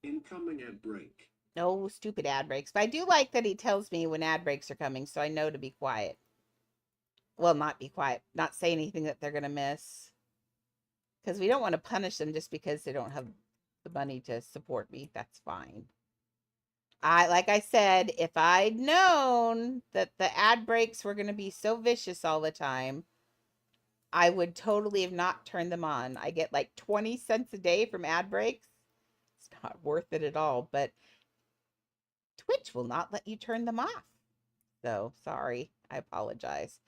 Incoming ad break. No stupid ad breaks. But I do like that he tells me when ad breaks are coming, so I know to be quiet. Well, not be quiet. Not say anything that they're going to miss. Because we don't want to punish them just because they don't have the money to support me. That's fine. Like I said, if I'd known that the ad breaks were going to be so vicious all the time, I would totally have not turned them on. I get like 20 cents a day from ad breaks. It's not worth it at all, but Twitch will not let you turn them off. So sorry, I apologize.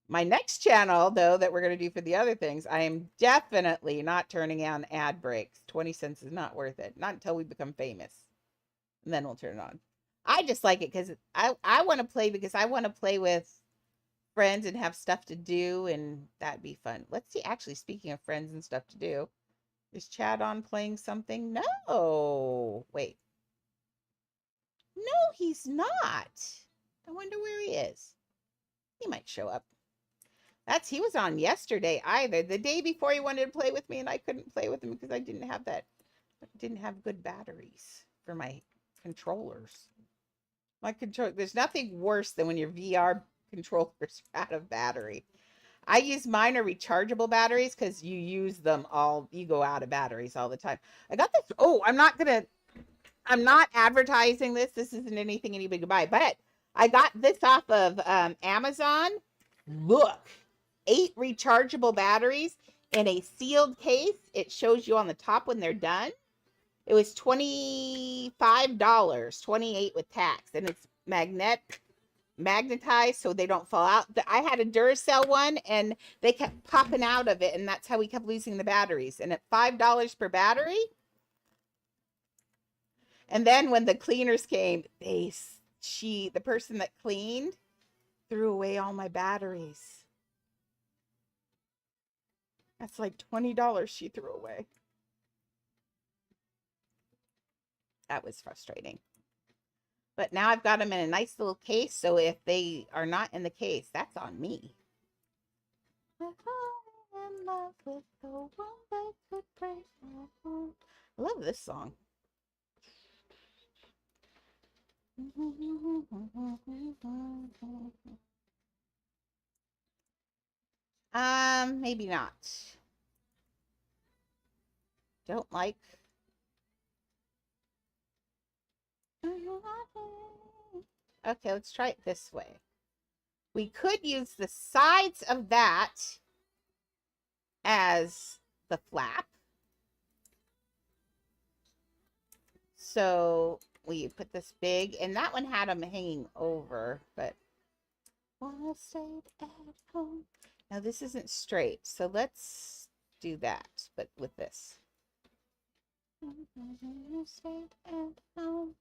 My next channel, though, that we're going to do for the other things, I am definitely not turning on ad breaks. 20 cents is not worth it. Not until we become famous. And then we'll turn it on. I just like it because I want to play because I want to play with friends and have stuff to do, and that'd be fun. Let's see. Actually, speaking of friends and stuff to do, is Chad on playing something? No. Wait. No, he's not. I wonder where he is. He might show up. He was on yesterday either. The day before he wanted to play with me and I couldn't play with him because I didn't have good batteries for my controllers. There's nothing worse than when your VR controllers are out of battery. I use mine are rechargeable batteries because you go out of batteries all the time. I got this. Oh, I'm not advertising this. This isn't anything anybody can buy, but I got this off of Amazon. Look, 8 rechargeable batteries in a sealed case. It shows you on the top when they're done. It was $25, 28 with tax, and it's magnetized so they don't fall out. I had a Duracell one and they kept popping out of it, and that's how we kept losing the batteries. And at $5 per battery. And then when the cleaners came, the person that cleaned threw away all my batteries. That's like $20 she threw away. That was frustrating. But now I've got them in a nice little case, so if they are not in the case, that's on me. I love this song. Maybe not. Don't like. Okay, let's try it this way. We could use the sides of that as the flap. So we put this big, and that one had them hanging over, but wanna stay at home. Now this isn't straight, so let's do that, but with this. Stay at home.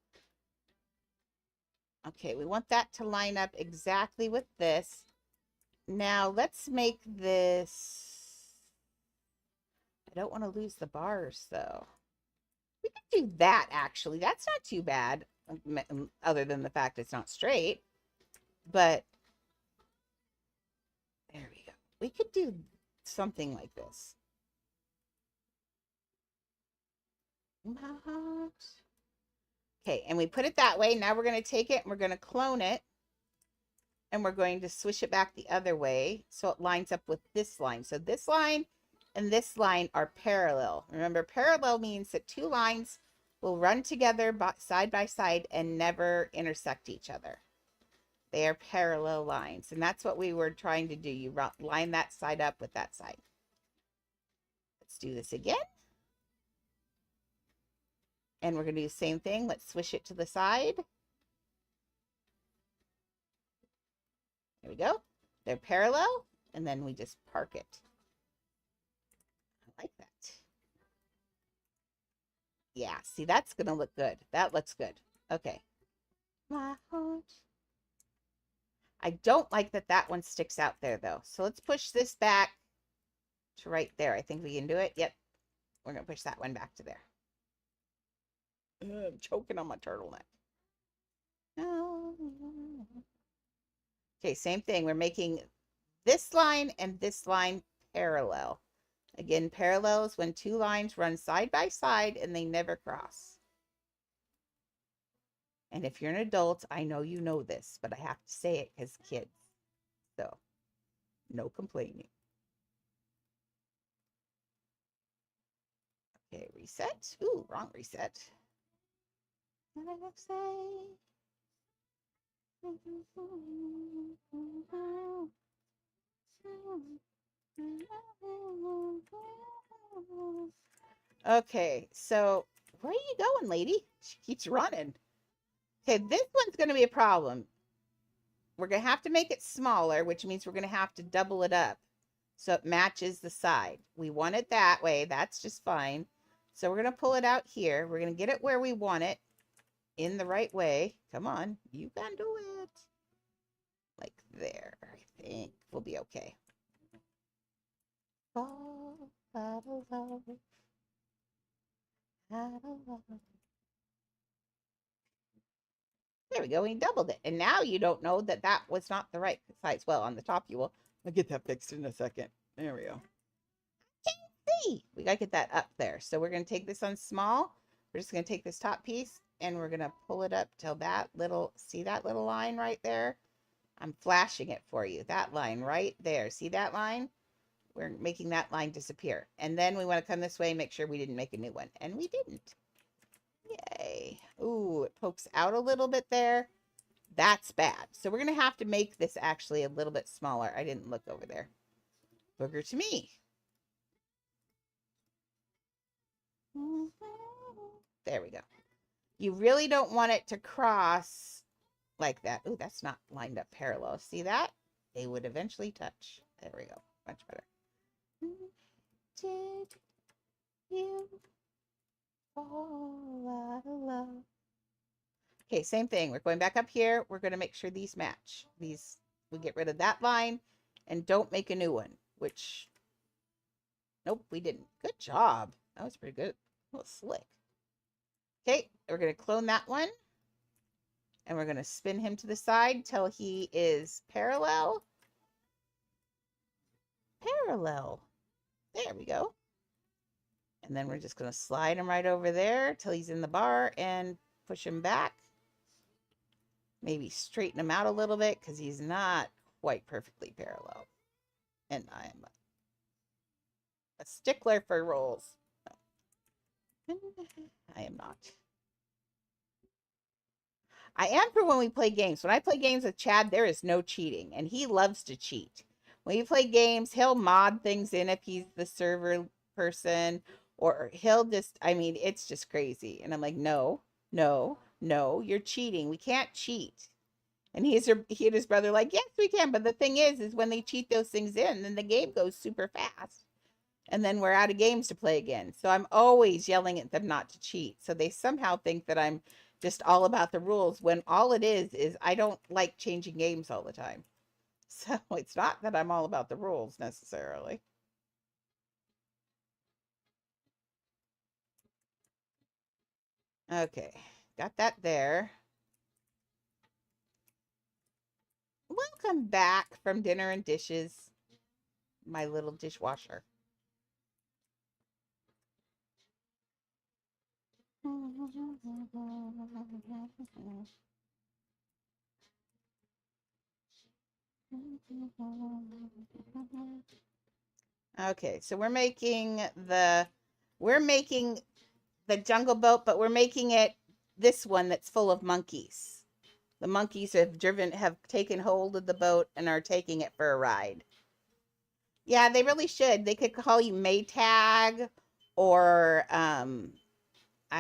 Okay, we want that to line up exactly with this. Now let's make this. I don't want to lose the bars though. We could do that actually. That's not too bad, other than the fact it's not straight. But there we go. We could do something like this. Okay, and we put it that way. Now we're going to take it and we're going to clone it. and we're going to swish it back the other way so it lines up with this line. So this line and this line are parallel. Remember, parallel means that two lines will run together side by side and never intersect each other. They are parallel lines, and that's what we were trying to do. You line that side up with that side. Let's do this again. And we're going to do the same thing. Let's swish it to the side. There we go. They're parallel, and then we just park it. I like that. Yeah, see, that's going to look good. That looks good. Okay. My heart. I don't like that that one sticks out there, though. So let's push this back to right there. I think we can do it. Yep. We're going to push that one back to there. I'm choking on my turtleneck. Okay, same thing. We're making this line and this line parallel. Again, parallel is when two lines run side by side and they never cross. And if you're an adult, I know you know this, but I have to say it because kids. So, no complaining. Okay, reset. Ooh, wrong reset. Okay, so where are you going, lady? She keeps running. Okay, this one's going to be a problem. We're going to have to make it smaller, which means we're going to have to double it up so it matches the side. We want it that way. That's just fine. So we're going to pull it out here. We're going to get it where we want it in the right way. Come on, you can do it. Like there, I think we'll be okay. Fall out of love. Out of love. There we go. We doubled it. And now you don't know that that was not the right size. Well, on the top you will. I'll get that fixed in a second. There we go. See, we got to get that up there. So we're going to take this on small. We're just going to take this top piece and we're going to pull it up till that little, see that little line right there? I'm flashing it for you. That line right there. See that line? We're making that line disappear. And then we want to come this way and make sure we didn't make a new one. And we didn't. Yay. Ooh, it pokes out a little bit there. That's bad. So we're going to have to make this actually a little bit smaller. I didn't look over there. Booger to me. There we go. You really don't want it to cross like that. Ooh, that's not lined up parallel. See that? They would eventually touch. There we go. Much better. Did you fall out of love? Okay, same thing. We're going back up here. We're going to make sure these match. These, we get rid of that line and don't make a new one, which, nope, we didn't. Good job. That was pretty good. A little slick. Okay, we're going to clone that one. And we're going to spin him to the side till he is parallel. Parallel. There we go. And then we're just going to slide him right over there till he's in the bar and push him back. Maybe straighten him out a little bit because he's not quite perfectly parallel. And I am a stickler for rules. I am not. I am for when we play games. When I play games with Chad, there is no cheating. And he loves to cheat. When we play games, he'll mod things in if he's the server person. Or he'll just, I mean, it's just crazy. And I'm like, no, no, no, you're cheating. We can't cheat. And he and his brother like, yes, we can. But the thing is when they cheat those things in, then the game goes super fast. And then we're out of games to play again. So I'm always yelling at them not to cheat. So they somehow think that I'm just all about the rules when all it is I don't like changing games all the time. So it's not that I'm all about the rules necessarily. Okay, got that there. Welcome back from dinner and dishes, my little dishwasher. Okay, so we're making the jungle boat, but we're making it this one that's full of monkeys. The monkeys have taken hold of the boat and are taking it for a ride. Yeah, they really should. They could call you Maytag or I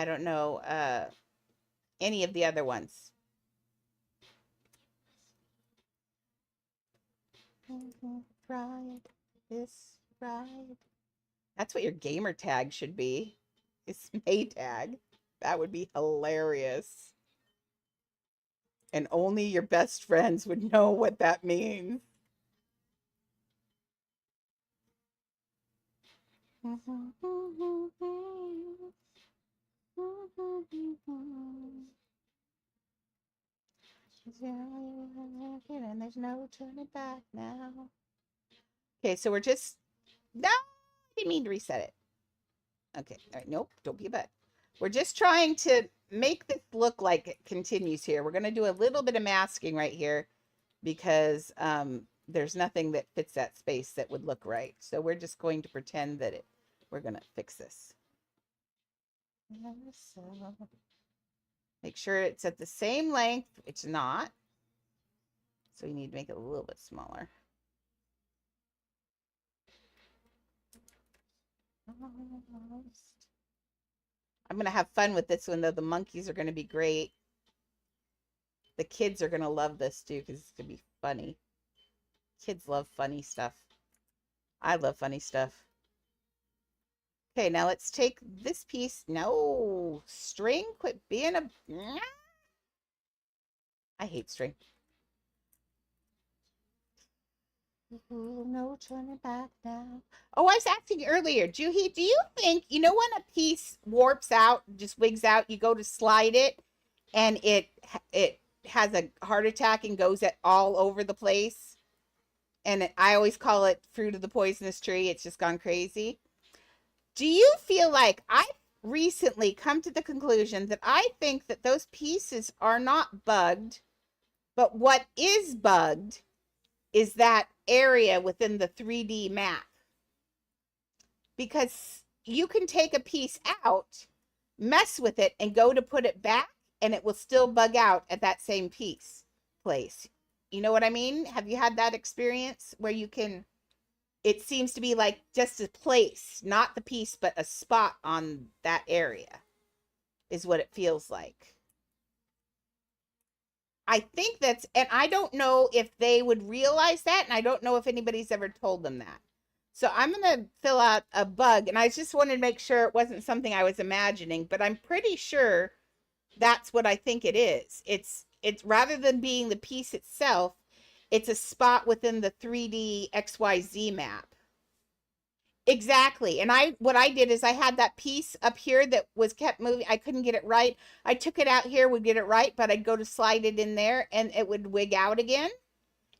don't know, any of the other ones. Ride this ride. That's what your gamer tag should be. It's Maytag. That would be hilarious. And only your best friends would know what that means. And there's no turning back now. Okay, so we're just no, I didn't mean to reset it. Okay, all right, nope, don't be a butt. We're just trying to make this look like it continues here. We're gonna do a little bit of masking right here because there's nothing that fits that space that would look right. So we're just going to pretend that we're gonna fix this. So make sure it's at the same length. It's not. So you need to make it a little bit smaller. I'm going to have fun with this one, though. The monkeys are going to be great. The kids are going to love this, too, because it's going to be funny. Kids love funny stuff. I love funny stuff. Okay, now let's take this piece. No, string, quit being a... I hate string. No turning back now. Oh, I was asking earlier, Juhi, do you think, when a piece warps out, just wigs out, you go to slide it, and it has a heart attack and goes all over the place? And I always call it fruit of the poisonous tree. It's just gone crazy. Do you feel like I've recently come to the conclusion that I think that those pieces are not bugged, but what is bugged is that area within the 3D map. Because you can take a piece out, mess with it, and go to put it back, and it will still bug out at that same place. You know what I mean? Have you had that experience where it seems to be like just a place, not the piece, but a spot on that area is what it feels like. I think and I don't know if they would realize that, and I don't know if anybody's ever told them that. So I'm going to fill out a bug, and I just wanted to make sure it wasn't something I was imagining, but I'm pretty sure that's what I think it is. It's rather than being the piece itself, it's a spot within the 3D XYZ map. Exactly. And what I did is I had that piece up here that was kept moving. I couldn't get it right. I took it out here, would get it right, but I'd go to slide it in there and it would wig out again.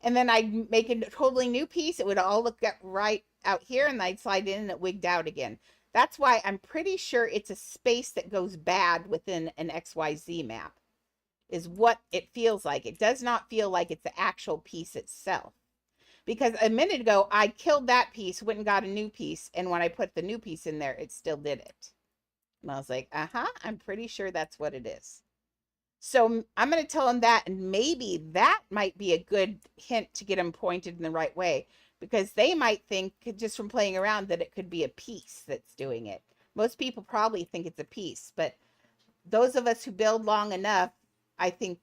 And then I'd make a totally new piece. It would all look right out here, and I'd slide in and it wigged out again. That's why I'm pretty sure it's a space that goes bad within an XYZ map, is what it feels like. It does not feel like it's the actual piece itself. Because a minute ago, I killed that piece, went and got a new piece, and when I put the new piece in there, it still did it. And I was like, I'm pretty sure that's what it is. So I'm going to tell them that, and maybe that might be a good hint to get them pointed in the right way, because they might think, just from playing around, that it could be a piece that's doing it. Most people probably think it's a piece, but those of us who build long enough, I think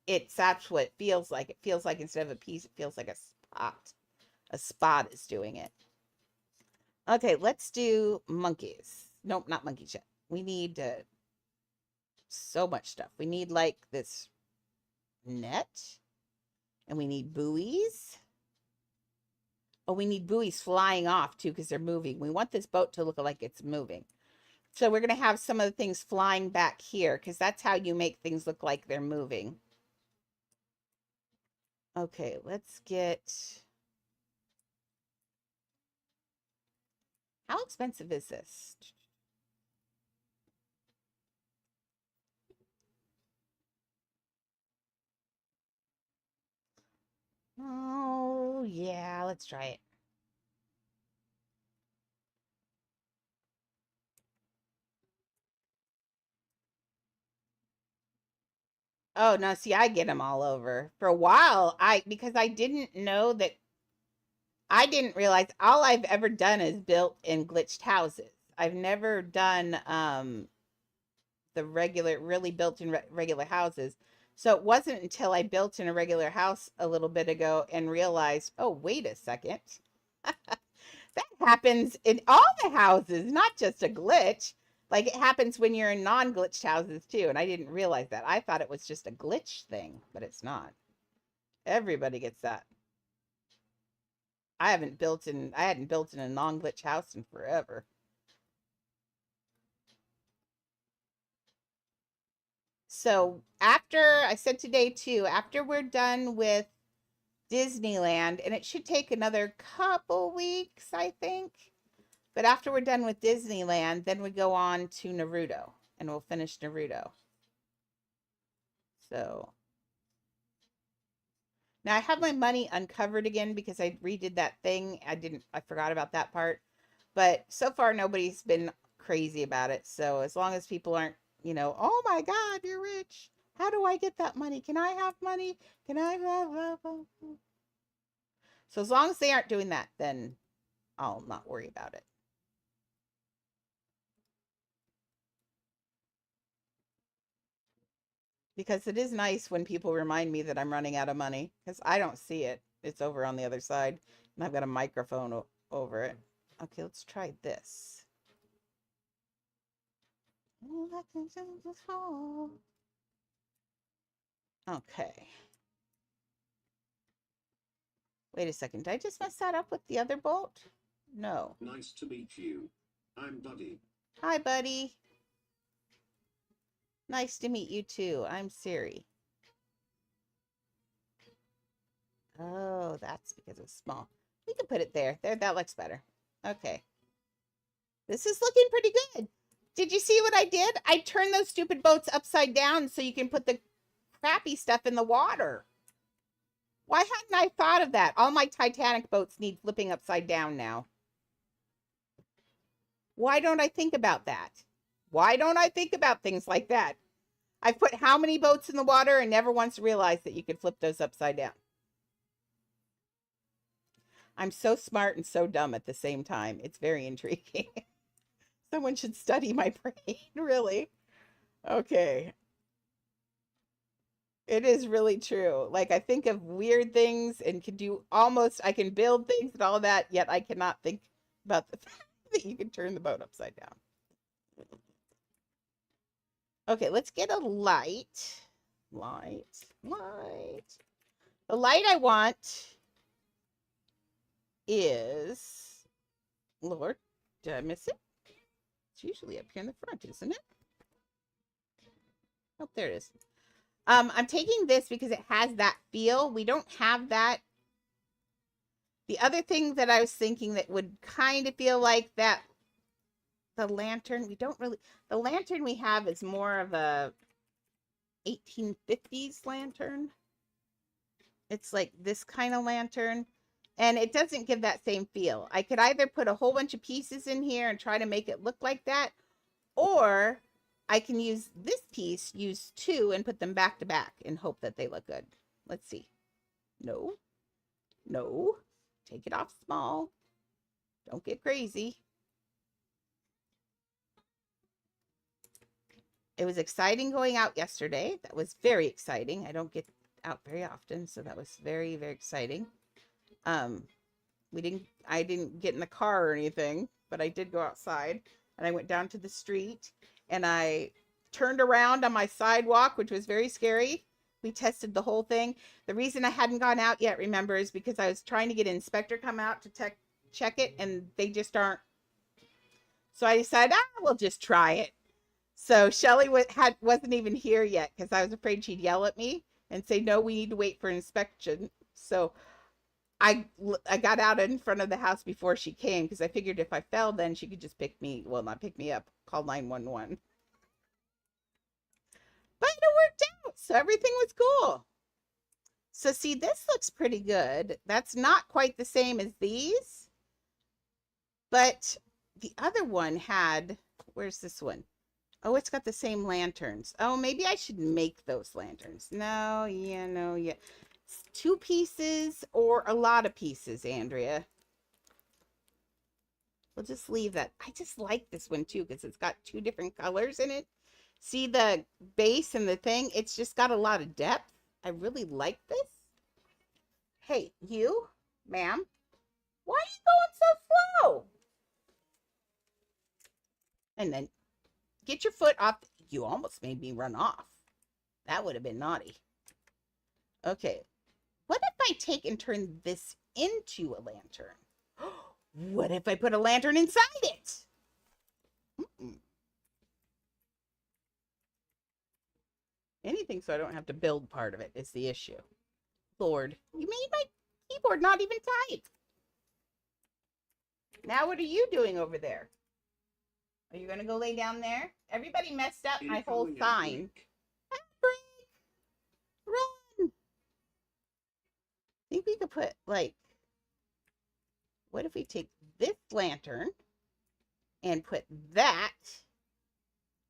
that's what it feels like. It feels like instead of a piece, it feels like a spot. A spot is doing it. Okay, let's do monkeys. Nope, not monkeys yet. We need so much stuff. We need like this net, and we need buoys. Oh, we need buoys flying off too, because they're moving. We want this boat to look like it's moving. So we're going to have some of the things flying back here, because that's how you make things look like they're moving. Okay, let's get... How expensive is this? yeah, let's try it. Oh, no, see, I get them all over. For a while, because I didn't know that, I didn't realize all I've ever done is built in glitched houses. I've never done the regular, really built in regular houses. So it wasn't until I built in a regular house a little bit ago and realized, oh, wait a second. That happens in all the houses, not just a glitch. Like it happens when you're in non-glitched houses too. And I didn't realize that. I thought it was just a glitch thing, but it's not. Everybody gets that. I hadn't built in a non-glitch house in forever. So after I said today too, after we're done with Disneyland, and it should take another couple weeks, I think. But after we're done with Disneyland, then we go on to Naruto, and we'll finish Naruto. So now I have my money uncovered again because I redid that thing. I forgot about that part. But so far, nobody's been crazy about it. So as long as people aren't, oh my God, you're rich. How do I get that money? Can I have money? Can I? Blah, blah, blah. So as long as they aren't doing that, then I'll not worry about it. Because it is nice when people remind me that I'm running out of money because I don't see it. It's over on the other side, and I've got a microphone over it. Okay, let's try this. Okay. Wait a second. Did I just mess that up with the other bolt? No. Nice to meet you. I'm Buddy. Hi, buddy. Nice to meet you too. I'm Siri. Oh, that's because it's small. We can put it there. There, that looks better. Okay. This is looking pretty good. Did you see what I did? I turned those stupid boats upside down so you can put the crappy stuff in the water. Why hadn't I thought of that? All my Titanic boats need flipping upside down now. Why don't I think about that? Why don't I think about things like that? I've put how many boats in the water and never once realized that you could flip those upside down. I'm so smart and so dumb at the same time. It's very intriguing. Someone should study my brain, really. Okay. It is really true. Like I think of weird things and I can build things and all that, yet I cannot think about the fact that you can turn the boat upside down. Okay, let's get a light. Light. The light I want is, Lord, did I miss it? It's usually up here in the front, isn't it? Oh, there it is. I'm taking this because it has that feel. We don't have that. The other thing that I was thinking that would kind of feel like that, the lantern, the lantern we have is more of a 1850s lantern. It's like this kind of lantern, and it doesn't give that same feel. I could either put a whole bunch of pieces in here and try to make it look like that, or I can use this piece, use two, and put them back to back and hope that they look good. Let's see. No. Take it off small. Don't get crazy. It was exciting going out yesterday. That was very exciting. I don't get out very often, so that was very, very exciting. I didn't get in the car or anything, but I did go outside, and I went down to the street, and I turned around on my sidewalk, which was very scary. We tested the whole thing. The reason I hadn't gone out yet, remember, is because I was trying to get an inspector come out to check it, and they just aren't. So I decided, we'll just try it. So Shelly wasn't even here yet because I was afraid she'd yell at me and say, no, we need to wait for inspection. So I got out in front of the house before she came because I figured if I fell, then she could just not pick me up, call 911. But it worked out. So everything was cool. So see, this looks pretty good. That's not quite the same as these, but the other one had, where's this one? Oh, it's got the same lanterns. Oh, maybe I should make those lanterns. No, yeah, no, yeah. Two pieces or a lot of pieces, Andrea. We'll just leave that. I just like this one too because it's got two different colors in it. See the base and the thing? It's just got a lot of depth. I really like this. Hey, you, ma'am, why are you going so slow? And then get your foot off. You almost made me run off. That would have been naughty. Okay. What if I take and turn this into a lantern? What if I put a lantern inside it? Mm-mm. Anything so I don't have to build part of it is the issue. Lord, you made my keyboard not even type. Now what are you doing over there? Are you going to go lay down there? Everybody messed up my whole sign. Break! Run! I think we could put, like, what if we take this lantern and put that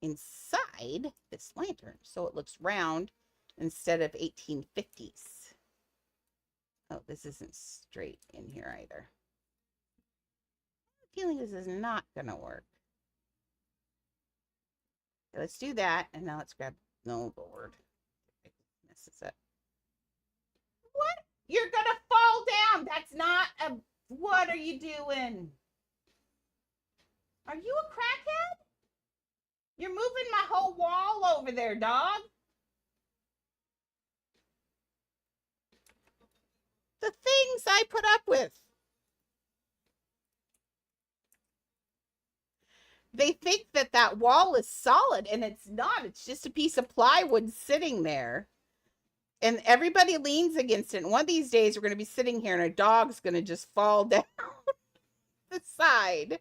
inside this lantern so it looks round instead of 1850s. Oh, this isn't straight in here either. I'm feeling this is not going to work. So let's do that, and now let's grab, no, Lord. This is it. What? You're going to fall down. That's not a, what are you doing? Are you a crackhead? You're moving my whole wall over there, dog. The things I put up with. They think that that wall is solid, and it's not. It's just a piece of plywood sitting there. And everybody leans against it. And one of these days, we're going to be sitting here, and a dog's going to just fall down the side.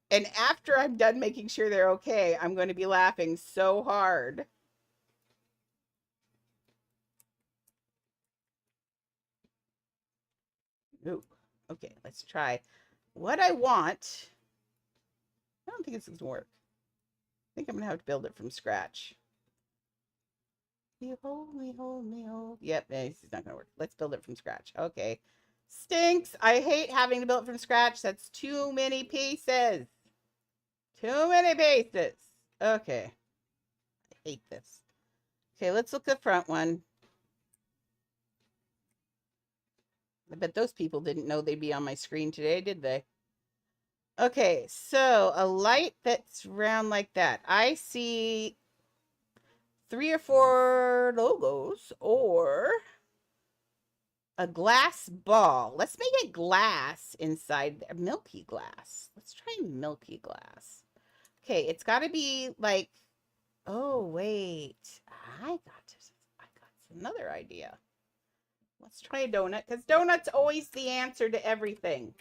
And after I'm done making sure they're okay, I'm going to be laughing so hard. Ooh, okay, let's try. What I want, I don't think this is going to work. I think I'm going to have to build it from scratch. You hold me, hold me, hold. Yep, this is not going to work. Let's build it from scratch. Okay. Stinks. I hate having to build it from scratch. That's too many pieces. Too many pieces. Okay. I hate this. Okay, let's look at the front one. I bet those people didn't know they'd be on my screen today, did they? Okay, so a light that's round like that. I see 3 or 4 logos or a glass ball. Let's make it glass inside there. Milky glass. Let's try milky glass. Okay, it's got to be like, oh, wait. I got another idea. Let's try a donut because donut's always the answer to everything.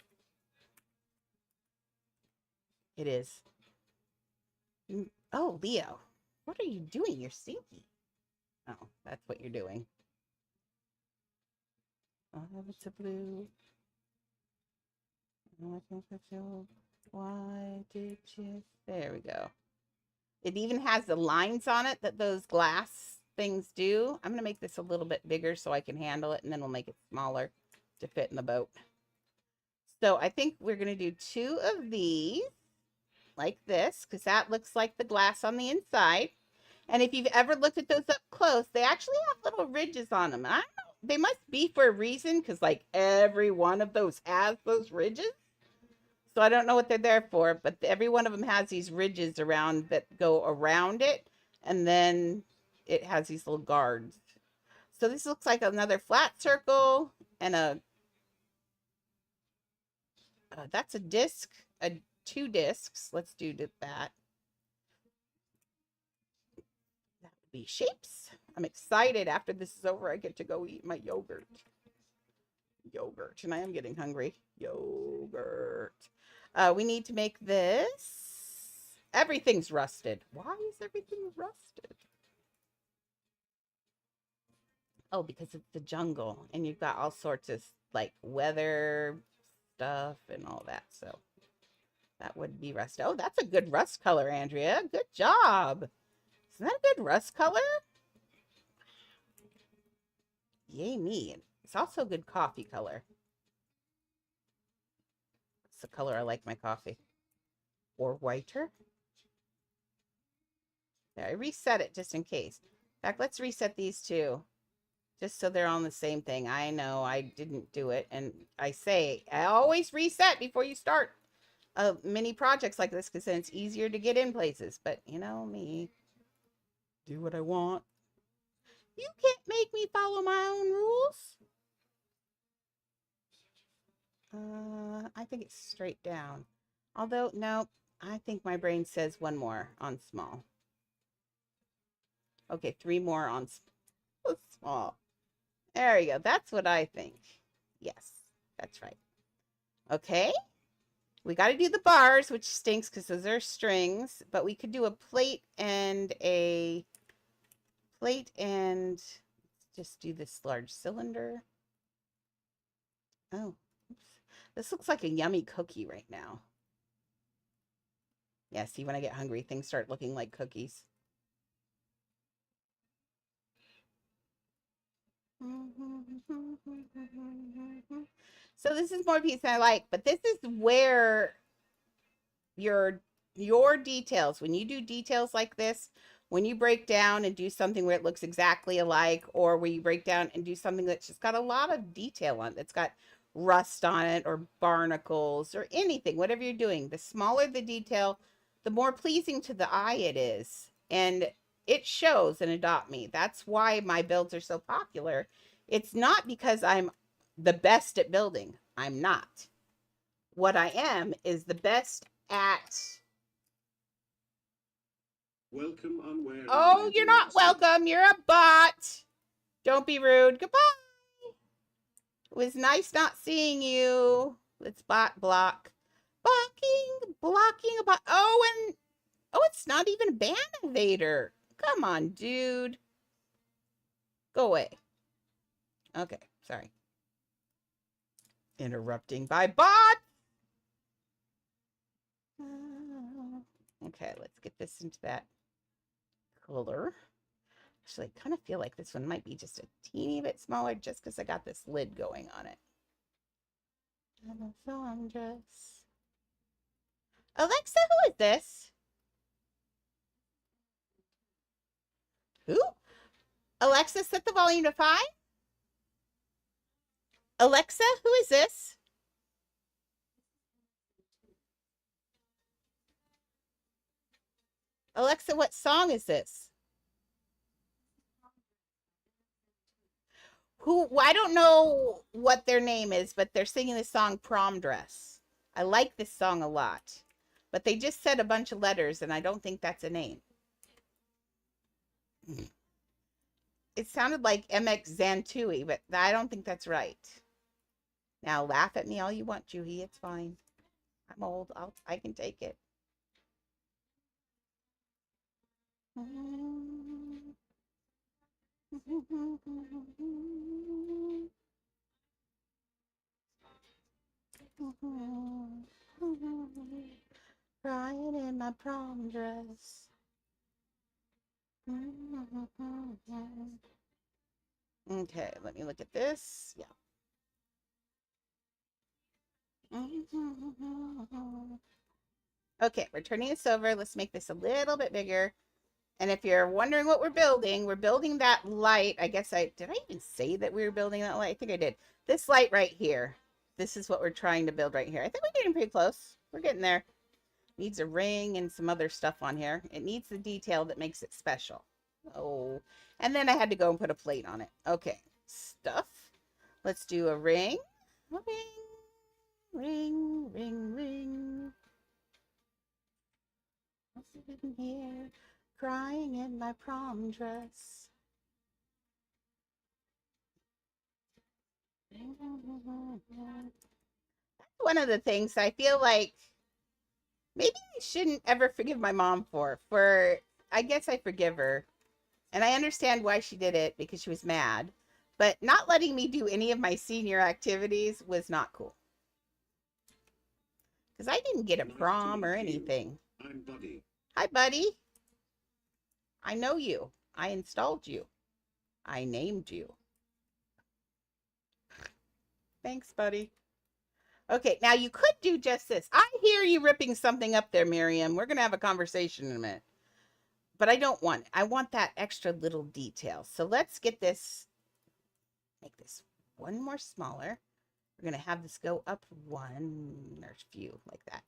It is. Oh, Leo, what are you doing? You're stinky. Oh, that's what you're doing. Oh, it's a blue. I think I feel. Why did you? There we go. It even has the lines on it that those glass things do. I'm going to make this a little bit bigger so I can handle it, and then we'll make it smaller to fit in the boat. So I think we're going to do 2 of these like this because that looks like the glass on the inside. And if you've ever looked at those up close, they actually have little ridges on them. I don't know, they must be for a reason because like every one of those has those ridges. So I don't know what they're there for, but every one of them has these ridges around that go around it. And then it has these little guards. So this looks like another flat circle and that's a disc, 2 discs. Let's do that. That would be shapes. I'm excited. After this is over, I get to go eat my yogurt. And I am getting hungry. Yogurt. We need to make this. Everything's rusted. Why is everything rusted? Oh, because it's the jungle and you've got all sorts of like weather stuff and all that. So that would be rust. Oh, that's a good rust color, Andrea. Good job. Isn't that a good rust color? Yay me. It's also a good coffee color. It's the color I like my coffee. Or whiter. Yeah, I reset it just in case. In fact, let's reset these two. Just so they're on the same thing. I know I didn't do it. And I always reset before you start mini projects like this because then it's easier to get in places. But you know me. Do what I want. You can't make me follow my own rules. I think it's straight down. Although, no, I think my brain says one more on small. Okay, 3 more on small. There you go. That's what I think. Yes, that's right. Okay. We got to do the bars, which stinks because those are strings, but we could do a plate and just do this large cylinder. Oh, oops. This looks like a yummy cookie right now. Yeah, see, when I get hungry, things start looking like cookies. So this is more piece I like, but this is where your details, when you do details like this, when you break down and do something where it looks exactly alike, or where you break down and do something that's just got a lot of detail on it, that's got rust on it or barnacles or anything, whatever you're doing, the smaller the detail, the more pleasing to the eye it is. And it shows in Adopt Me. That's why my builds are so popular. It's not because I'm the best at building. I'm not. What I am is the best at. Welcome unwary. Oh, you're not welcome. You're a bot. Don't be rude. Goodbye. It was nice not seeing you. Let's bot block. Blocking a bot. Oh, it's not even a ban invader. Come on, dude. Go away. Okay, sorry. Interrupting by bot. Okay, let's get this into that color. Actually, I kind of feel like this one might be just a teeny bit smaller just because I got this lid going on it. Amazon dress. Alexa, who is this? Who? Alexa, set the volume to 5. Alexa, who is this? Alexa, what song is this? Who? I don't know what their name is, but they're singing the song Prom Dress. I like this song a lot, but they just said a bunch of letters, and I don't think that's a name. It sounded like MX Zantui, but I don't think that's right. Now laugh at me all you want, Juhi. It's fine. I'm old. I can take it. Crying in my prom dress. Okay, let me look at this. Yeah. Okay, we're turning this over. Let's make this a little bit bigger. And if you're wondering what we're building that light. I guess did I even say that we were building that light? I think I did. This light right here. This is what we're trying to build right here. I think we're getting pretty close. We're getting there. Needs a ring and some other stuff on here. It needs the detail that makes it special. Oh, and then I had to go and put a plate on it. Okay, stuff. Let's do a ring. Ring. Sitting here, crying in my prom dress. One of the things I feel like maybe I shouldn't ever forgive my mom for. I guess I forgive her. And I understand why she did it because she was mad. But not letting me do any of my senior activities was not cool. Because I didn't get a prom or anything. I'm Buddy. Hi, buddy. I know you. I installed you. I named you. Thanks, buddy. Okay, now you could do just this. I hear you ripping something up there, Miriam. We're going to have a conversation in a minute. But I don't want it. I want that extra little detail. So let's get this, make this one more smaller. We're going to have this go up one or few like that.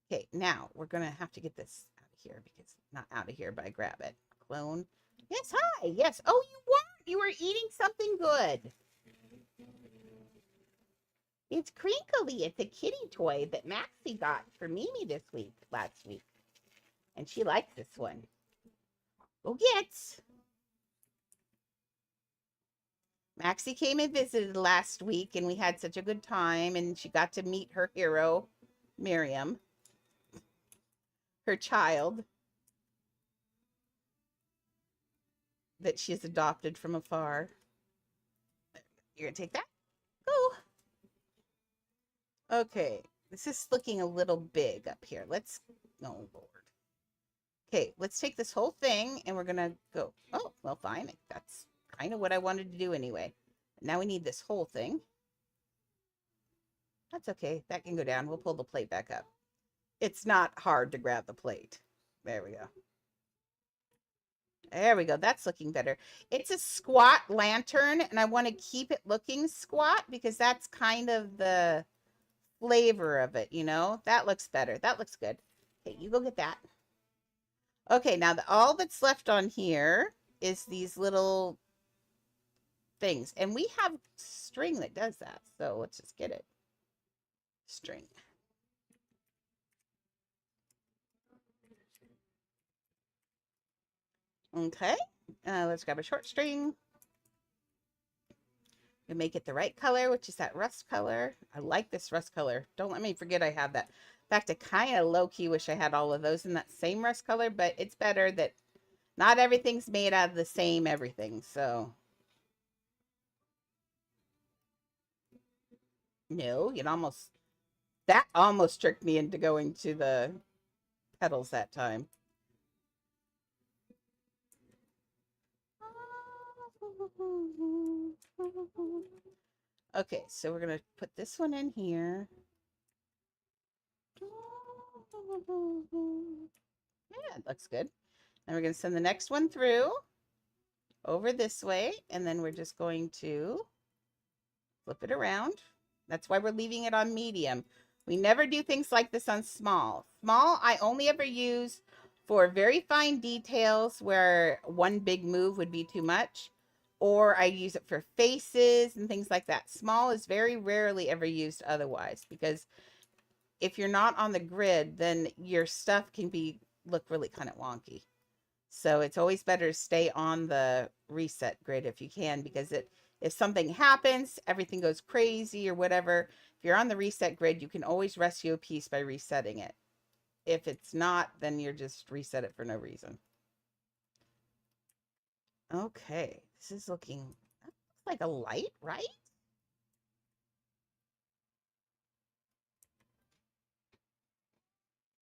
Okay, now we're going to have to get this out of here because not out of here, but I grab it. Clone. Yes, hi. Yes. Oh, you weren't. You were eating something good. It's Crinkly. It's a kitty toy that Maxie got for Mimi last week. And she likes this one. Go get. Maxie came and visited last week, and we had such a good time, and she got to meet her hero, Miriam, her child that she has adopted from afar. You're going to take that? Go. Okay, this is looking a little big up here. Let's, oh, Lord. Okay, let's take this whole thing, and we're going to go, oh, well, fine. That's kind of what I wanted to do anyway. Now we need this whole thing. That's okay. That can go down. We'll pull the plate back up. It's not hard to grab the plate. There we go. There we go. That's looking better. It's a squat lantern, and I want to keep it looking squat because that's kind of the flavor of it, you know? That looks better. That looks good. Okay, you go get that. Okay, now all that's left on here is these little things. And we have string that does that. So let's just get it. String. Okay, let's grab a short string. You make it the right color, which is that rust color. I like this rust color. Don't let me forget I have that. In fact, I kind of low-key wish I had all of those in that same rust color, but it's better that not everything's made out of the same everything, so. No, that almost tricked me into going to the petals that time. Okay, so we're going to put this one in here. Yeah, it looks good. And we're going to send the next one through over this way, and then we're just going to flip it around. That's why we're leaving it on medium. We never do things like this on small. Small, I only ever use for very fine details where one big move would be too much, or I use it for faces and things like that. Small is very rarely ever used otherwise, because if you're not on the grid, then your stuff can look really kind of wonky. So it's always better to stay on the reset grid if you can, because if something happens, everything goes crazy or whatever. If you're on the reset grid, you can always rescue a piece by resetting it. If it's not, then you're just reset it for no reason. Okay, this is looking like a light, right?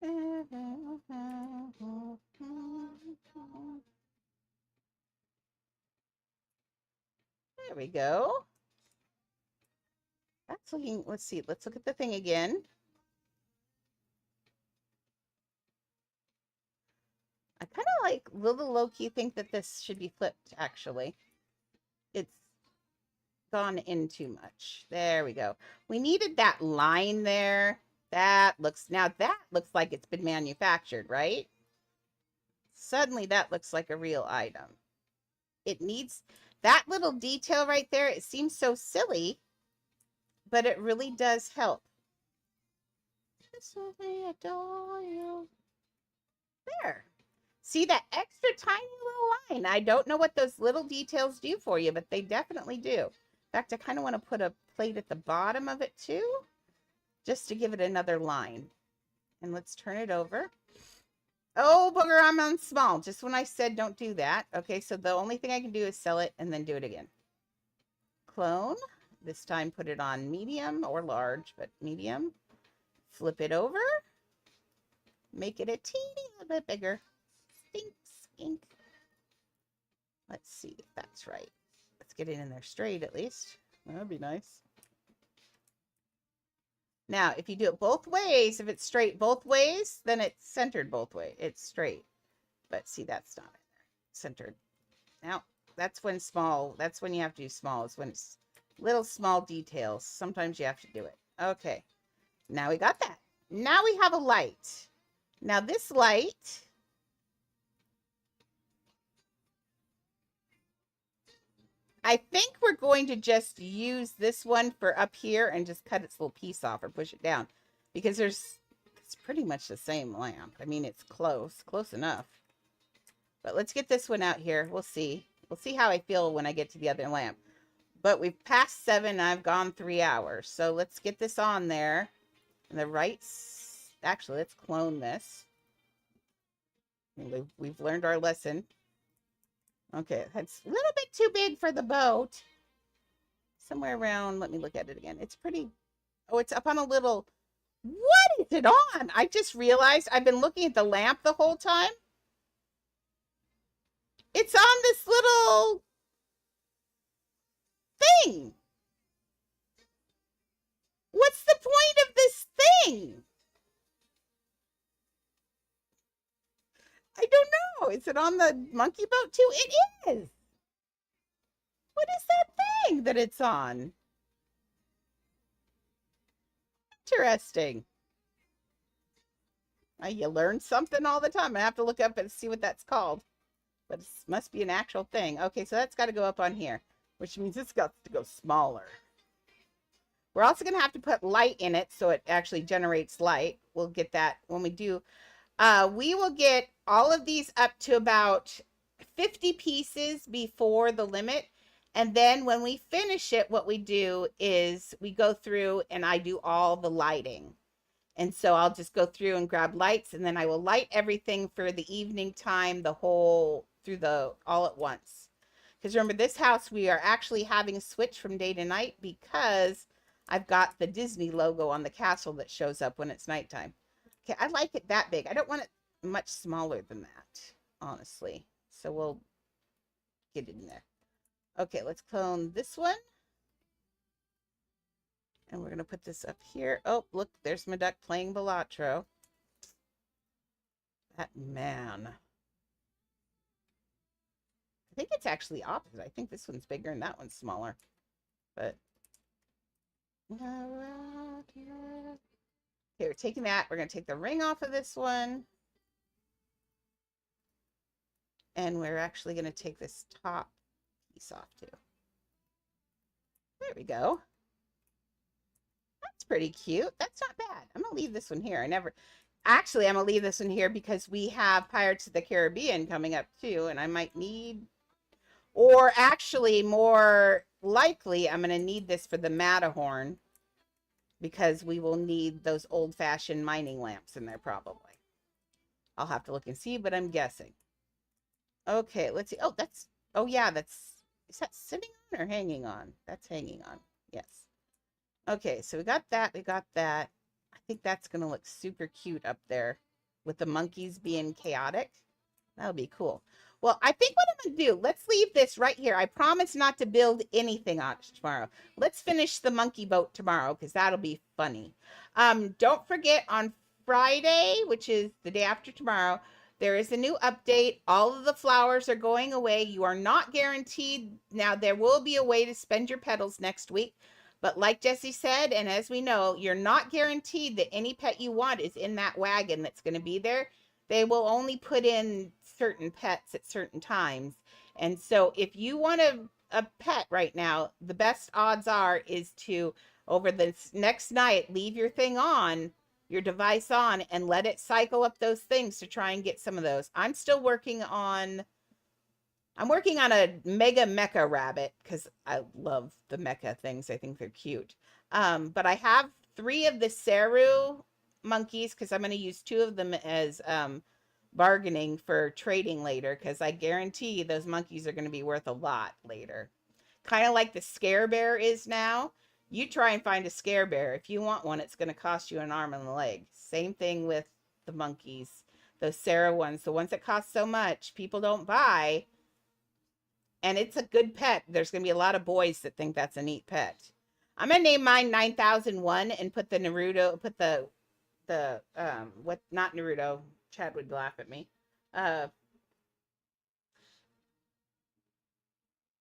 There we go. That's looking, let's see, let's look at the thing again. I kind of like little low-key think that this should be flipped, actually. It's gone in too much. There we go. We needed that line there. Now that looks like it's been manufactured, right? Suddenly that looks like a real item. It needs that little detail right there. It seems so silly, but it really does help. There. See that extra tiny little line? I don't know what those little details do for you, but they definitely do. In fact, I kind of want to put a plate at the bottom of it too, just to give it another line. And let's turn it over. Oh, booger, I'm on small. Just when I said don't do that. Okay, so the only thing I can do is sell it and then do it again. clone. This time put it on medium or large, but medium. Flip it over. Make it a teeny little bit bigger. Stink, skink. Let's see if that's right. Let's get it in there straight at least. That'd be nice. Now, if you do it both ways, if it's straight both ways, then it's centered both ways. It's straight. But see, that's not in there. Centered. Now, that's when you have to do small. It's when it's little small details. Sometimes you have to do it. Okay. Now we got that. Now we have a light. Now this light, I think we're going to just use this one for up here and just cut its little piece off or push it down, because it's pretty much the same lamp. I mean, it's close enough. But let's get this one out here. We'll see. We'll see how I feel when I get to the other lamp. But we've passed 7 and I've gone 3 hours. So let's get this on there. And the rights, actually, let's clone this. We've learned our lesson. Okay, that's a little bit too big for the boat. Somewhere around, let me look at it again. It's pretty, oh, it's up on a little, what is it on? I just realized I've been looking at the lamp the whole time. It's on this little thing. What's the point of this thing? I don't know. Is it on the monkey boat too? It is. What is that thing that it's on? Interesting. You learn something all the time. I have to look up and see what that's called. But it must be an actual thing. Okay, so that's got to go up on here, which means it's got to go smaller. We're also going to have to put light in it so it actually generates light. We'll get that when we do. We will get all of these up to about 50 pieces before the limit. And then when we finish it, what we do is we go through and I do all the lighting. And so I'll just go through and grab lights, and then I will light everything for the evening time, all at once. Because remember, this house, we are actually having a switch from day to night because I've got the Disney logo on the castle that shows up when it's nighttime. Okay, I like it that big. I don't want it much smaller than that, honestly. So we'll get it in there. Okay, let's clone this one. And we're going to put this up here. Oh, look, there's my duck playing Balatro. That man. I think it's actually opposite. I think this one's bigger and that one's smaller. But okay, we're taking that. We're going to take the ring off of this one. And we're actually going to take this top piece off too. There we go. That's pretty cute. That's not bad. I'm going to leave this one here. I'm going to leave this one here because we have Pirates of the Caribbean coming up too. And I might need, or actually more likely, I'm going to need this for the Matterhorn because we will need those old-fashioned mining lamps in there probably. I'll have to look and see, but I'm guessing. Okay, let's see. Oh yeah, is that sitting on or hanging on? That's hanging on. Yes. Okay, so we got that. I think that's going to look super cute up there with the monkeys being chaotic. That'll be cool. Well, I think what I'm going to do, let's leave this right here. I promise not to build anything on it tomorrow. Let's finish the monkey boat tomorrow because that'll be funny. Don't forget on Friday, which is the day after tomorrow, there is a new update. All of the flowers are going away. You are not guaranteed. Now, there will be a way to spend your petals next week. But like Jessie said, and as we know, you're not guaranteed that any pet you want is in that wagon that's going to be there. They will only put in certain pets at certain times. And so if you want a pet right now, the best odds are is to, over the next night, leave your thing on, your device on, and let it cycle up those things to try and get some of those. I'm working on a mega mecha rabbit because I love the mecha things. I think they're cute. But I have 3 of the Saru monkeys because I'm going to use 2 of them as bargaining for trading later because I guarantee those monkeys are going to be worth a lot later. kind of like the Scare Bear is now. You try and find a Scare Bear. If you want one, it's going to cost you an arm and a leg. Same thing with the monkeys. Those Sarah ones, the ones that cost so much, people don't buy. And it's a good pet. There's going to be a lot of boys that think that's a neat pet. I'm going to name mine 9001 and put the Naruto, put the what, not Naruto. Chad would laugh at me. Uh,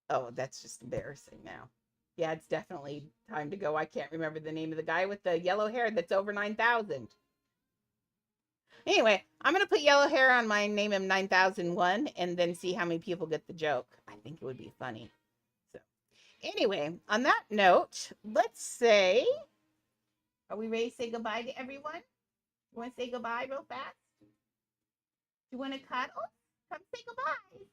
oh, that's just embarrassing now. Yeah, it's definitely time to go. I can't remember the name of the guy with the yellow hair that's over 9,000. Anyway, I'm going to put yellow hair on mine, name him 9001, and then see how many people get the joke. I think it would be funny. So, anyway, on that note, let's say, are we ready to say goodbye to everyone? You want to say goodbye real fast? You want to cuddle? Come say goodbye.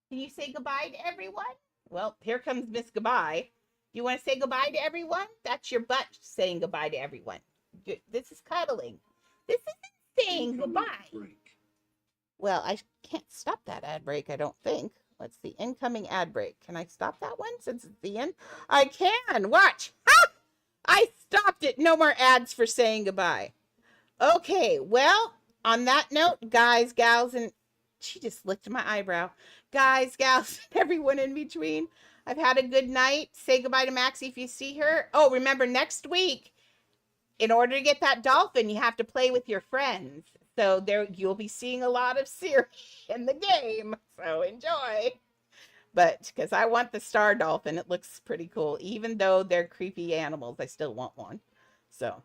Can you say goodbye to everyone? Well, here comes Miss Goodbye. You want to say goodbye to everyone? That's your butt saying goodbye to everyone. This is cuddling. This isn't saying goodbye. Well, I can't stop that ad break, I don't think. What's the incoming ad break? Can I stop that one since it's the end? I can. Watch. Ha! I stopped it. No more ads for saying goodbye. Okay, well, on that note, guys, gals, and she just licked my eyebrow. Guys, gals, and everyone in between, I've had a good night. Say goodbye to Maxie if you see her. Oh, remember, next week, in order to get that dolphin, you have to play with your friends. So there, you'll be seeing a lot of Siri in the game. So enjoy. But because I want the star dolphin, it looks pretty cool. Even though they're creepy animals, I still want one. So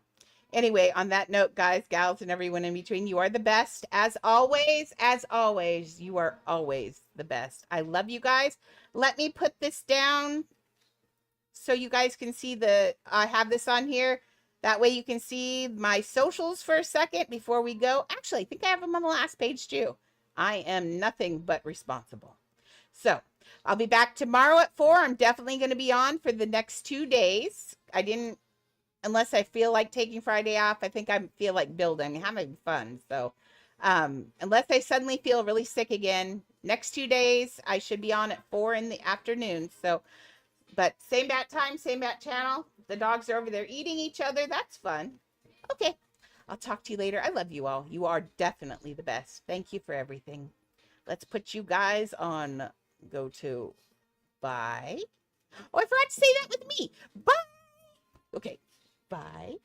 anyway, on that note, guys, gals, and everyone in between, you are the best. As always, you are always the best. I love you guys. Let me put this down so you guys can see I have this on here. That way you can see my socials for a second before we go. Actually, I think I have them on the last page too. I am nothing but responsible. So I'll be back tomorrow at 4. I'm definitely going to be on for the next 2 days. I didn't, unless I feel like taking Friday off. I think I feel like building, having fun. So unless I suddenly feel really sick again, next 2 days, I should be on at 4 in the afternoon. So, but same bat time, same bat channel. The dogs are over there eating each other. That's fun. Okay. I'll talk to you later. I love you all. You are definitely the best. Thank you for everything. Let's put you guys on go to bye. Oh, I forgot to say that with me. Bye. Okay. Bye.